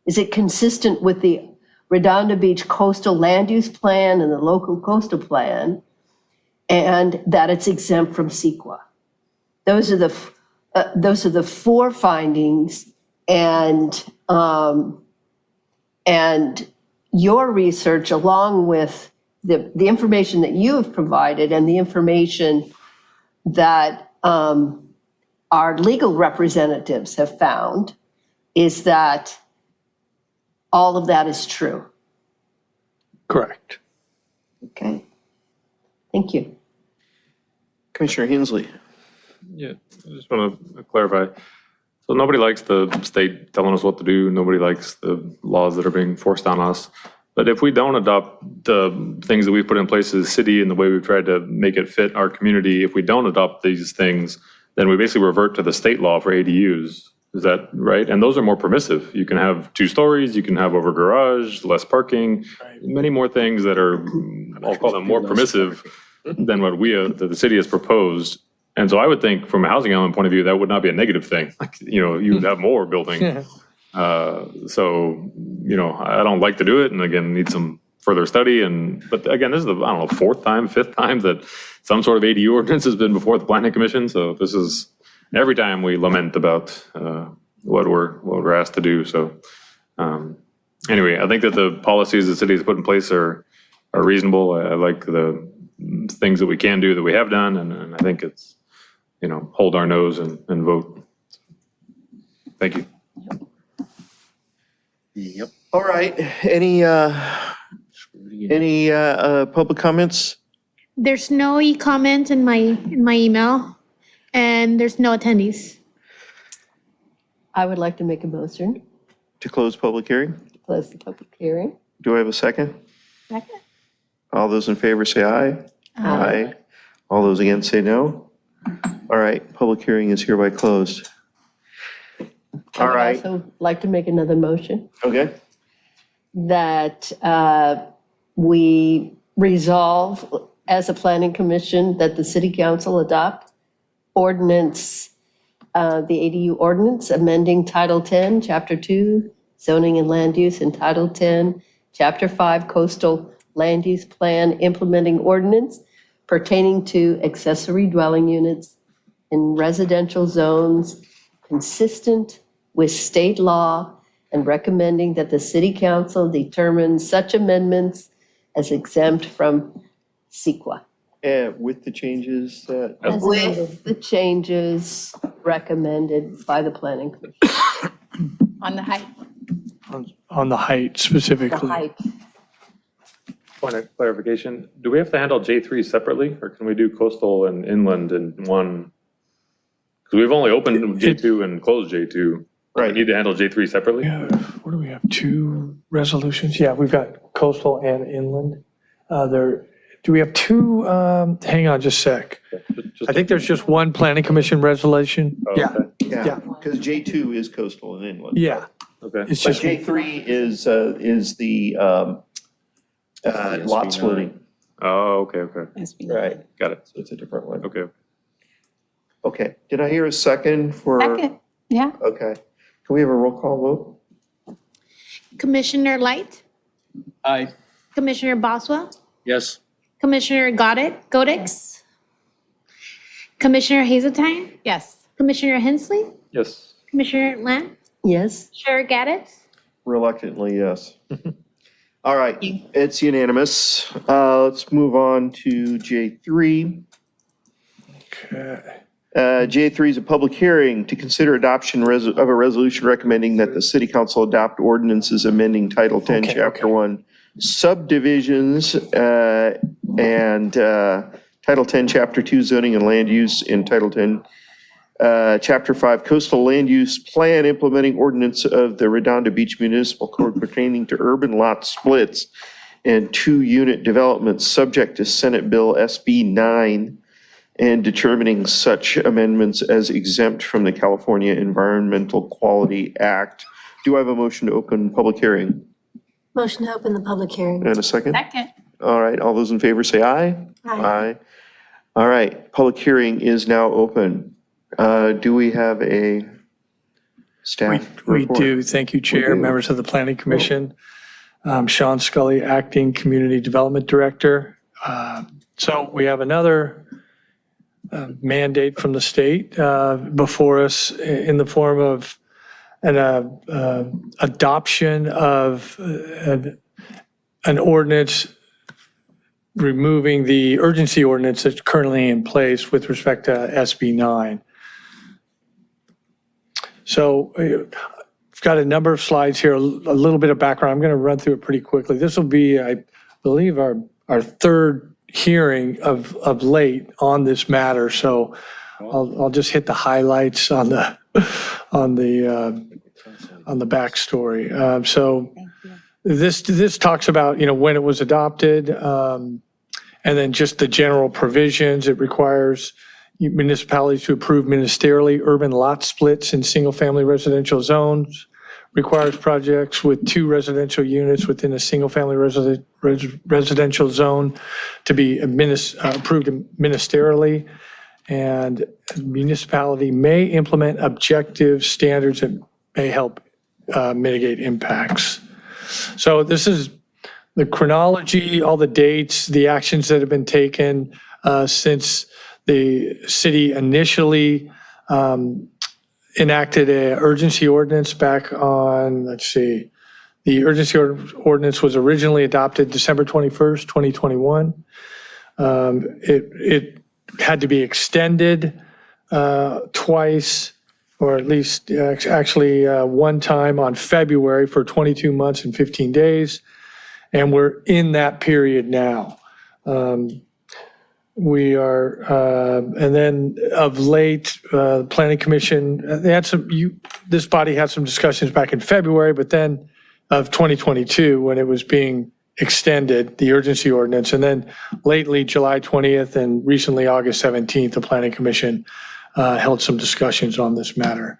Is it consistent with the Redondo Beach Coastal Land Use Plan and the local coastal plan? And that it's exempt from CEQA? Those are the 4 findings, and your research, along with the information that you have provided and the information that our legal representatives have found, is that all of that is true. Correct. Okay. Thank you. Commissioner Hensley. Yeah, I just want to clarify. So nobody likes the state telling us what to do. Nobody likes the laws that are being forced on us. But if we don't adopt the things that we've put in place as a city and the way we've tried to make it fit our community, if we don't adopt these things, then we basically revert to the state law for ADUs. Is that right? And those are more permissive. You can have 2 stories, you can have over garage, less parking, many more things that are, I'll call them more permissive than what the city has proposed. And so I would think from a housing element point of view, that would not be a negative thing. You would have more building. So, I don't like to do it. And again, need some further study. But again, this is the, 4th time, 5th time that some sort of ADU ordinance has been before the Planning Commission. So this is every time we lament about what we're asked to do. So anyway, I think that the policies the city has put in place are reasonable. I like the things that we can do that we have done. And I think it's, hold our nose and vote. Thank you. Yep. All right. Any public comments? There's no e-comments in my email, and there's no attendees. I would like to make a motion To close public hearing? to close the public hearing. Do I have a second? Second. All those in favor say aye. Aye. All those against say no. All right, public hearing is hereby closed. All right, I'd also like to make another motion okay. that we resolve as a planning commission that the city council adopt ordinance, the ADU ordinance amending Title 10, Chapter 2, zoning and land use, and Title 10, Chapter 5, coastal land use plan implementing ordinance pertaining to accessory dwelling units in residential zones consistent with state law, and recommending that the city council determine such amendments as exempt from CEQA. With the changes that, As amended. With the changes recommended by the planning commission. On the height. On the height The specifically. height. Point of clarification, do we have to handle J3 separately, or can we do coastal and inland in one? Because we've only opened J2 and closed J2. Right. We need to handle J3 separately? What do we have, 2 resolutions? Yeah, we've got coastal and inland. Do we have 2, hang on just a sec. I think there's just 1 planning commission resolution. Oh, Yeah, okay. yeah, Yeah. because J2 is coastal and inland. yeah. Okay. It's But just, J3 is the lot splitting. Oh, okay. Right. Got it. So it's a different one. Okay. Okay, did I hear a second for? Second, yeah. Okay, can we have a roll call vote? Commissioner Light, Aye. Commissioner Boswell, Yes. Commissioner Godix, Commissioner Hazeltine, Yes. Commissioner Hensley, Yes. Commissioner Lamb, Yes? Chair Gaddis. Reluctantly, yes. All right, it's unanimous. Let's move on to J3. okay. J3 is a public hearing to consider adoption of a resolution recommending that the city council adopt ordinances amending Title 10, Okay, Chapter 1 subdivisions and Title 10, Chapter 2 zoning and land use in Title 10, Chapter 5 coastal land use plan implementing ordinance of the Redondo Beach Municipal Code pertaining to urban lot splits and 2-unit developments subject to Senate Bill SB 9 and determining such amendments as exempt from the California Environmental Quality Act. Do I have a motion to open public hearing? Motion to open the public hearing. And a second? Second. All right, all those in favor say aye. Aye. All right, public hearing is now open. Do we have a staff We report? do. Thank you, Chair, do. members of the Planning Commission. Sean Scully, Acting Community Development Director. So we have another mandate from the state before us in the form of an adoption of an ordinance removing the urgency ordinance that's currently in place with respect to SB 9. So I've got a number of slides here, a little bit of background. I'm going to run through it pretty quickly. This will be, I believe, our third hearing of late on this matter. So I'll just hit the highlights on the backstory. So this talks about, when it was adopted, and then just the general provisions. It requires municipalities to approve ministerially urban lot splits in single-family residential zones, requires projects with 2 residential units within a single-family residential zone to be approved ministerially, and municipality may implement objective standards that may help mitigate impacts. So this is the chronology, all the dates, the actions that have been taken since the city initially enacted an urgency ordinance back on, the urgency ordinance was originally adopted December 21st, 2021. It had to be extended twice, or at least actually one time on February for 22 months and 15 days. And we're in that period now. We are, and then of late, Planning Commission, they had this body had some discussions back in February, but then of 2022, when it was being extended, the urgency ordinance. And then lately, July 20th and recently August 17th, the Planning Commission held some discussions on this matter.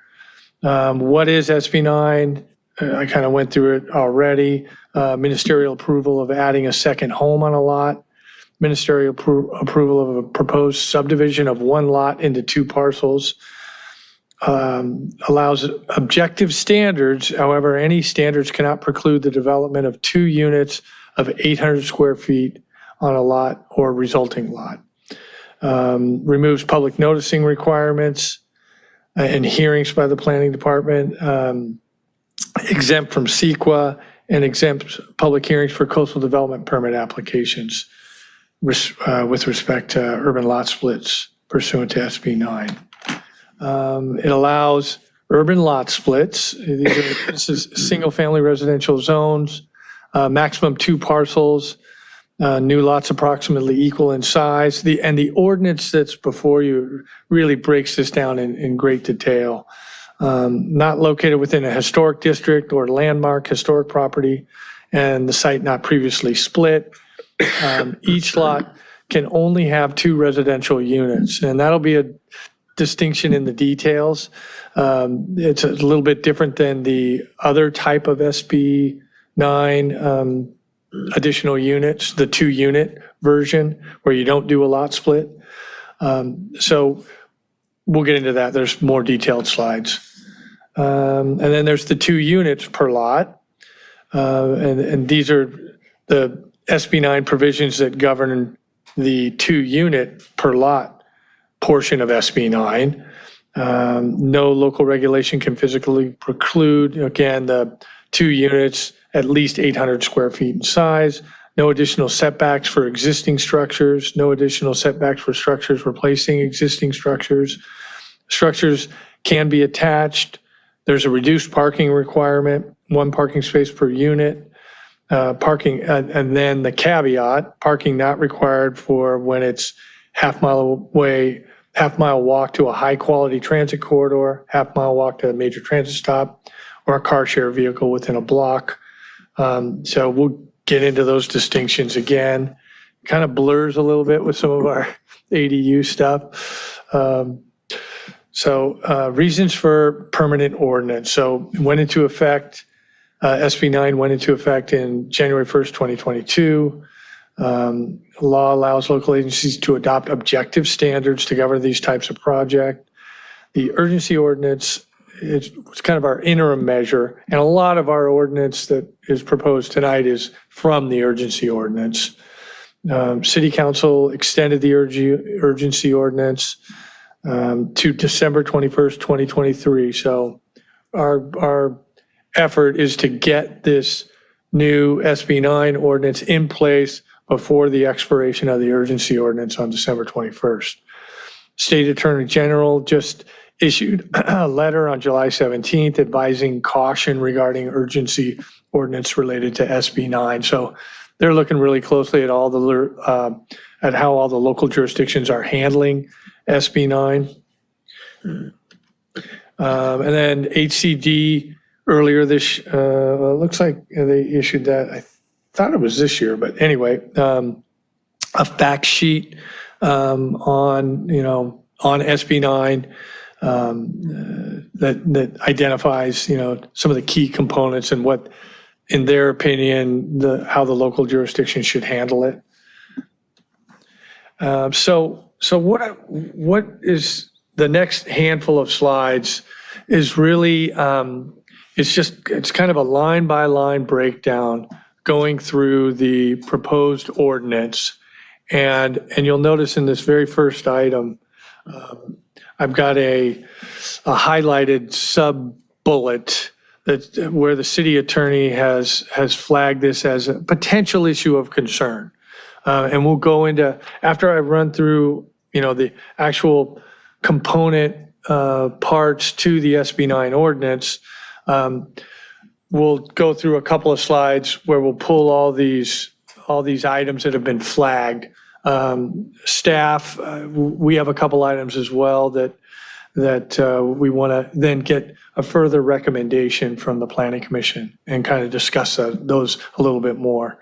What is SB 9? I kind of went through it already. Ministerial approval of adding a second home on a lot. Ministerial approval of a proposed subdivision of one lot into two parcels. Allows objective standards. However, any standards cannot preclude the development of 2 units of 800 square feet on a lot or resulting lot. Removes public noticing requirements and hearings by the planning department. Exempt from CEQA and exempts public hearings for coastal development permit applications with respect to urban lot splits pursuant to SB 9. It allows urban lot splits. This is single-family residential zones, maximum 2 parcels, new lots approximately equal in size. The ordinance that's before you really breaks this down in great detail. Not located within a historic district or landmark historic property, and the site not previously split. Each lot can only have 2 residential units, and that'll be a distinction in the details. It's a little bit different than the other type of SB 9 additional units, the 2-unit version where you don't do a lot split. So we'll get into that. There's more detailed slides. And then there's the 2 units per lot. And these are the SB 9 provisions that govern the 2-unit per lot portion of SB 9. No local regulation can physically preclude, again, the 2 units, at least 800 square feet in size. No additional setbacks for existing structures. No additional setbacks for structures replacing existing structures. Structures can be attached. There's a reduced parking requirement, 1 parking space per unit. Parking, and then the caveat, parking not required for when it's half-mile walk to a high-quality transit corridor, half-mile walk to a major transit stop, or a car share vehicle within a block. So we'll get into those distinctions again. Kind of blurs a little bit with some of our ADU stuff. Reasons for permanent ordinance. So it went into effect, SB 9 went into effect in January 1st, 2022. Law allows local agencies to adopt objective standards to govern these types of projects. The urgency ordinance is kind of our interim measure, and a lot of our ordinance that is proposed tonight is from the urgency ordinance. City Council extended the urgency ordinance to December 21st, 2023. So our effort is to get this new SB 9 ordinance in place before the expiration of the urgency ordinance on December 21st. State Attorney General just issued a letter on July 17th advising caution regarding urgency ordinance related to SB 9. So they're looking really closely at all the at how all the local jurisdictions are handling SB 9. And then HCD earlier this, looks like they issued that, I thought it was this year, but anyway, a fact sheet on SB 9 that identifies, some of the key components and what, in their opinion, how the local jurisdiction should handle it. So what is the next handful of slides is really, it's kind of a line by line breakdown going through the proposed ordinance. And you'll notice in this very first item, I've got a highlighted sub-bullet that where the city attorney has flagged this as a potential issue of concern. And we'll go into, after I run through, the actual component parts to the SB 9 ordinance, we'll go through a couple of slides where we'll pull all these items that have been flagged. Staff, we have a couple items as well that we want to then get a further recommendation from the Planning Commission and kind of discuss those a little bit more.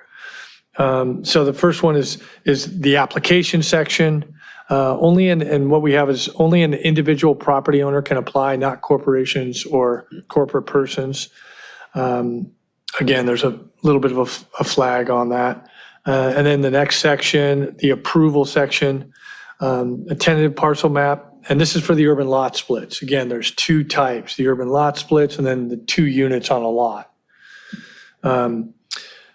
So the first one is the application section. And what we have is only an individual property owner can apply, not corporations or corporate persons. Again, there's a little bit of a flag on that. And then the next section, the approval section, a tentative parcel map. And this is for the urban lot splits. Again, there's two types, the urban lot splits and then the 2 units on a lot.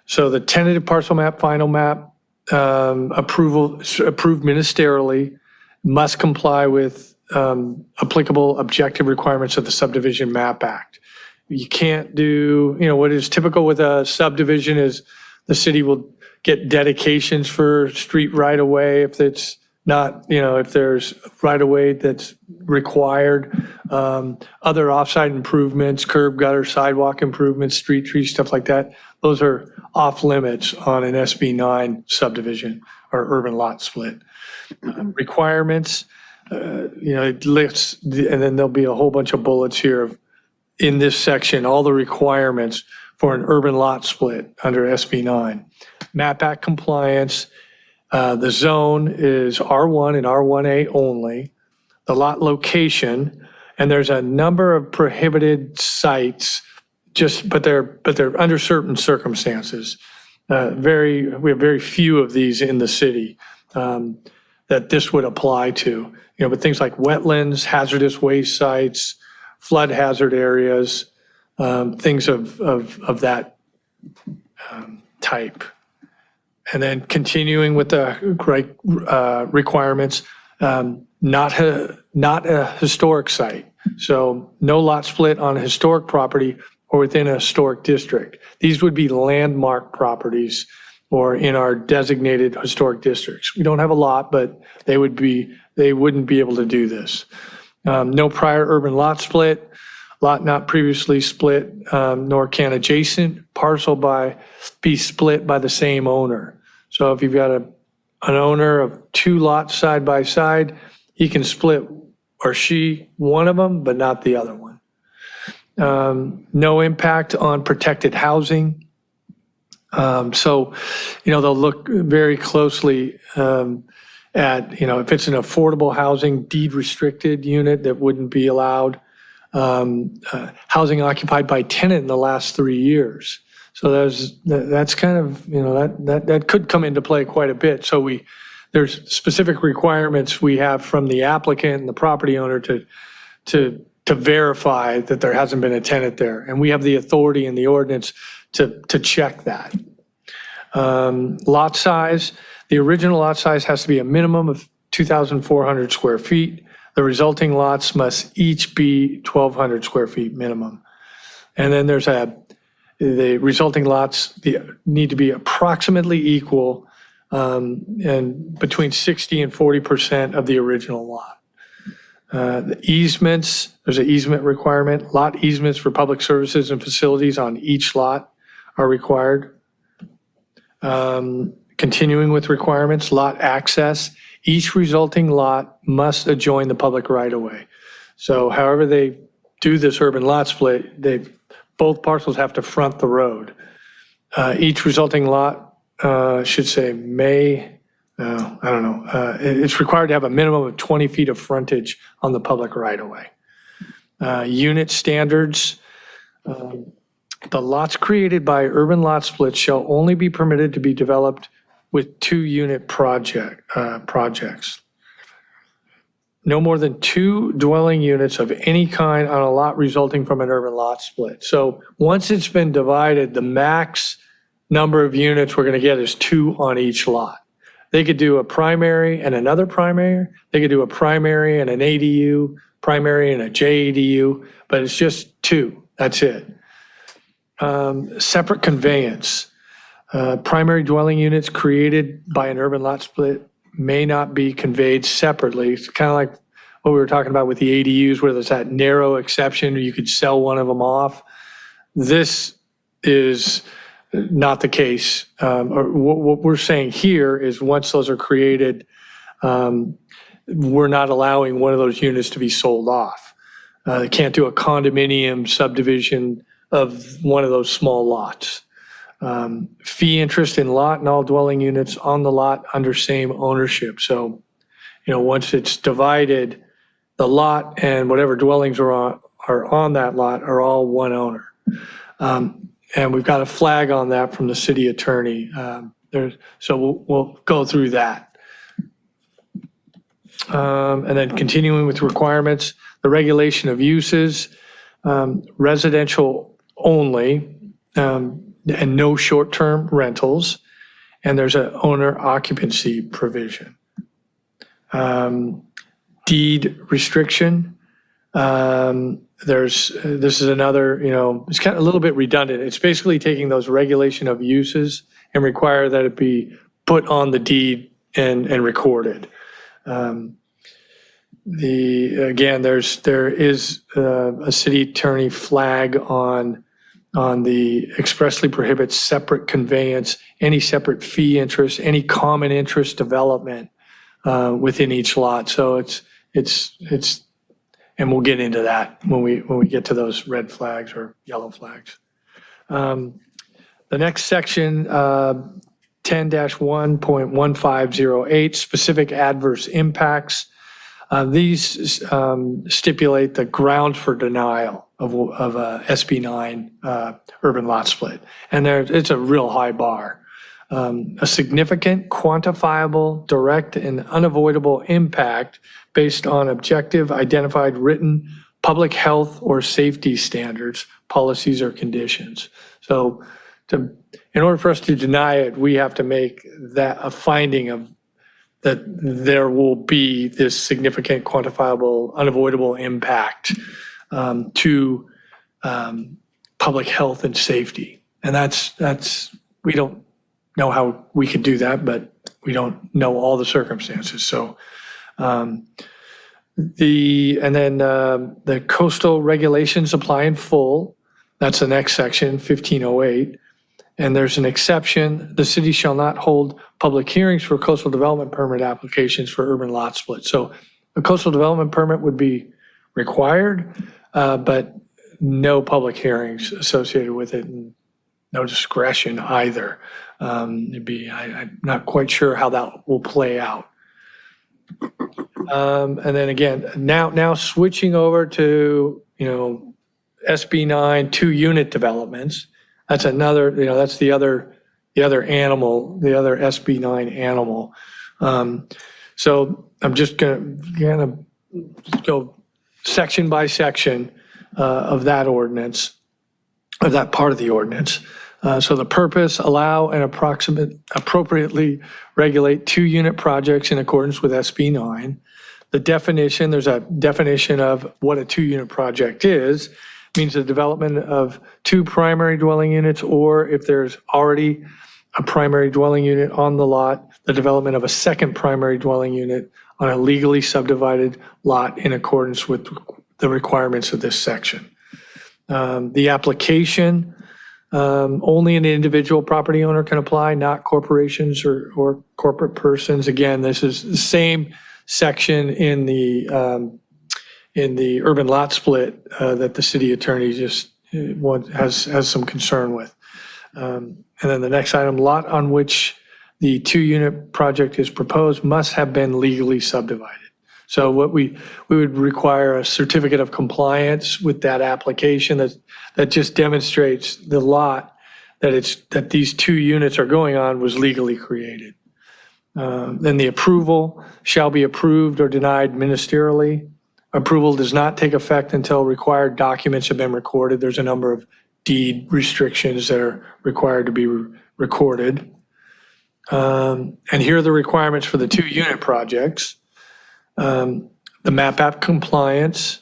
So the tentative parcel map, final map, approved ministerially, must comply with applicable objective requirements of the Subdivision Map Act. You can't do, what is typical with a subdivision is the city will get dedications for street right of way if it's not, if there's right of way that's required, other offsite improvements, curb gutter, sidewalk improvements, street trees, stuff like that. Those are off limits on an SB 9 subdivision or urban lot split. Requirements, it lists, and then there'll be a whole bunch of bullets here in this section, all the requirements for an urban lot split under SB 9. Map Act compliance, the zone is R1 and R1A only, the lot location, and there's a number of prohibited sites, but they're under certain circumstances. We have very few of these in the city that this would apply to. But things like wetlands, hazardous waste sites, flood hazard areas, things of that type. And then continuing with the requirements, not a historic site. So no lot split on a historic property or within a historic district. These would be landmark properties or in our designated historic districts. We don't have a lot, but they wouldn't be able to do this. No prior urban lot split, lot not previously split, nor can adjacent parcel be split by the same owner. So if you've got an owner of 2 lots side by side, he can split, or she, one of them, but not the other one. No impact on protected housing. So, they'll look very closely at, if it's an affordable housing deed restricted unit that wouldn't be allowed, housing occupied by tenant in the last 3 years. So that's kind of, that could come into play quite a bit. So there's specific requirements we have from the applicant and the property owner to verify that there hasn't been a tenant there. And we have the authority in the ordinance to check that. Lot size, the original lot size has to be a minimum of 2,400 square feet. The resulting lots must each be 1,200 square feet minimum. And then the resulting lots need to be approximately equal and between 60 and 40% of the original lot. The easements, there's an easement requirement. Lot easements for public services and facilities on each lot are required. Continuing with requirements, lot access. Each resulting lot must adjoin the public right-of-way. So however they do this urban lot split, both parcels have to front the road. Each resulting lot should say it's required to have a minimum of 20 feet of frontage on the public right-of-way. Unit standards. The lots created by urban lot splits shall only be permitted to be developed with 2-unit projects. No more than 2 dwelling units of any kind on a lot resulting from an urban lot split. So once it's been divided, the max number of units we're going to get is 2 on each lot. They could do a primary and another primary. They could do a primary and an ADU, primary and a JADU, but it's just 2. That's it. Separate conveyance. Primary dwelling units created by an urban lot split may not be conveyed separately. It's kind of like what we were talking about with the ADUs, where there's that narrow exception where you could sell one of them off. This is not the case. Or what we're saying here is once those are created, we're not allowing one of those units to be sold off. They can't do a condominium subdivision of one of those small lots. Fee interest in lot and all dwelling units on the lot under same ownership. So, once it's divided, the lot and whatever dwellings are on that lot are all one owner. And we've got a flag on that from the city attorney. So we'll go through that. And then continuing with requirements, the regulation of uses, residential only, and no short-term rentals. And there's an owner occupancy provision. Deed restriction. This is another, it's kind of a little bit redundant. It's basically taking those regulation of uses and require that it be put on the deed and recorded. There is a city attorney flag on the expressly prohibits separate conveyance, any separate fee interest, any common interest development within each lot. So it's and we'll get into that when we get to those red flags or yellow flags. The next section, 10-1.1508, specific adverse impacts. These stipulate the grounds for denial of a SB 9 urban lot split. And it's a real high bar. A significant, quantifiable, direct, and unavoidable impact based on objective, identified, written, public health or safety standards, policies, or conditions. So in order for us to deny it, we have to make that a finding of that there will be this significant, quantifiable, unavoidable impact to public health and safety. And that's we don't know how we could do that, but we don't know all the circumstances. So the coastal regulations apply in full. That's the next section, 1508. And there's an exception. The city shall not hold public hearings for coastal development permit applications for urban lot split. So a coastal development permit would be required, but no public hearings associated with it, and no discretion either. I'm not quite sure how that will play out. And then again, now switching over to, SB 9 2-unit developments. That's another, that's the other animal, the other SB 9 animal. So I'm just gonna go section by section of that ordinance, of that part of the ordinance. So the purpose, allow and appropriately regulate 2-unit projects in accordance with SB 9. The definition, there's a definition of what a 2-unit project is. Means the development of 2 primary dwelling units, or if there's already a primary dwelling unit on the lot, the development of a second primary dwelling unit on a legally subdivided lot in accordance with the requirements of this section. The application, only an individual property owner can apply, not corporations or corporate persons. Again, this is the same section in the urban lot split that the city attorney just has some concern with. And then the next item, lot on which the 2-unit project is proposed must have been legally subdivided. So what we would require a certificate of compliance with that application that just demonstrates the lot that these 2 units are going on was legally created. Then the approval shall be approved or denied ministerially. Approval does not take effect until required documents have been recorded. There's a number of deed restrictions that are required to be recorded. And here are the requirements for the 2-unit projects. The map app compliance,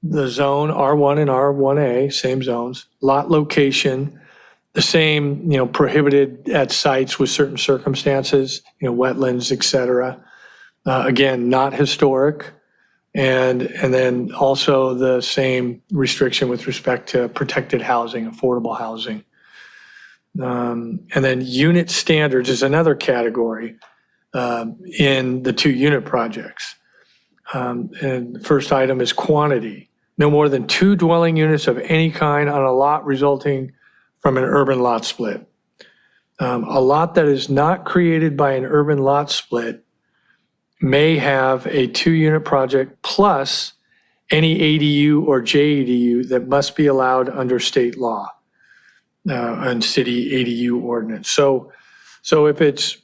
the zone R1 and R1A, same zones, lot location, the same, prohibited at sites with certain circumstances, wetlands, et cetera. Again, not historic. And then also the same restriction with respect to protected housing, affordable housing. And then unit standards is another category in the 2-unit projects. And the first item is quantity. No more than 2 dwelling units of any kind on a lot resulting from an urban lot split. A lot that is not created by an urban lot split may have a 2-unit project plus any ADU or JADU that must be allowed under state law and city ADU ordinance. So it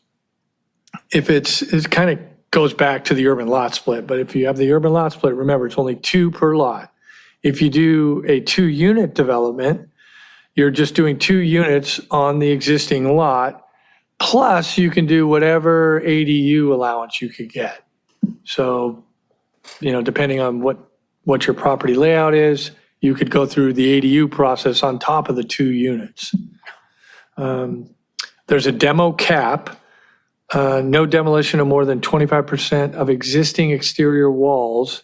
kind of goes back to the urban lot split, but if you have the urban lot split, remember, it's only 2 per lot. If you do a 2-unit development, you're just doing 2 units on the existing lot, plus you can do whatever ADU allowance you could get. So, depending on what your property layout is, you could go through the ADU process on top of the 2 units. There's a demo cap, no demolition of more than 25% of existing exterior walls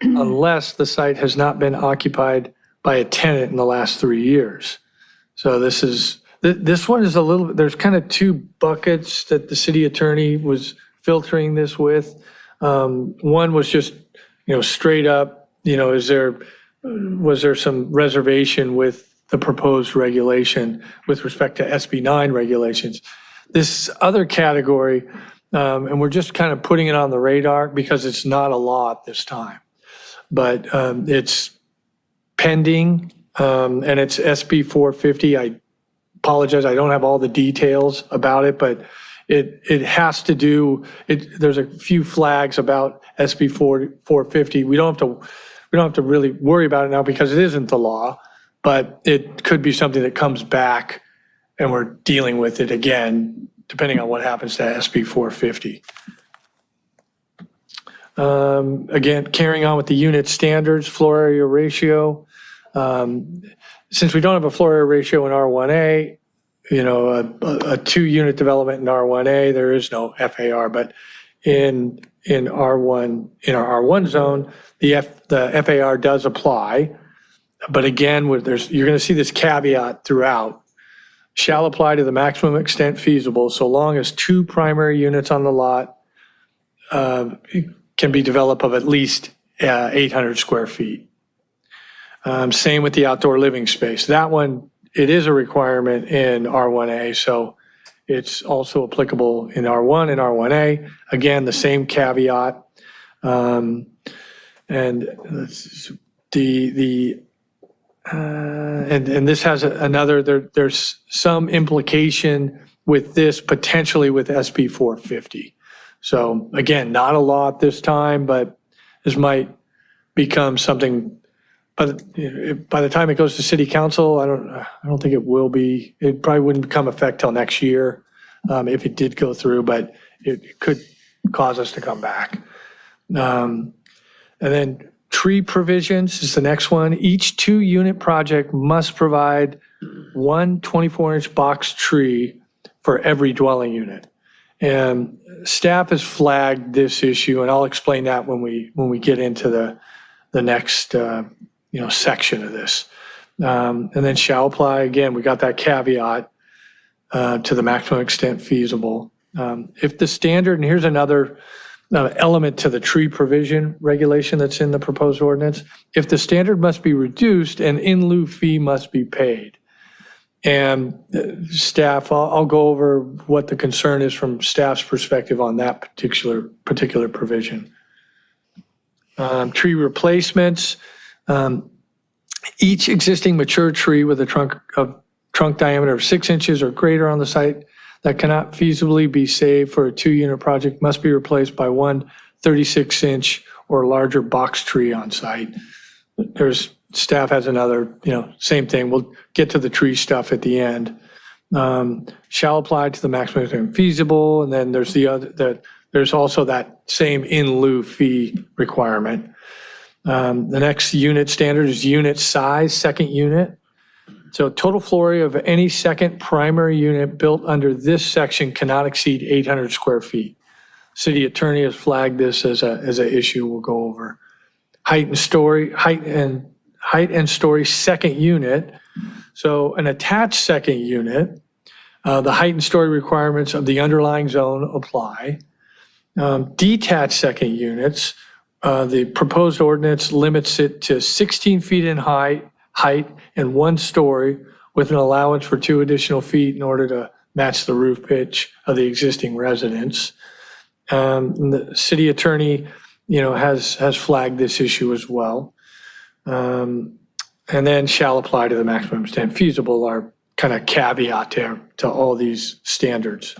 unless the site has not been occupied by a tenant in the last 3 years. So this one is a little, there's kind of 2 buckets that the city attorney was filtering this with. One was just, straight up, was there some reservation with the proposed regulation with respect to SB 9 regulations? This other category, and we're just kind of putting it on the radar because it's not a law at this time, but it's pending, and it's SB 450. I apologize, I don't have all the details about it, but it has to do, there's a few flags about SB 450. We don't have to really worry about it now because it isn't the law, but it could be something that comes back and we're dealing with it again, depending on what happens to SB 450. Again, carrying on with the unit standards, floor area ratio. Since we don't have a floor area ratio in R1A, a 2-unit development in R1A, there is no FAR, but in our R1 zone, the FAR does apply. But again, you're going to see this caveat throughout. Shall apply to the maximum extent feasible so long as 2 primary units on the lot can be developed of at least 800 square feet. Same with the outdoor living space. That one, it is a requirement in R1A, so it's also applicable in R1 and R1A. Again, the same caveat. And this has another, there's some implication with this potentially with SB 450. So again, not a law at this time, but this might become something. But by the time it goes to city council, I don't think it will be. It probably wouldn't become effect till next year if it did go through, but it could cause us to come back. And then tree provisions is the next one. Each 2-unit project must provide 1 24-inch box tree for every dwelling unit. And staff has flagged this issue, and I'll explain that when we get into the next section of this. And then shall apply, again, we got that caveat to the maximum extent feasible. If the standard, and here's another element to the tree provision regulation that's in the proposed ordinance, if the standard must be reduced, an in lieu fee must be paid. And staff, I'll go over what the concern is from staff's perspective on that particular provision. Tree replacements. Each existing mature tree with a trunk diameter of 6 inches or greater on the site that cannot feasibly be saved for a 2-unit project must be replaced by 1 36-inch or larger box tree on site. Staff has another, same thing. We'll get to the tree stuff at the end. Shall apply to the maximum extent feasible, and then there's also that same in lieu fee requirement. The next unit standard is unit size, second unit. So total floor area of any second primary unit built under this section cannot exceed 800 square feet. City attorney has flagged this as an issue we'll go over. Height and story second unit. So an attached second unit, the height and story requirements of the underlying zone apply. Detached second units, the proposed ordinance limits it to 16 feet in height and 1 story with an allowance for 2 additional feet in order to match the roof pitch of the existing residence. The city attorney, has flagged this issue as well. And then shall apply to the maximum extent feasible are kind of caveat to all these standards.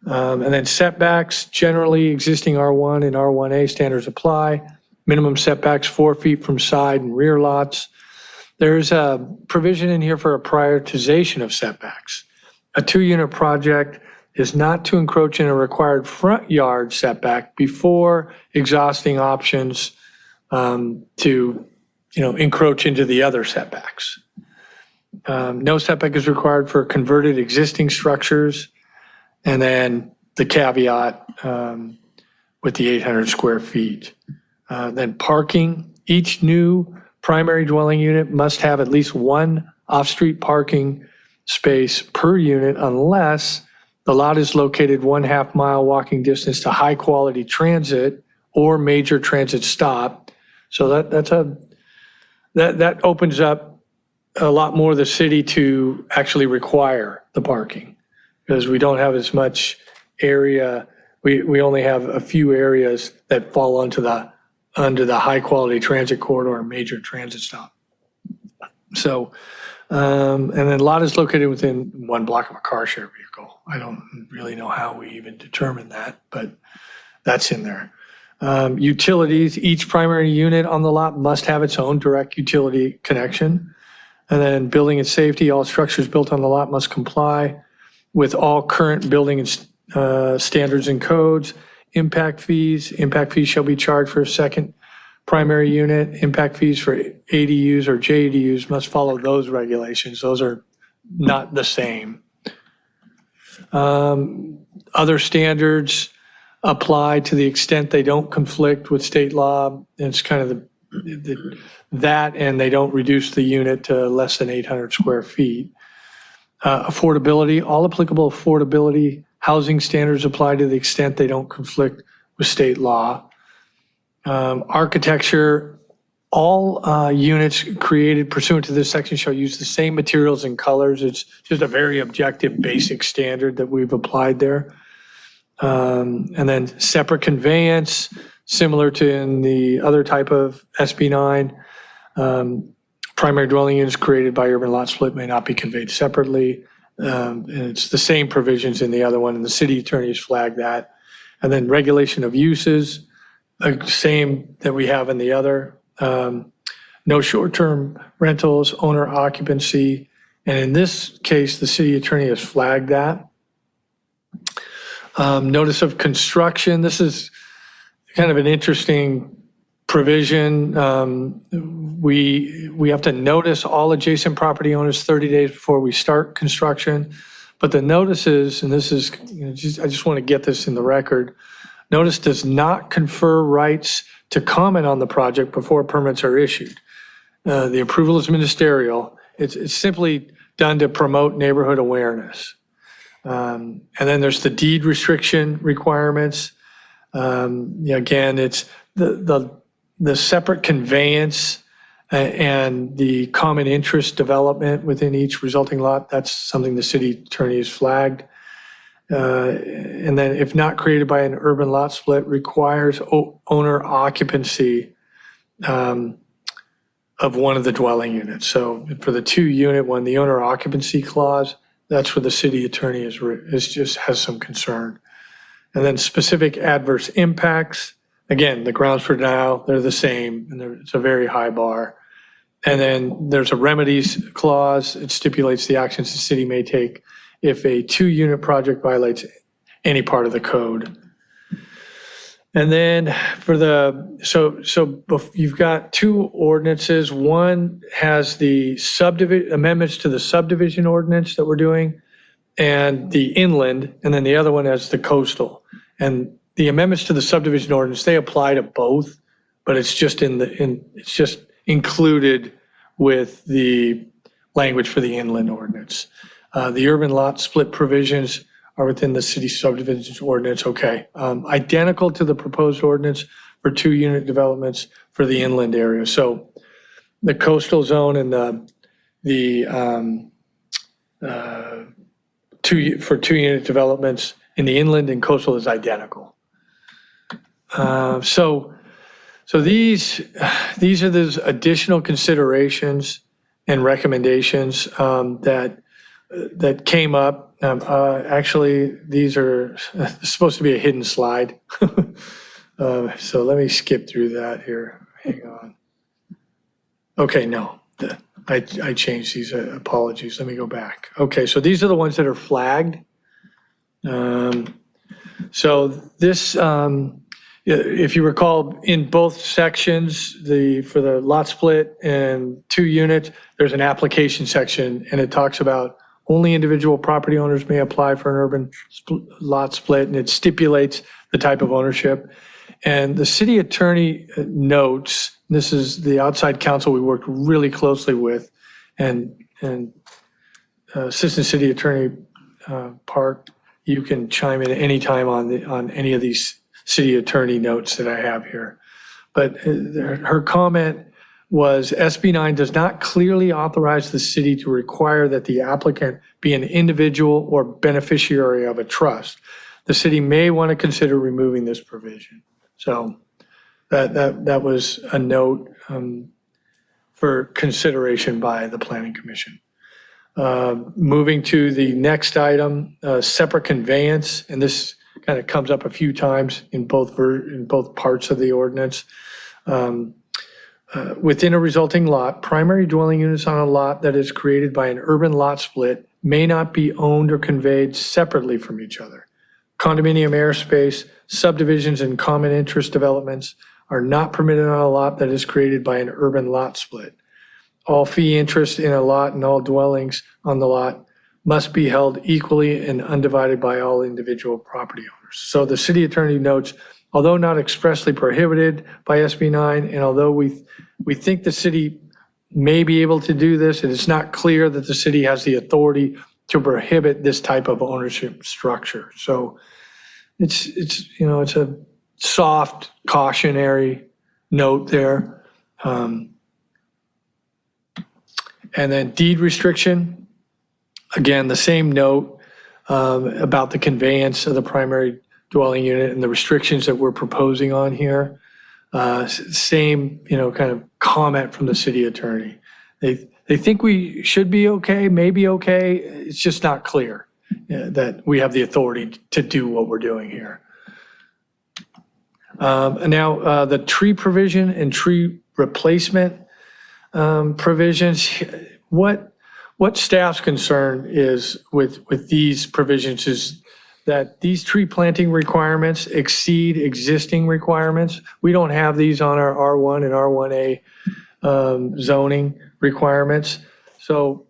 And then setbacks, generally existing R1 and R1A standards apply. Minimum setbacks 4 feet from side and rear lots. There's a provision in here for a prioritization of setbacks. A 2-unit project is not to encroach in a required front yard setback before exhausting options to encroach into the other setbacks. No setback is required for converted existing structures. And then the caveat with the 800 square feet. Then parking, each new primary dwelling unit must have at least one off-street parking space per unit unless the lot is located 1/2 mile walking distance to high-quality transit or major transit stop. So that opens up a lot more the city to actually require the parking, because we don't have as much area. We only have a few areas that fall under the high-quality transit corridor or major transit stop. So, and then lot is located within 1 block of a car share vehicle. I don't really know how we even determine that, but that's in there. Utilities, each primary unit on the lot must have its own direct utility connection. And then building and safety, all structures built on the lot must comply with all current building standards and codes. Impact fees shall be charged for a second primary unit. Impact fees for ADUs or JDUs must follow those regulations. Those are not the same. Other standards apply to the extent they don't conflict with state law. It's kind of that, and they don't reduce the unit to less than 800 square feet. Affordability, all applicable affordability housing standards apply to the extent they don't conflict with state law. Architecture, all units created pursuant to this section shall use the same materials and colors. It's just a very objective, basic standard that we've applied there. And then separate conveyance, similar to in the other type of SB9. Primary dwelling units created by urban lot split may not be conveyed separately. And it's the same provisions in the other one, and the city attorney has flagged that. And then regulation of uses, same that we have in the other. No short-term rentals, owner occupancy. And in this case, the city attorney has flagged that. Notice of construction, this is kind of an interesting provision. We have to notice all adjacent property owners 30 days before we start construction. But the notices, and this is, I just want to get this in the record, notice does not confer rights to comment on the project before permits are issued. The approval is ministerial. It's simply done to promote neighborhood awareness. And then there's the deed restriction requirements. Again, it's the separate conveyance and the common interest development within each resulting lot. That's something the city attorney has flagged. And then if not created by an urban lot split, requires owner occupancy of one of the dwelling units. So for the 2-unit one, the owner occupancy clause, that's where the city attorney has some concern. And then specific adverse impacts, again, the grounds for denial, they're the same, and it's a very high bar. And then there's a remedies clause. It stipulates the actions the city may take if a 2-unit project violates any part of the code. And then for so you've got 2 ordinances. One has the amendments to the subdivision ordinance that we're doing and the inland, and then the other one has the coastal. And the amendments to the subdivision ordinance, they apply to both, but it's just it's just included with the language for the inland ordinance. The urban lot split provisions are within the city subdivision ordinance, okay. Identical to the proposed ordinance for 2-unit developments for the inland area. So the coastal zone and the for 2-unit developments in the inland and coastal is identical. So these are those additional considerations and recommendations that came up. Actually, these are supposed to be a hidden slide. So let me skip through that here. Hang on. Okay, no, I changed these. Apologies. Let me go back. Okay, so these are the ones that are flagged. So this, if you recall, in both sections, for the lot split and 2 units, there's an application section, and it talks about only individual property owners may apply for an urban lot split, and it stipulates the type of ownership. And the city attorney notes, this is the outside counsel we worked really closely with, and Assistant City Attorney Park, you can chime in anytime on any of these city attorney notes that I have here. But her comment was SB 9 does not clearly authorize the city to require that the applicant be an individual or beneficiary of a trust. The city may want to consider removing this provision. So that was a note for consideration by the Planning Commission. Moving to the next item, separate conveyance, and this kind of comes up a few times in both parts of the ordinance. Within a resulting lot, primary dwelling units on a lot that is created by an urban lot split may not be owned or conveyed separately from each other. Condominium airspace, subdivisions, and common interest developments are not permitted on a lot that is created by an urban lot split. All fee interest in a lot and all dwellings on the lot must be held equally and undivided by all individual property owners. So the city attorney notes, although not expressly prohibited by SB 9, and although we think the city may be able to do this, and it's not clear that the city has the authority to prohibit this type of ownership structure. So it's a soft cautionary note there. And then deed restriction, again, the same note about the conveyance of the primary dwelling unit and the restrictions that we're proposing on here. Same, kind of comment from the city attorney. They think we should be okay, maybe okay. It's just not clear that we have the authority to do what we're doing here. Now, the tree provision and tree replacement provisions, what staff's concern is with these provisions is that these tree planting requirements exceed existing requirements. We don't have these on our R1 and R1A zoning requirements. So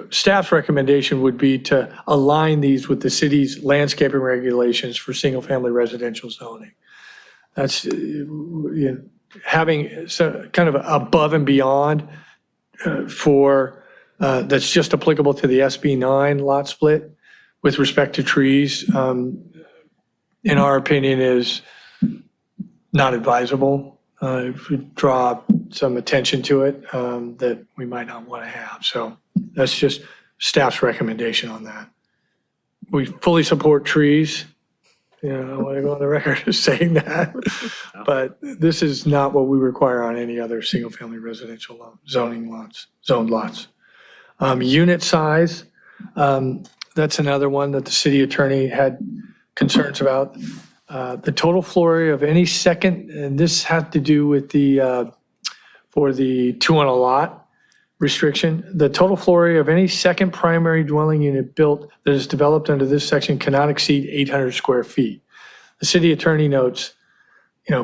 staff's recommendation would be to align these with the city's landscaping regulations for single-family residential zoning. That's having kind of above and beyond for that's just applicable to the SB 9 lot split with respect to trees, in our opinion, is not advisable. If we draw some attention to it that we might not want to have. So that's just staff's recommendation on that. We fully support trees. I want to go on the record as saying that, but this is not what we require on any other single-family residential zoned lots. Unit size, that's another one that the city attorney had concerns about. The total floor area of any second, and this had to do with for the 2 on a lot restriction, the total floor area of any second primary dwelling unit built that is developed under this section cannot exceed 800 square feet. The city attorney notes,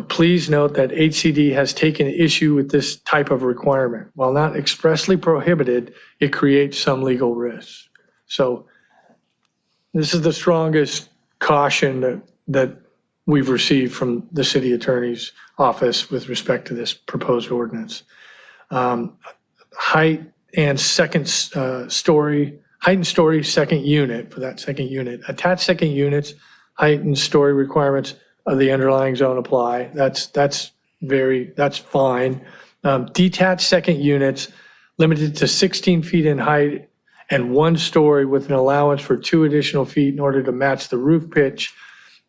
please note that HCD has taken issue with this type of requirement. While not expressly prohibited, it creates some legal risks. So this is the strongest caution that we've received from the city attorney's office with respect to this proposed ordinance. Height and story second unit for that second unit. Attached second units, height and story requirements of the underlying zone apply. That's fine. Detached second units limited to 16 feet in height and 1 story with an allowance for 2 additional feet in order to match the roof pitch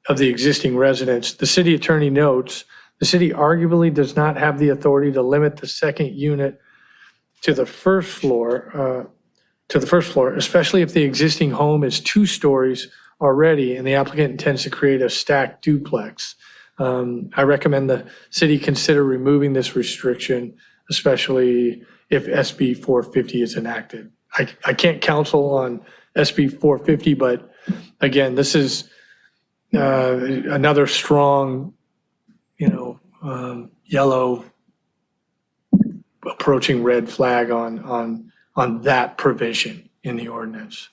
of the existing residence. The city attorney notes, the city arguably does not have the authority to limit the second unit to the first floor, especially if the existing home is 2 stories already and the applicant intends to create a stacked duplex. I recommend the city consider removing this restriction, especially if SB 450 is enacted. I can't counsel on SB 450, but again, this is another strong, yellow approaching red flag on that provision in the ordinance.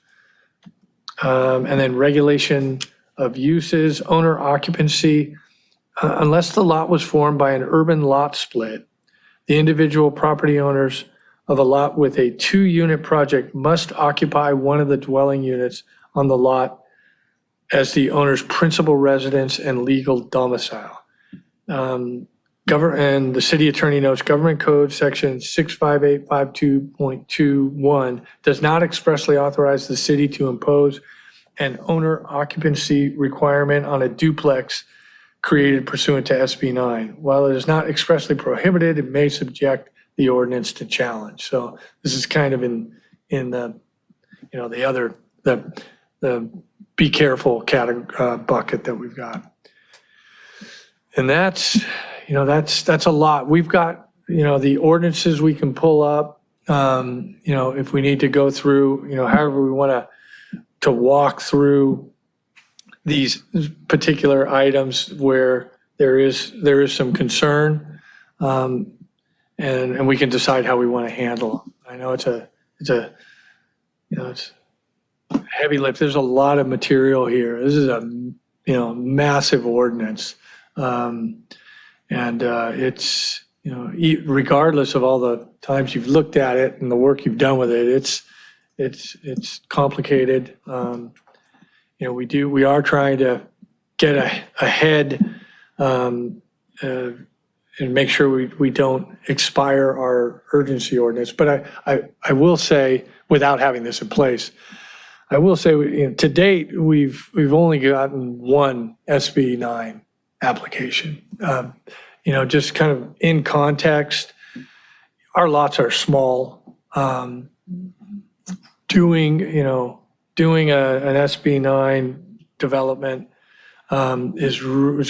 And then regulation of uses, owner occupancy. Unless the lot was formed by an urban lot split, the individual property owners of a lot with a 2-unit project must occupy one of the dwelling units on the lot as the owner's principal residence and legal domicile. And the city attorney notes Government Code Section 65852.21 does not expressly authorize the city to impose an owner occupancy requirement on a duplex created pursuant to SB 9. While it is not expressly prohibited, it may subject the ordinance to challenge. So this is kind of in the, the be careful bucket that we've got. And that's a lot. We've got, the ordinances we can pull up, if we need to go through, however we want to walk through these particular items where there is some concern, and we can decide how we want to handle them. I know it's a heavy lift. There's a lot of material here. This is a massive ordinance, and it's regardless of all the times you've looked at it and the work you've done with it, it's complicated. We are trying to get ahead and make sure we don't expire our urgency ordinance. But I will say, without having this in place, I will say, to date, we've only gotten 1 SB 9 application. Just kind of in context, our lots are small. Doing an SB 9 development is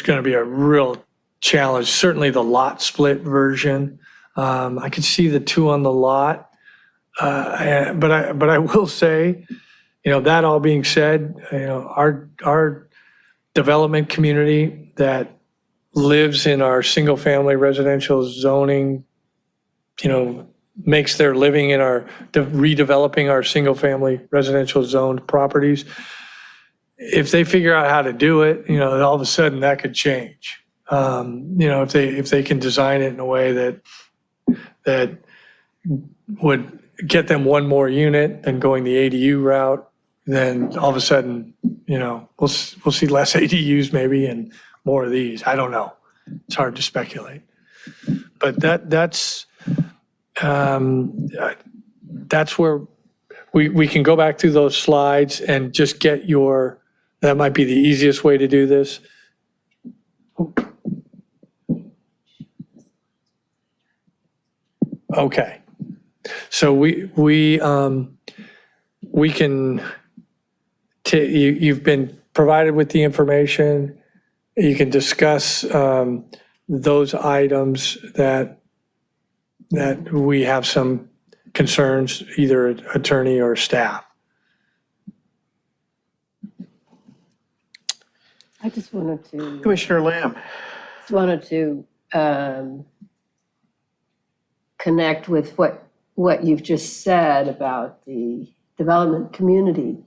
going to be a real challenge. Certainly the lot split version. I could see the 2 on the lot, but I will say, that all being said, our development community that lives in our single family residential zoning, makes their living in our redeveloping our single family residential zoned properties. If they figure out how to do it, all of a sudden that could change. If they can design it in a way that would get them 1 more unit than going the ADU route, then all of a sudden, we'll see less ADUs maybe and more of these. I don't know. It's hard to speculate. But that's where we can go back through those slides and just get that might be the easiest way to do this. Okay. So we can, you've been provided with the information. You can discuss those items that we have some concerns, either attorney or staff. I just wanted to. Commissioner Lamb. Just wanted to connect with what you've just said about the development community.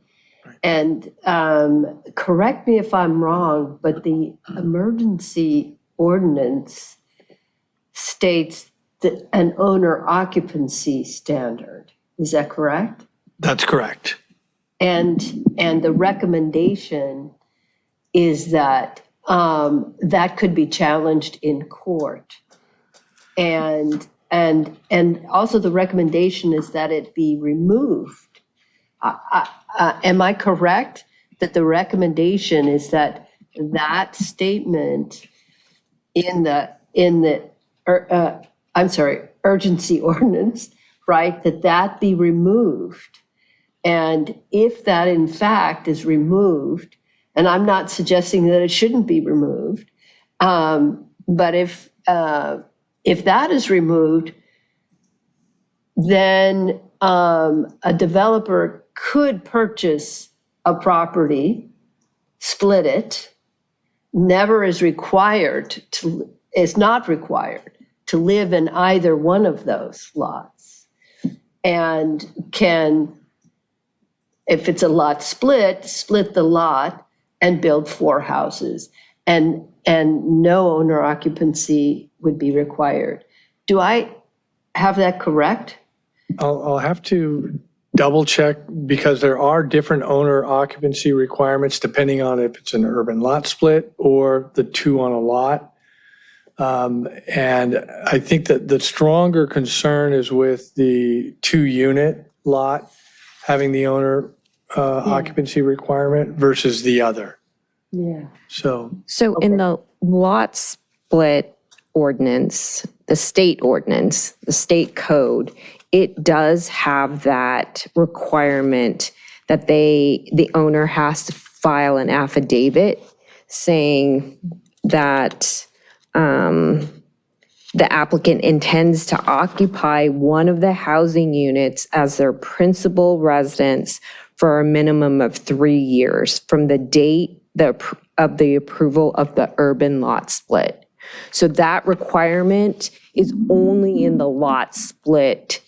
And correct me if I'm wrong, but the emergency ordinance states that an owner occupancy standard. Is that correct? That's correct. And the recommendation is that that could be challenged in court. And also the recommendation is that it be removed am I correct that the recommendation is that that statement in the urgency ordinance, right, that be removed? And if that in fact is removed, and I'm not suggesting that it shouldn't be removed, but if that is removed, then a developer could purchase a property, split it, never is not required to live in either one of those lots, and can, if it's a lot split the lot and build 4 houses, and no owner occupancy would be required. Do I have that correct? I'll have to double check because there are different owner occupancy requirements depending on if it's an urban lot split or the 2 on a lot. And I think that the stronger concern is with the 2-unit lot having the owner occupancy requirement versus the other. Yeah. So in the lot split ordinance, the state ordinance, the state code, it does have that requirement that the owner has to file an affidavit saying that the applicant intends to occupy one of the housing units as their principal residence for a minimum of 3 years from the date of the approval of the urban lot split. So that requirement is only in the lot split.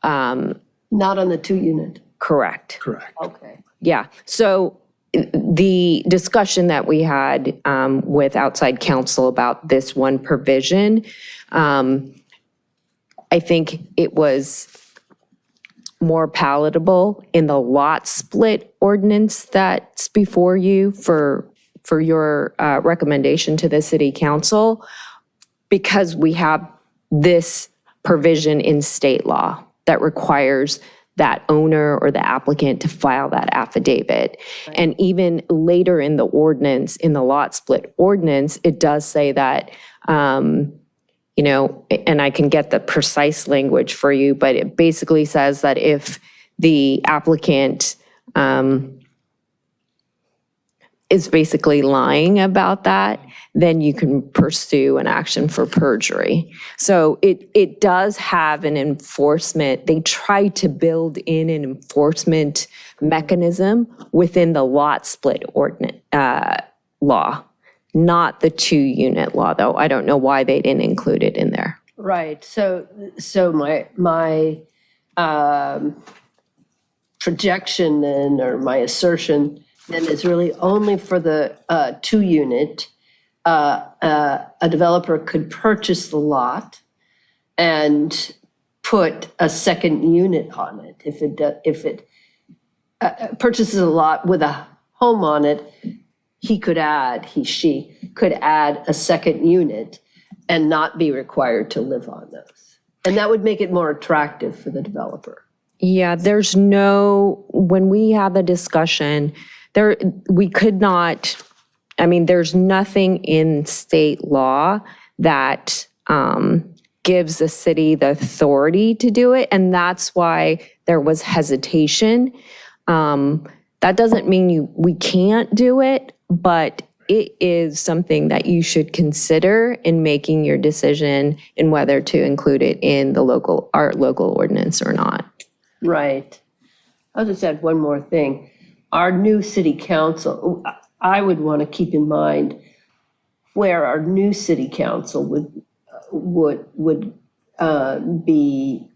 Not on the 2-unit. Correct. correct. Okay. Yeah. So the discussion that we had with outside counsel about this one provision, I think it was more palatable in the lot split ordinance that's before you for your recommendation to the city council, because we have this provision in state law that requires that owner or the applicant to file that affidavit. Right. And even later in the ordinance, in the lot split ordinance, it does say that, and I can get the precise language for you, but it basically says that if the applicant is basically lying about that, then you can pursue an action for perjury. So it does have an enforcement. They try to build in an enforcement mechanism within the lot split ordinance law, not the 2-unit law, though. I don't know why they didn't include it in there. Right. So my projection then, or my assertion then, is really only for the 2-unit. A developer could purchase the lot and put a second unit on it. If it purchases a lot with a home on it, she could add a second unit and not be required to live on those. And that would make it more attractive for the developer. Yeah, when we had the discussion, we could not, there's nothing in state law that gives the city the authority to do it, and that's why there was hesitation. That doesn't mean we can't do it, but it is something that you should consider in making your decision in whether to include it in our local ordinance or not. Right. I'll just add one more thing. Our new city council, I would want to keep in mind where our new city council would be,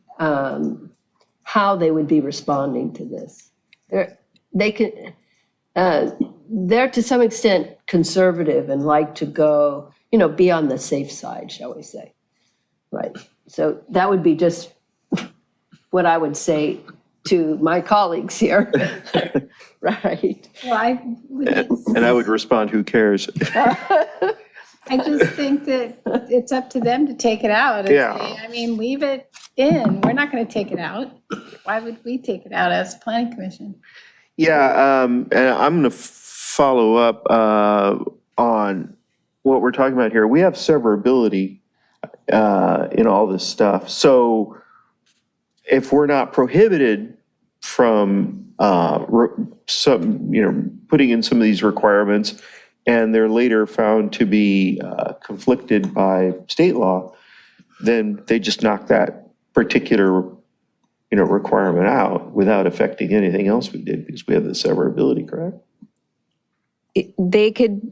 how they would be responding to this. They're to some extent conservative and like to go, be on the safe side, shall we say. Right. So that would be just what I would say to my colleagues here. Right. Well, And I would respond, who cares? I just think that it's up to them to take it out. and Yeah. say, I mean, leave it in. We're not going to take it out. Why would we take it out as a planning commission? Yeah, and I'm going to follow up on what we're talking about here. We have severability in all this stuff. So if we're not prohibited from putting in some of these requirements, and they're later found to be conflicted by state law, then they just knock that particular requirement out without affecting anything else we did because we have the severability, correct? They could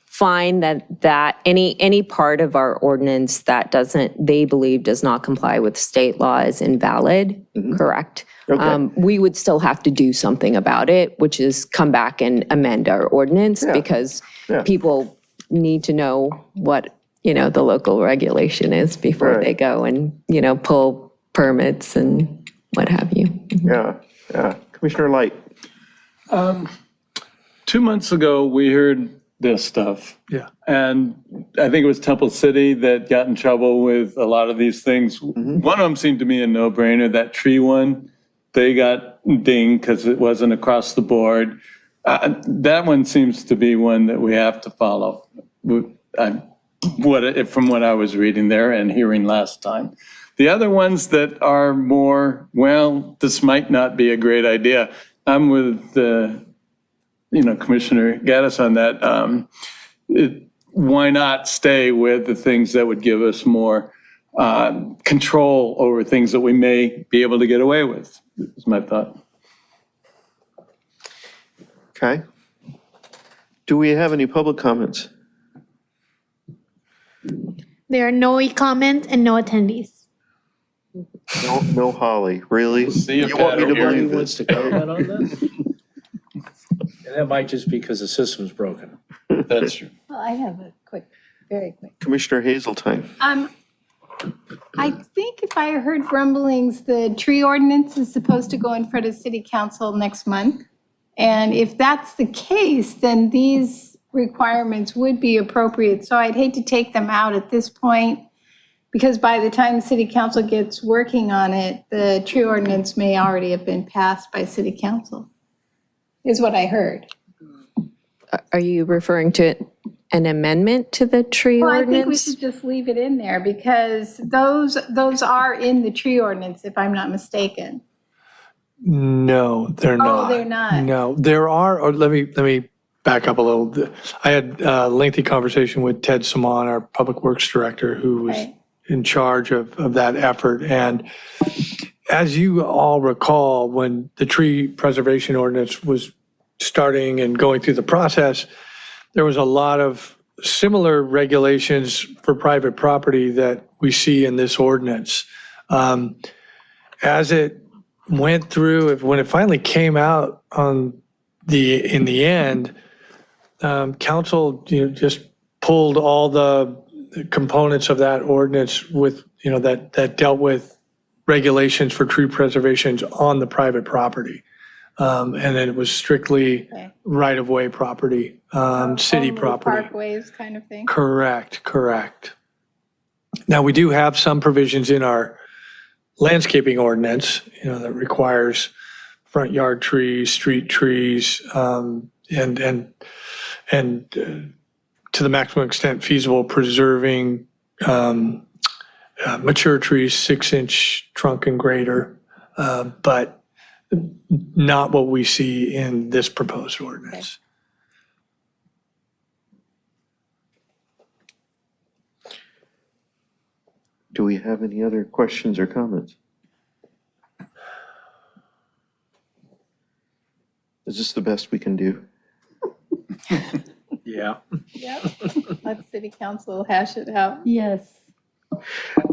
find that any part of our ordinance that they believe does not comply with state law is invalid, correct? Okay. We would still have to do something about it, which is come back and amend our ordinance because people need to know what, the local regulation is before Right. they go and, pull permits and what have you. Yeah. Commissioner Light. 2 months ago, we heard this stuff. Yeah. And I think it was Temple City that got in trouble with a lot of these things. One of them seemed to me a no-brainer, that tree one. They got dinged because it wasn't across the board. That one seems to be one that we have to follow. From what I was reading there and hearing last time. The other ones that are more, well, this might not be a great idea. I'm with Commissioner Gaddis on that. Why not stay with the things that would give us more control over things that we may be able to get away with, is my thought. Okay. Do we have any public comments? There are no e-comments and no attendees. No Holly, really? See You want me to Nobody believe wants this? to comment on that? And that might just be because the system's broken. That's true. Well, I have a very quick. Commissioner Hazeltine. I think if I heard rumblings, the tree ordinance is supposed to go in front of city council next month. And if that's the case, then these requirements would be appropriate. So I'd hate to take them out at this point, because by the time city council gets working on it, the tree ordinance may already have been passed by city council, is what I heard. Are you referring to an amendment to the tree Well, I think we ordinance? should just leave it in there because those are in the tree ordinance, if I'm not mistaken. No, they're not. they're not. No, there are, or let me back up a little. I had a lengthy conversation with Ted Simon, our Public Works Director, who was Right. in charge of that effort. And as you all recall, when the tree preservation ordinance was starting and going through the process, there was a lot of similar regulations for private property that we see in this ordinance. As it went through, when it finally came out in the end, council just pulled all the components of that ordinance with that dealt with regulations for tree preservations on the private property. And then it was strictly right-of-way property, city Only property. Parkways kind of thing. Correct. Now, we do have some provisions in our landscaping ordinance, that requires front yard trees, street trees, and to the maximum extent feasible, preserving mature trees, 6-inch trunk and greater, but not what we see in this proposed ordinance. Do we have any other questions or comments? Is this the best we can do? Yeah. Yep. Let city council hash it out. Yes,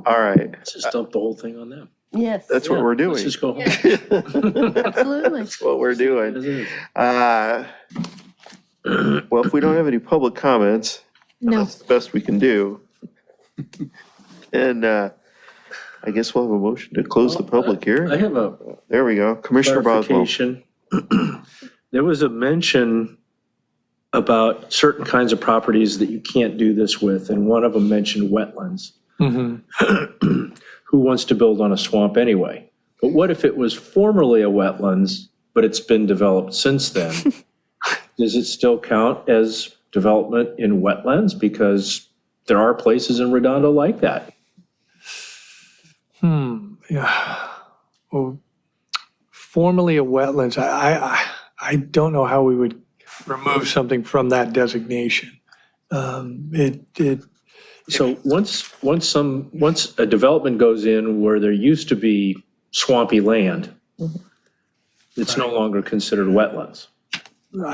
All right, Let's just dump the whole thing on them. yes. that's what we're doing. Let's just go home. Absolutely. That's what we're doing. As is. Well, if we don't have any public comments, No. that's the best we can do. And I guess we'll have a motion to close the public I hearing. have a There we go. Commissioner Boswell. clarification. There was a mention about certain kinds of properties that you can't do this with, and one of them mentioned wetlands. Who wants to build on a swamp anyway? But what if it was formerly a wetlands, but it's been developed since then? Does it still count as development in wetlands? Because there are places in Redondo like that. Yeah. Well, formerly a wetlands, I don't know how we would remove something from that designation. So once a development goes in where there used to be swampy land, it's no longer considered wetlands.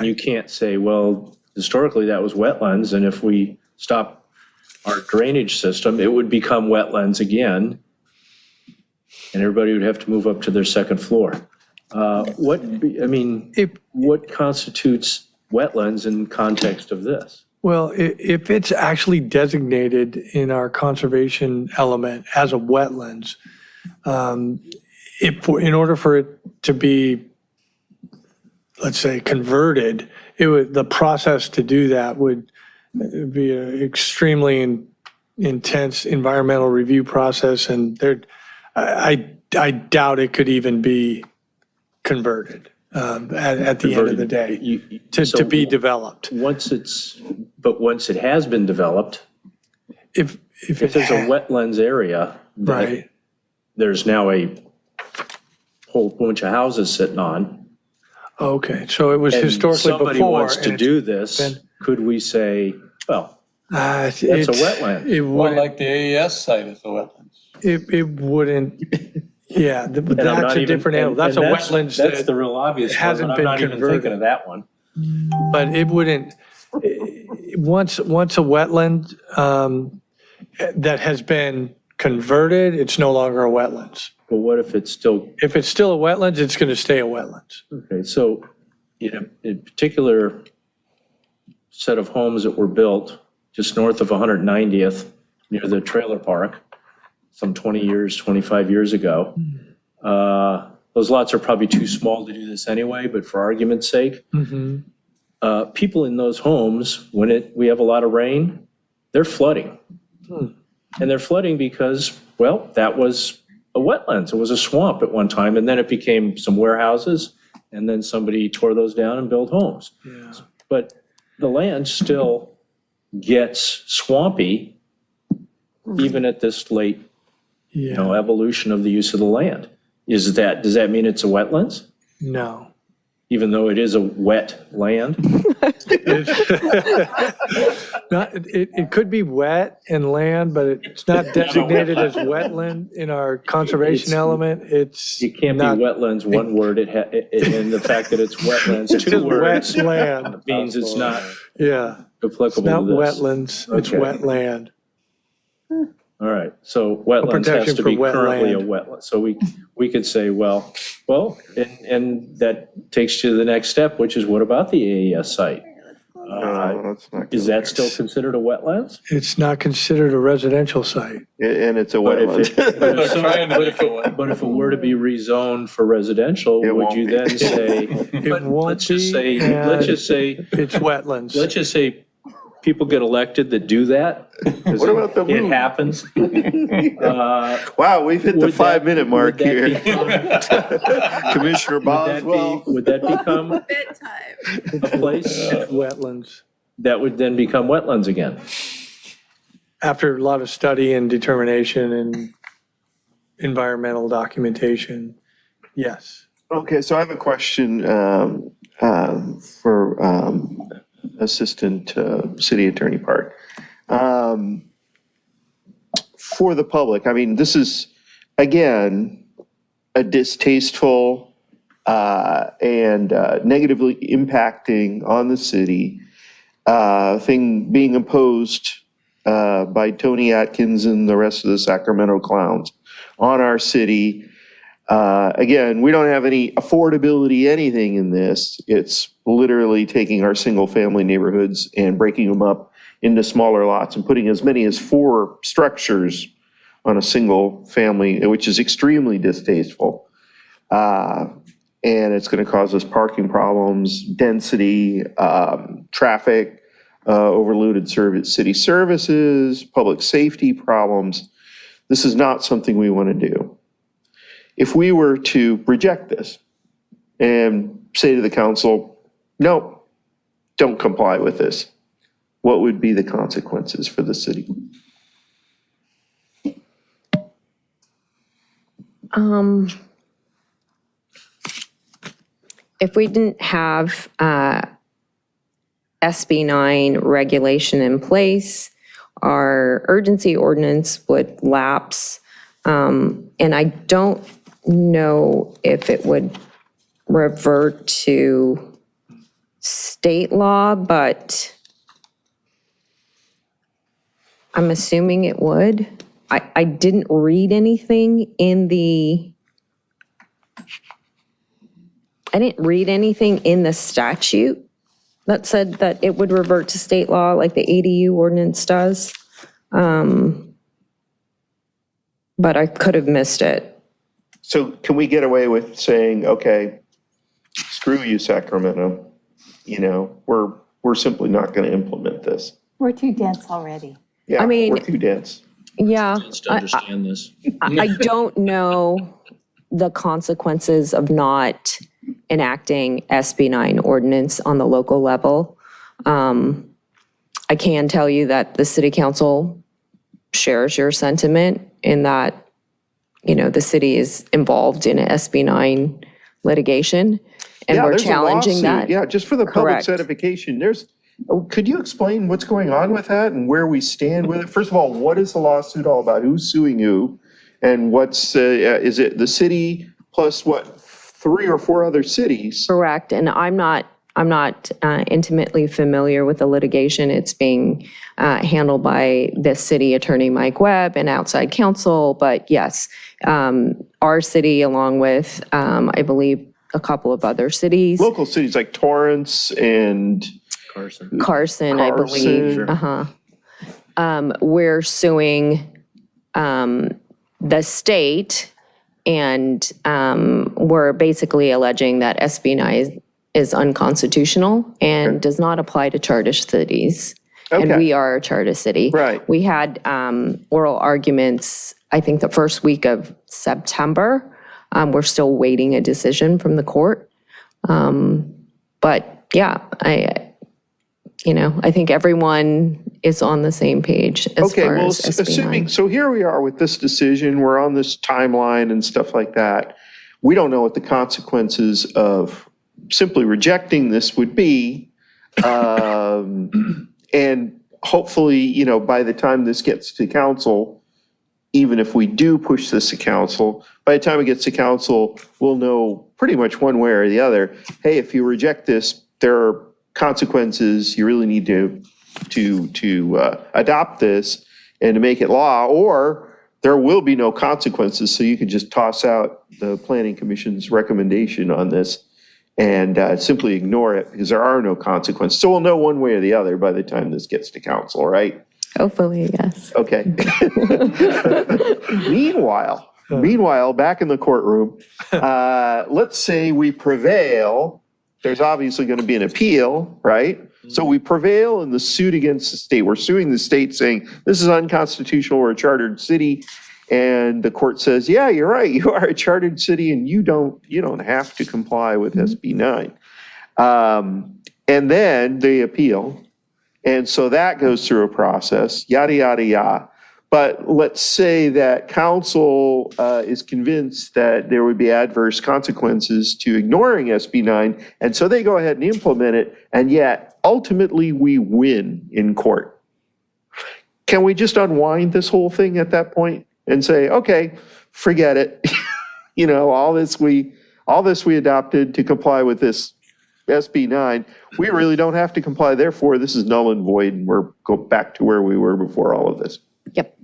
You can't say, well, historically that was wetlands, and if we stop our drainage system, it would become wetlands again, and everybody would have to move up to their second floor. What constitutes wetlands in context of this? Well, if it's actually designated in our conservation element as a wetlands, in order for it to be, let's say, converted, the process to do that would be an extremely intense environmental review process, and I doubt it could even be converted at the end of the day to be developed. Once it has been developed, If there's a wetlands area that right. there's now a whole bunch of houses sitting on, Okay, so it was and historically somebody before. wants to and do this, could we say, well, that's a wetland? It Well, wouldn't, like the AES site is a wetlands. it wouldn't, yeah, but and I'm that's not a even- different animal. and That's a wetlands That's the that, real obvious one, hasn't but I'm been not even converted. thinking of that one. but it wouldn't, once a wetland that has been converted, it's no longer a wetlands. But what if it's still, If it's still a wetlands, it's going to stay a wetlands. okay, so in a particular set of homes that were built just north of 190th, near the trailer park, some 25 years ago, those lots are probably too small to do this anyway, but for argument's sake, people in those homes, when we have a lot of rain, they're flooding. And they're flooding because, well, that was a wetlands. It was a swamp at one time, and then it became some warehouses, and then somebody tore those down and built homes. Yeah. But the land still gets swampy even at this late, Yeah, evolution of the use of the land. Does that mean it's a wetlands? no. Even though it is a wet land? It could be wet and land, but it's not designated as wetland in our conservation element. It's It can't be not- wetlands, one word, and the fact that it's wetlands, It's two just words, wet land. means it's not Yeah, it's applicable not to this. wetlands, it's Okay. wetland. All right, so wetlands has protection to be for currently a wetland. wetland. So we could say, well, and that takes you to the next step, which is what about the AES site? That's not Is that still considered a wetlands? It's not considered a residential site. And it's a But if wetland. but if it were to be rezoned for residential, It would won't you be. then say, It won't let's just be, say, and it's wetlands. let's just say people get elected that do that? What about the It move? happens. Wow, we've hit the Would that- 5-minute mark would that here. become- Commissioner Boswell. Would that become a place It's wetlands. that would then become wetlands again? After a lot of study and determination and environmental documentation, yes. Okay, so I have a question for Assistant City Attorney Park. For the public, I mean, this is, again, a distasteful and negatively impacting on the city thing being imposed by Tony Atkins and the rest of the Sacramento clowns on our city. Again, we don't have any affordability, anything in this. It's literally taking our single-family neighborhoods and breaking them up into smaller lots and putting as many as 4 structures on a single family, which is extremely distasteful. and it's going to cause us parking problems, density, traffic, overloaded city services, public safety problems. This is not something we want to do. If we were to reject this and say to the council, no, don't comply with this, what would be the consequences for the city? If we didn't have SB 9 regulation in place, our urgency ordinance would lapse. And I don't know if it would revert to state law, but I'm assuming it would. I didn't read anything in the statute that said that it would revert to state law like the ADU ordinance does. But I could have missed it. So can we get away with saying, okay, screw you, Sacramento, we're simply not going to implement this? We're too dense already. Yeah, I mean- we're too dense. Yeah. To understand this. I don't know the consequences of not enacting SB 9 ordinance on the local level. I can tell you that the city council shares your sentiment in that, the city is involved in a SB 9 litigation, and Yeah, we're there's a challenging lawsuit. that. Yeah, just for the public Correct. certification, could you explain what's going on with that and where we stand with it? First of all, what is the lawsuit all about? Who's suing who? And is it the city plus 3 or 4 other cities? Correct, and I'm not intimately familiar with the litigation. It's being handled by the city attorney, Mike Webb, and outside counsel. But yes, our city, along with, I believe, a couple of other cities. Local cities like Torrance and Carson, I believe. We're suing the state, and we're basically alleging that SB 9 is unconstitutional and does not apply to charter cities. And Okay. we are a charter city. Right. We had oral arguments, I think, the first week of September. We're still waiting a decision from the court. But yeah, I think everyone is on the same page as Okay, far well, as SB 9. assuming, so here we are with this decision, we're on this timeline and stuff like that. We don't know what the consequences of simply rejecting this would be. And hopefully, by the time this gets to council, even if we do push this to council, by the time it gets to council, we'll know pretty much one way or the other, hey, if you reject this, there are consequences, you really need to adopt this and to make it law, or there will be no consequences, so you can just toss out the planning commission's recommendation on this and simply ignore it because there are no consequences. So we'll know one way or the other by the time this gets to council, right? Hopefully, yes. Okay. Meanwhile, back in the courtroom, let's say we prevail. There's obviously going to be an appeal, right? So we prevail in the suit against the state. We're suing the state saying, this is unconstitutional, we're a chartered city. And the court says, yeah, you're right, you are a chartered city and you don't have to comply with SB 9. And then they appeal. And so that goes through a process, yada, yada, yada. But let's say that council is convinced that there would be adverse consequences to ignoring SB 9, and so they go ahead and implement it, and yet ultimately we win in court. Can we just unwind this whole thing at that point and say, okay, forget it. All this we adopted to comply with this SB 9, we really don't have to comply. Therefore, this is null and void, and we're go back to where we were before all of this. Yep.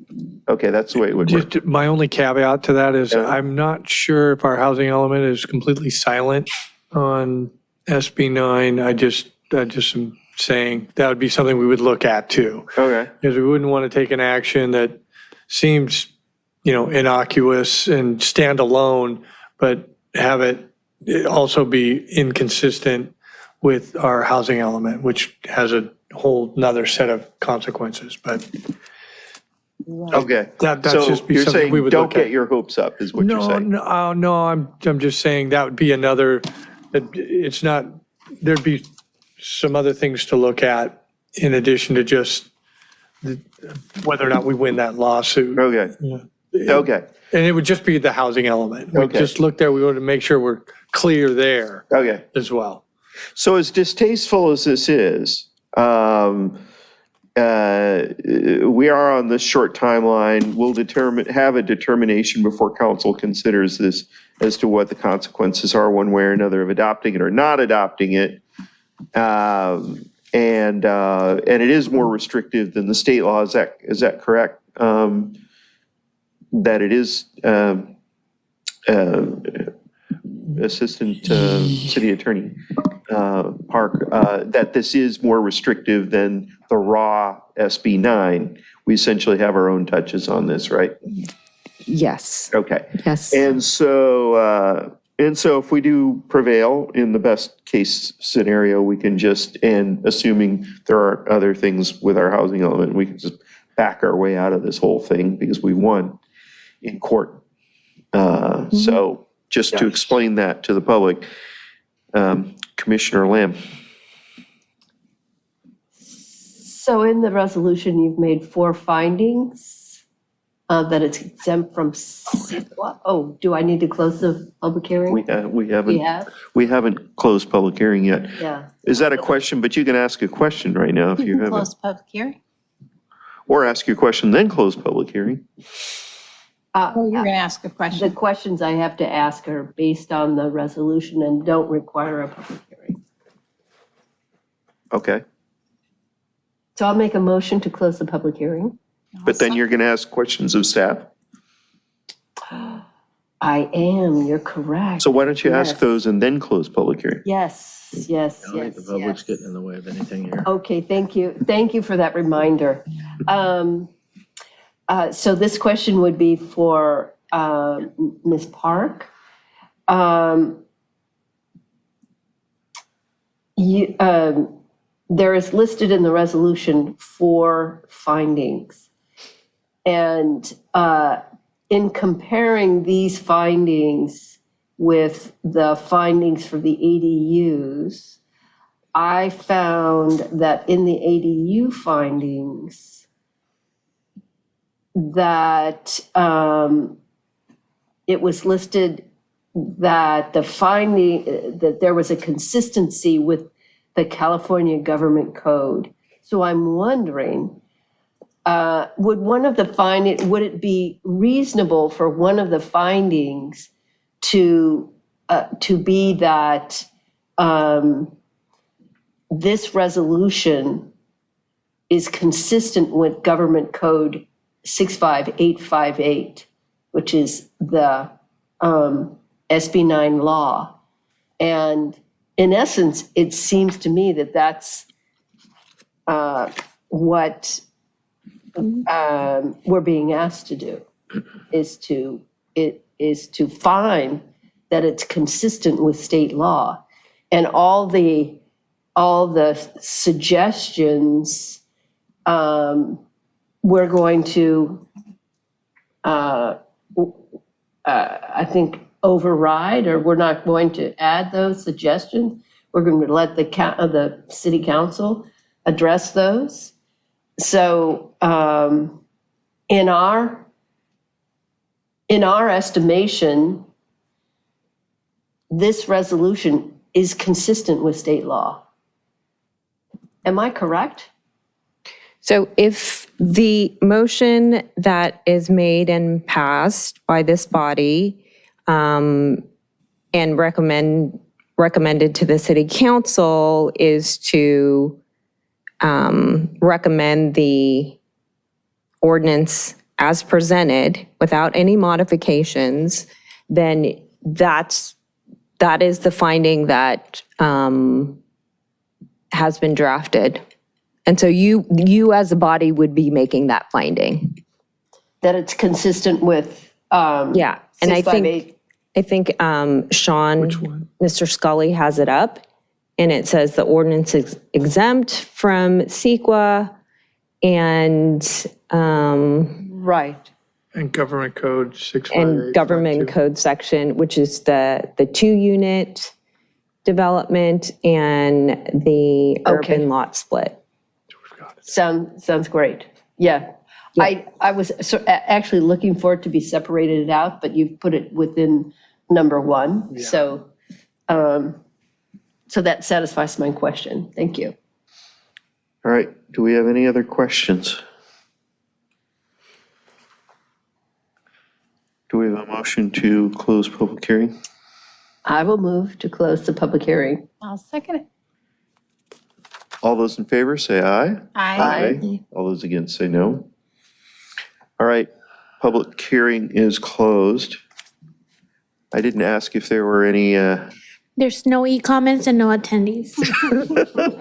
Okay, that's the way it would work. Just my only caveat to that is Yeah. I'm not sure if our housing element is completely silent on SB 9. I just am saying that would be something we would look at too. Okay. Because we wouldn't want to take an action that seems, innocuous and stand alone, but have it it also be inconsistent with our housing element, which has a whole nother set of consequences, but Okay. that's So just be you're something we saying, would don't look get at. your hopes up, is what you're No, saying? no, I'm just saying that would be another, it's not, there'd be some other things to look at in addition to just whether or not we win that lawsuit. Okay, okay, And it would just be the housing element. We Okay. just look there, we want to make sure we're clear there okay. as well. So as distasteful as this is, we are on this short timeline. We'll have a determination before council considers this as to what the consequences are one way or another of adopting it or not adopting it. And it is more restrictive than the state law. Is that correct? That it is Assistant City Attorney Park, that this is more restrictive than the raw SB 9. We essentially have our own touches on this, right? Yes, Okay. yes. And so if we do prevail in the best case scenario, we can just, and assuming there are other things with our housing element, we can just back our way out of this whole thing because we won in court. So just to explain that to the public, Commissioner Lamb. So in the resolution, you've made 4 findings that it's exempt from, do I need to close the public hearing? We We have? haven't closed public hearing yet. Yeah. Is that a question? But you can ask a question right now if you have, Close public hearing. or ask your question, then close public hearing. Oh, you're going to ask a The question. questions I have to ask are based on the resolution and don't require a public hearing. Okay. So I'll make a motion to close the public hearing. But then you're going to ask questions of staff. I am, you're correct. So why don't you ask Yes. those and then close public hearing? Yes, yes, I don't think yes, the public's yes. getting in the way of anything here. Okay, thank you. Thank you for that reminder. So this question would be for Ms. Park. There is listed in the resolution 4 findings. And in comparing these findings with the findings for the ADUs, I found that in the ADU findings, that it was listed that the finding, that there was a consistency with the California Government Code. So I'm wondering, would it be reasonable for one of the findings to be that this resolution is consistent with Government Code 65858, which is the SB 9 law? And in essence, it seems to me that that's what we're being asked to do, is to find that it's consistent with state law. And all the suggestions, we're going to, I think, override, or we're not going to add those suggestions. We're going to let the city council address those. So in our estimation, this resolution is consistent with state law. Am I correct? So if the motion that is made and passed by this body and recommended to the city council is to recommend the ordinance as presented without any modifications, then that is the finding that has been drafted. And so you as a body would be making that finding. That it's consistent with Yeah, and I think, 658? I think Sean, Which one? Mr. Scully has it up, and it says the ordinance is exempt from CEQA and Right. And government code 658. and government code section, which is the 2-unit development and the Okay. urban lot split. Sounds great. Yeah. I was actually looking for it to be separated out, but you've put it within number one. So, so that satisfies my question. Thank you. All right, do we have any other questions? Do we have a motion to close public hearing? I will move to close the public hearing. I'll second it. All those in favor, say aye. Aye. All those against, say no. All right, public hearing is closed. I didn't ask if there were any, There's no e-comments and no attendees.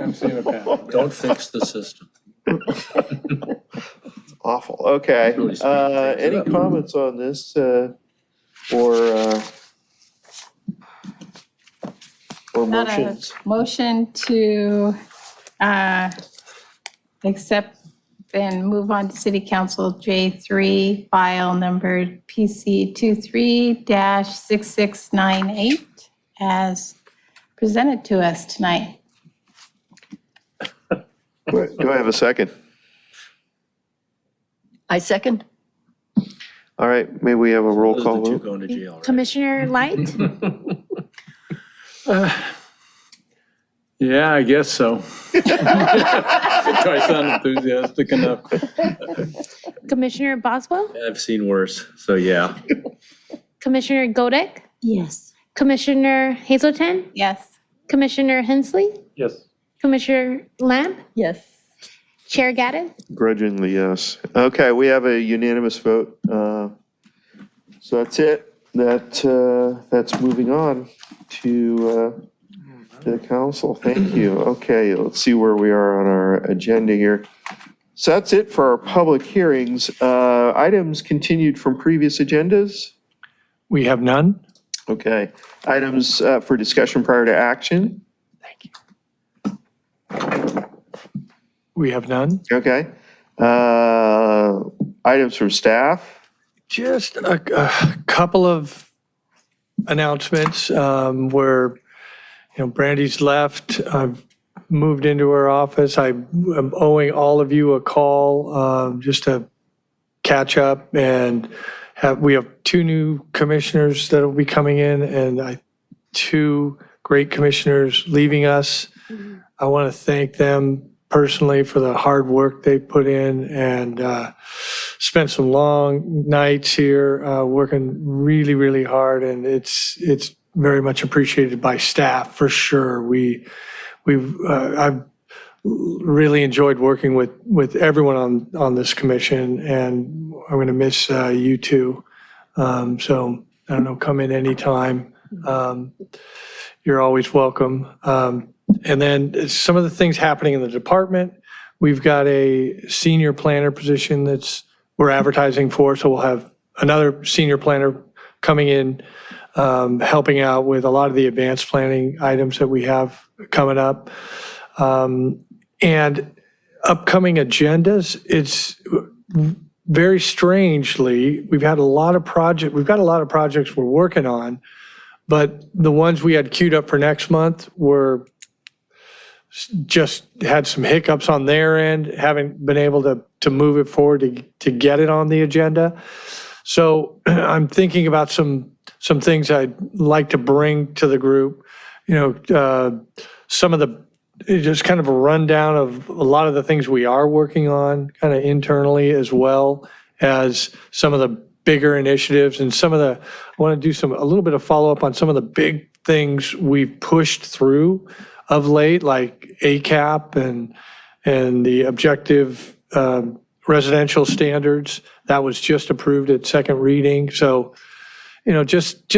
I'm seeing a pattern. Don't fix the system. awful, okay. Really speed things Any up. comments on this, or Not motions? a motion to accept and move on to City Council J3, file number PC 23-6698 as presented to us tonight. Do I have a second? I second. All right, may we have a roll Those are call the two vote? going to jail, right? Commissioner Light, Yeah, I guess so. Do I sound enthusiastic enough? Commissioner Boswell, I've seen worse, so yeah. Commissioner Godek, Yes. Commissioner Hazelton, Yes. Commissioner Hensley, Yes. Commissioner Lamb, Yes. Chair Gaddis. Grudgingly, yes. Okay, we have a unanimous vote. So that's it. That's moving on to the council. Thank you. Okay, let's see where we are on our agenda here. So that's it for our public hearings. Items continued from previous agendas. We have none? Okay. Items for discussion prior to action. We have none? Okay. Items from staff. Just a couple of announcements where, Brandy's left. I've moved into her office. I'm owing all of you a call just to catch up and we have 2 new commissioners that will be coming in and 2 great commissioners leaving us. I want to thank them personally for the hard work they put in and spent some long nights here working really, really hard, and it's very much appreciated by staff for sure. I've really enjoyed working with everyone on this commission, and I'm going to miss you too. So I don't know, come in anytime. You're always welcome. And then some of the things happening in the department, we've got a senior planner position we're advertising for, so we'll have another senior planner coming in, helping out with a lot of the advanced planning items that we have coming up. And upcoming agendas, it's very strangely, we've got a lot of projects we're working on, but the ones we had queued up for next month were just had some hiccups on their end, haven't been able to move it forward to get it on the agenda. So I'm thinking about some things I'd like to bring to the group, some of just kind of a rundown of a lot of the things we are working on kind of internally, as well as some of the bigger initiatives and I want to do a little bit of follow up on some of the big things we've pushed through of late, like ACAP and the objective residential standards that was just approved at second reading. So, just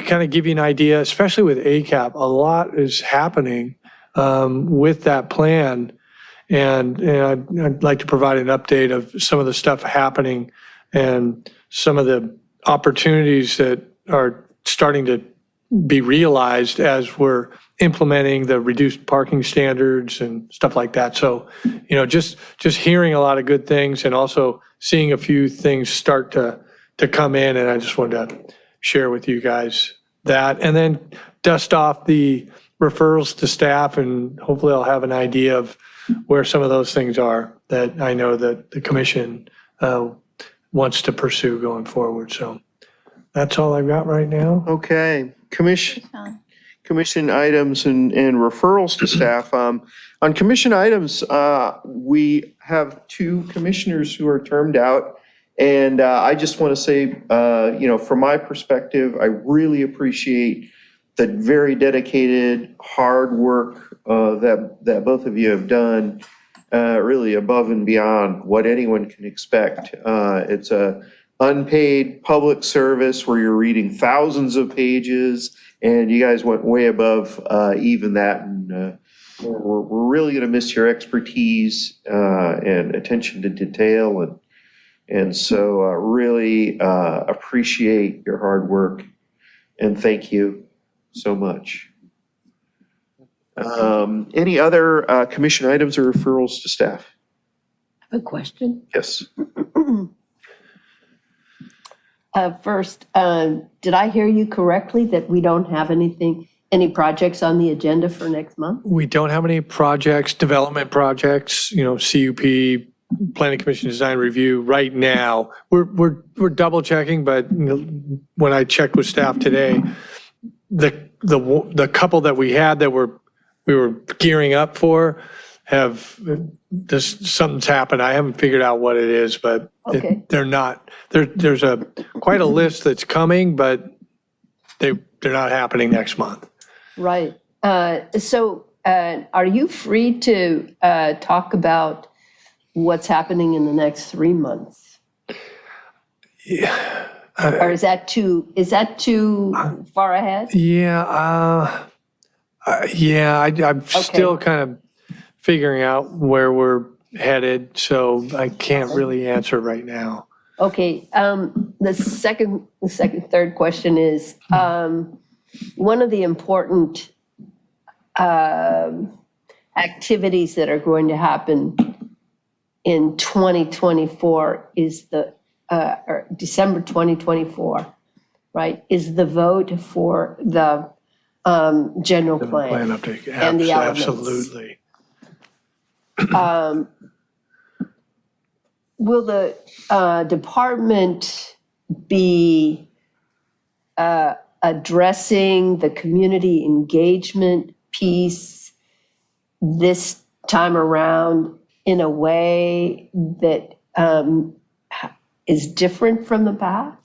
kind of give you an idea, especially with ACAP, a lot is happening with that plan. And I'd like to provide an update of some of the stuff happening and some of the opportunities that are starting to be realized as we're implementing the reduced parking standards and stuff like that. So, just hearing a lot of good things and also seeing a few things start to come in. And I just wanted to share with you guys that, and then dust off the referrals to staff, and hopefully I'll have an idea of where some of those things are that I know that the commission wants to pursue going forward. So that's all I've got right now. Okay, commission items and referrals to staff. On commission items, we have 2 commissioners who are termed out. And I just want to say, from my perspective, I really appreciate the very dedicated, hard work that both of you have done, really above and beyond what anyone can expect. It's a unpaid public service where you're reading thousands of pages, and you guys went way above even that. And we're really going to miss your expertise and attention to detail, and so really appreciate your hard work, and thank you so much. Any other commission items or referrals to staff? I have a question. Yes. First, did I hear you correctly that we don't have any projects on the agenda for next month? We don't have any projects, development projects, CUP, Planning Commission Design Review right now. We're double checking, but when I checked with staff today, the couple that we had that we were gearing up for something's happened. I haven't figured out what it is, but Okay. they're not. There's quite a list that's coming, but they're not happening next month. Right. So are you free to talk about what's happening in the next 3 months? Yeah. Or is that too far ahead? Yeah. I'm still kind of figuring out where we're headed, so I can't really answer right now. Okay. The third question is, one of the important activities that are going to happen in 2024 is or December 2024, right, is the vote for the general plan Update. and the elements. Absolutely. Will the department be addressing the community engagement piece this time around in a way that is different from the past?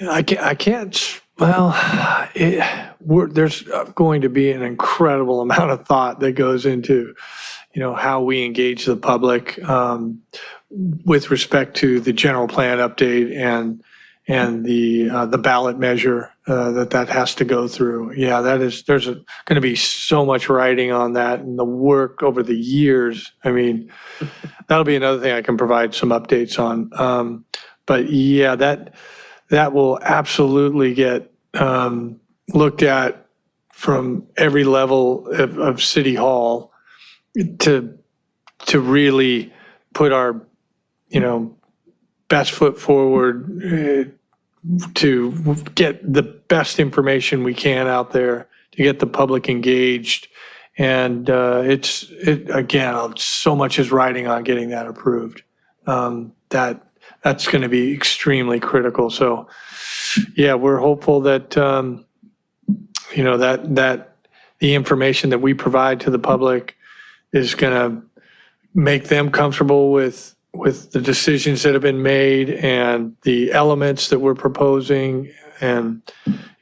I can't, well, there's going to be an incredible amount of thought that goes into, how we engage the public with respect to the general plan update and the ballot measure that has to go through. Yeah, there's going to be so much writing on that and the work over the years. I mean, that'll be another thing I can provide some updates on. But yeah, that will absolutely get looked at from every level of City Hall to really put our, best foot forward to get the best information we can out there, to get the public engaged. And again, so much is riding on getting that approved. That's going to be extremely critical. So yeah, we're hopeful that, that the information that we provide to the public is going to make them comfortable with the decisions that have been made and the elements that we're proposing and,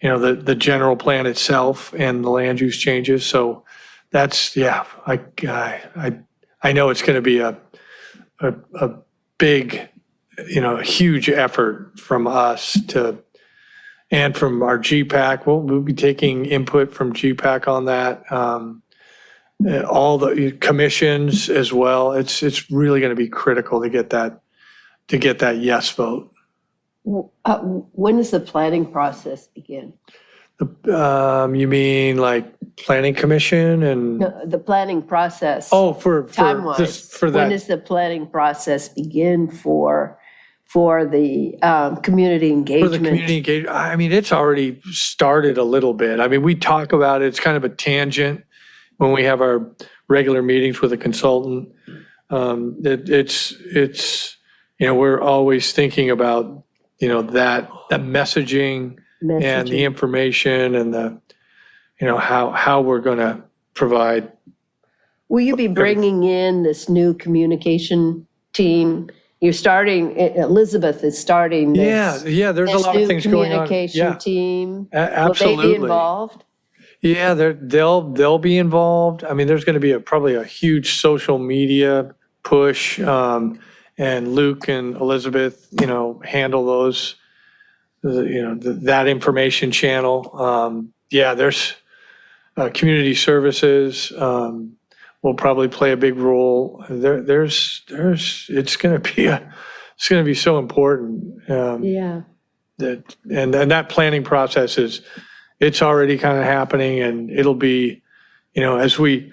the general plan itself and the land use changes. So that's, yeah, I know it's going to be a big, huge effort from us and from our GPAC. We'll be taking input from GPAC on that. All the commissions as well. It's really going to be critical to get that yes vote. When does the planning process begin? You mean like planning commission and, No, the planning process. oh, for Time-wise, this, for when that. does the planning process begin for the community For engagement? the community engagement, I mean, it's already started a little bit. I mean, we talk about it, it's kind of a tangent when we have our regular meetings with a consultant. It's, we're always thinking about, the messaging and the information and the, how we're going to provide. Will you be bringing in this new communication team? You're starting, Elizabeth is starting this. Yeah, there's a this lot of new things going on. Communication Yeah, team. absolutely. Will they be involved? Yeah, they'll be involved. I mean, there's going to be probably a huge social media push, and Luke and Elizabeth, handle those, that information channel. Yeah, there's community services will probably play a big role. It's going to be so important. Yeah. And that planning process it's already kind of happening, and it'll be, as we,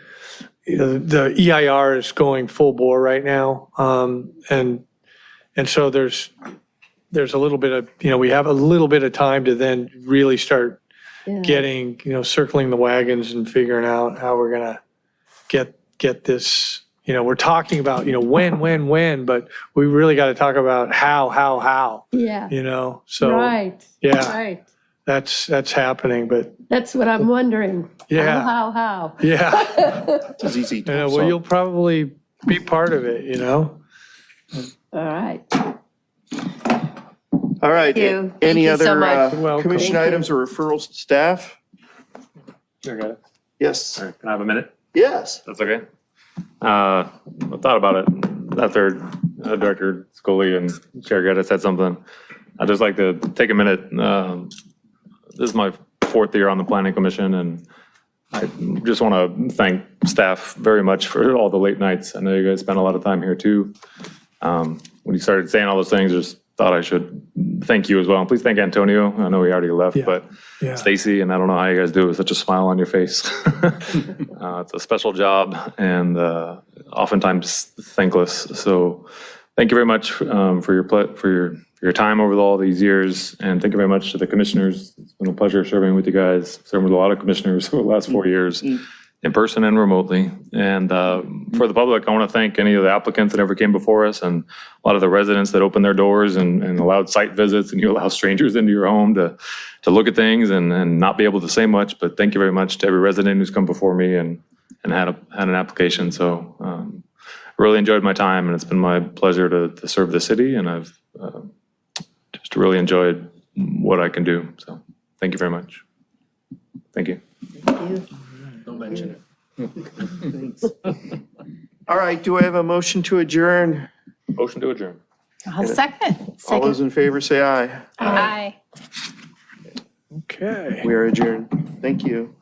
the EIR is going full bore right now. And so there's a little bit of, we have a little bit of time to then really start getting, circling the wagons and figuring out how we're going to get this, we're talking about, when, but we really got to talk about how, Yeah. so. Right. Yeah. Right. That's happening, but That's what I'm wondering. Yeah. How? yeah. It's easy. Well, you'll probably be part of it, All right. All right. Thank you. Thank Any you so other much. Welcome. commission Thank you. items or referrals to staff? Sure, got it. Yes. All right, can I have a minute? Yes. That's okay. I thought about it after Director Scully and Chair Geddes said something. I'd just like to take a minute. This is my 4th year on the Planning Commission, and I just want to thank staff very much for all the late nights. I know you guys spent a lot of time here too. When you started saying all those things, just thought I should thank you as well. And please thank Antonio. I know he already left, but Yeah. Stacy, and I don't know how you guys do it with such a smile on your face. It's a special job, and oftentimes thankless. So thank you very much for your time over all these years, and thank you very much to the commissioners. It's been a pleasure serving with you guys, serving with a lot of commissioners over the last 4 years, in person and remotely. And for the public, I want to thank any of the applicants that ever came before us, and a lot of the residents that opened their doors and allowed site visits, and you allow strangers into your home to look at things and not be able to say much. But thank you very much to every resident who's come before me and had an application. So really enjoyed my time, and it's been my pleasure to serve the city, and I've just really enjoyed what I can do. So thank you very much. Thank you. Don't mention it. All right. Do I have a motion to adjourn? Motion to adjourn. I'll second. All those in favor say aye. Aye. Okay. We are adjourned. Thank you.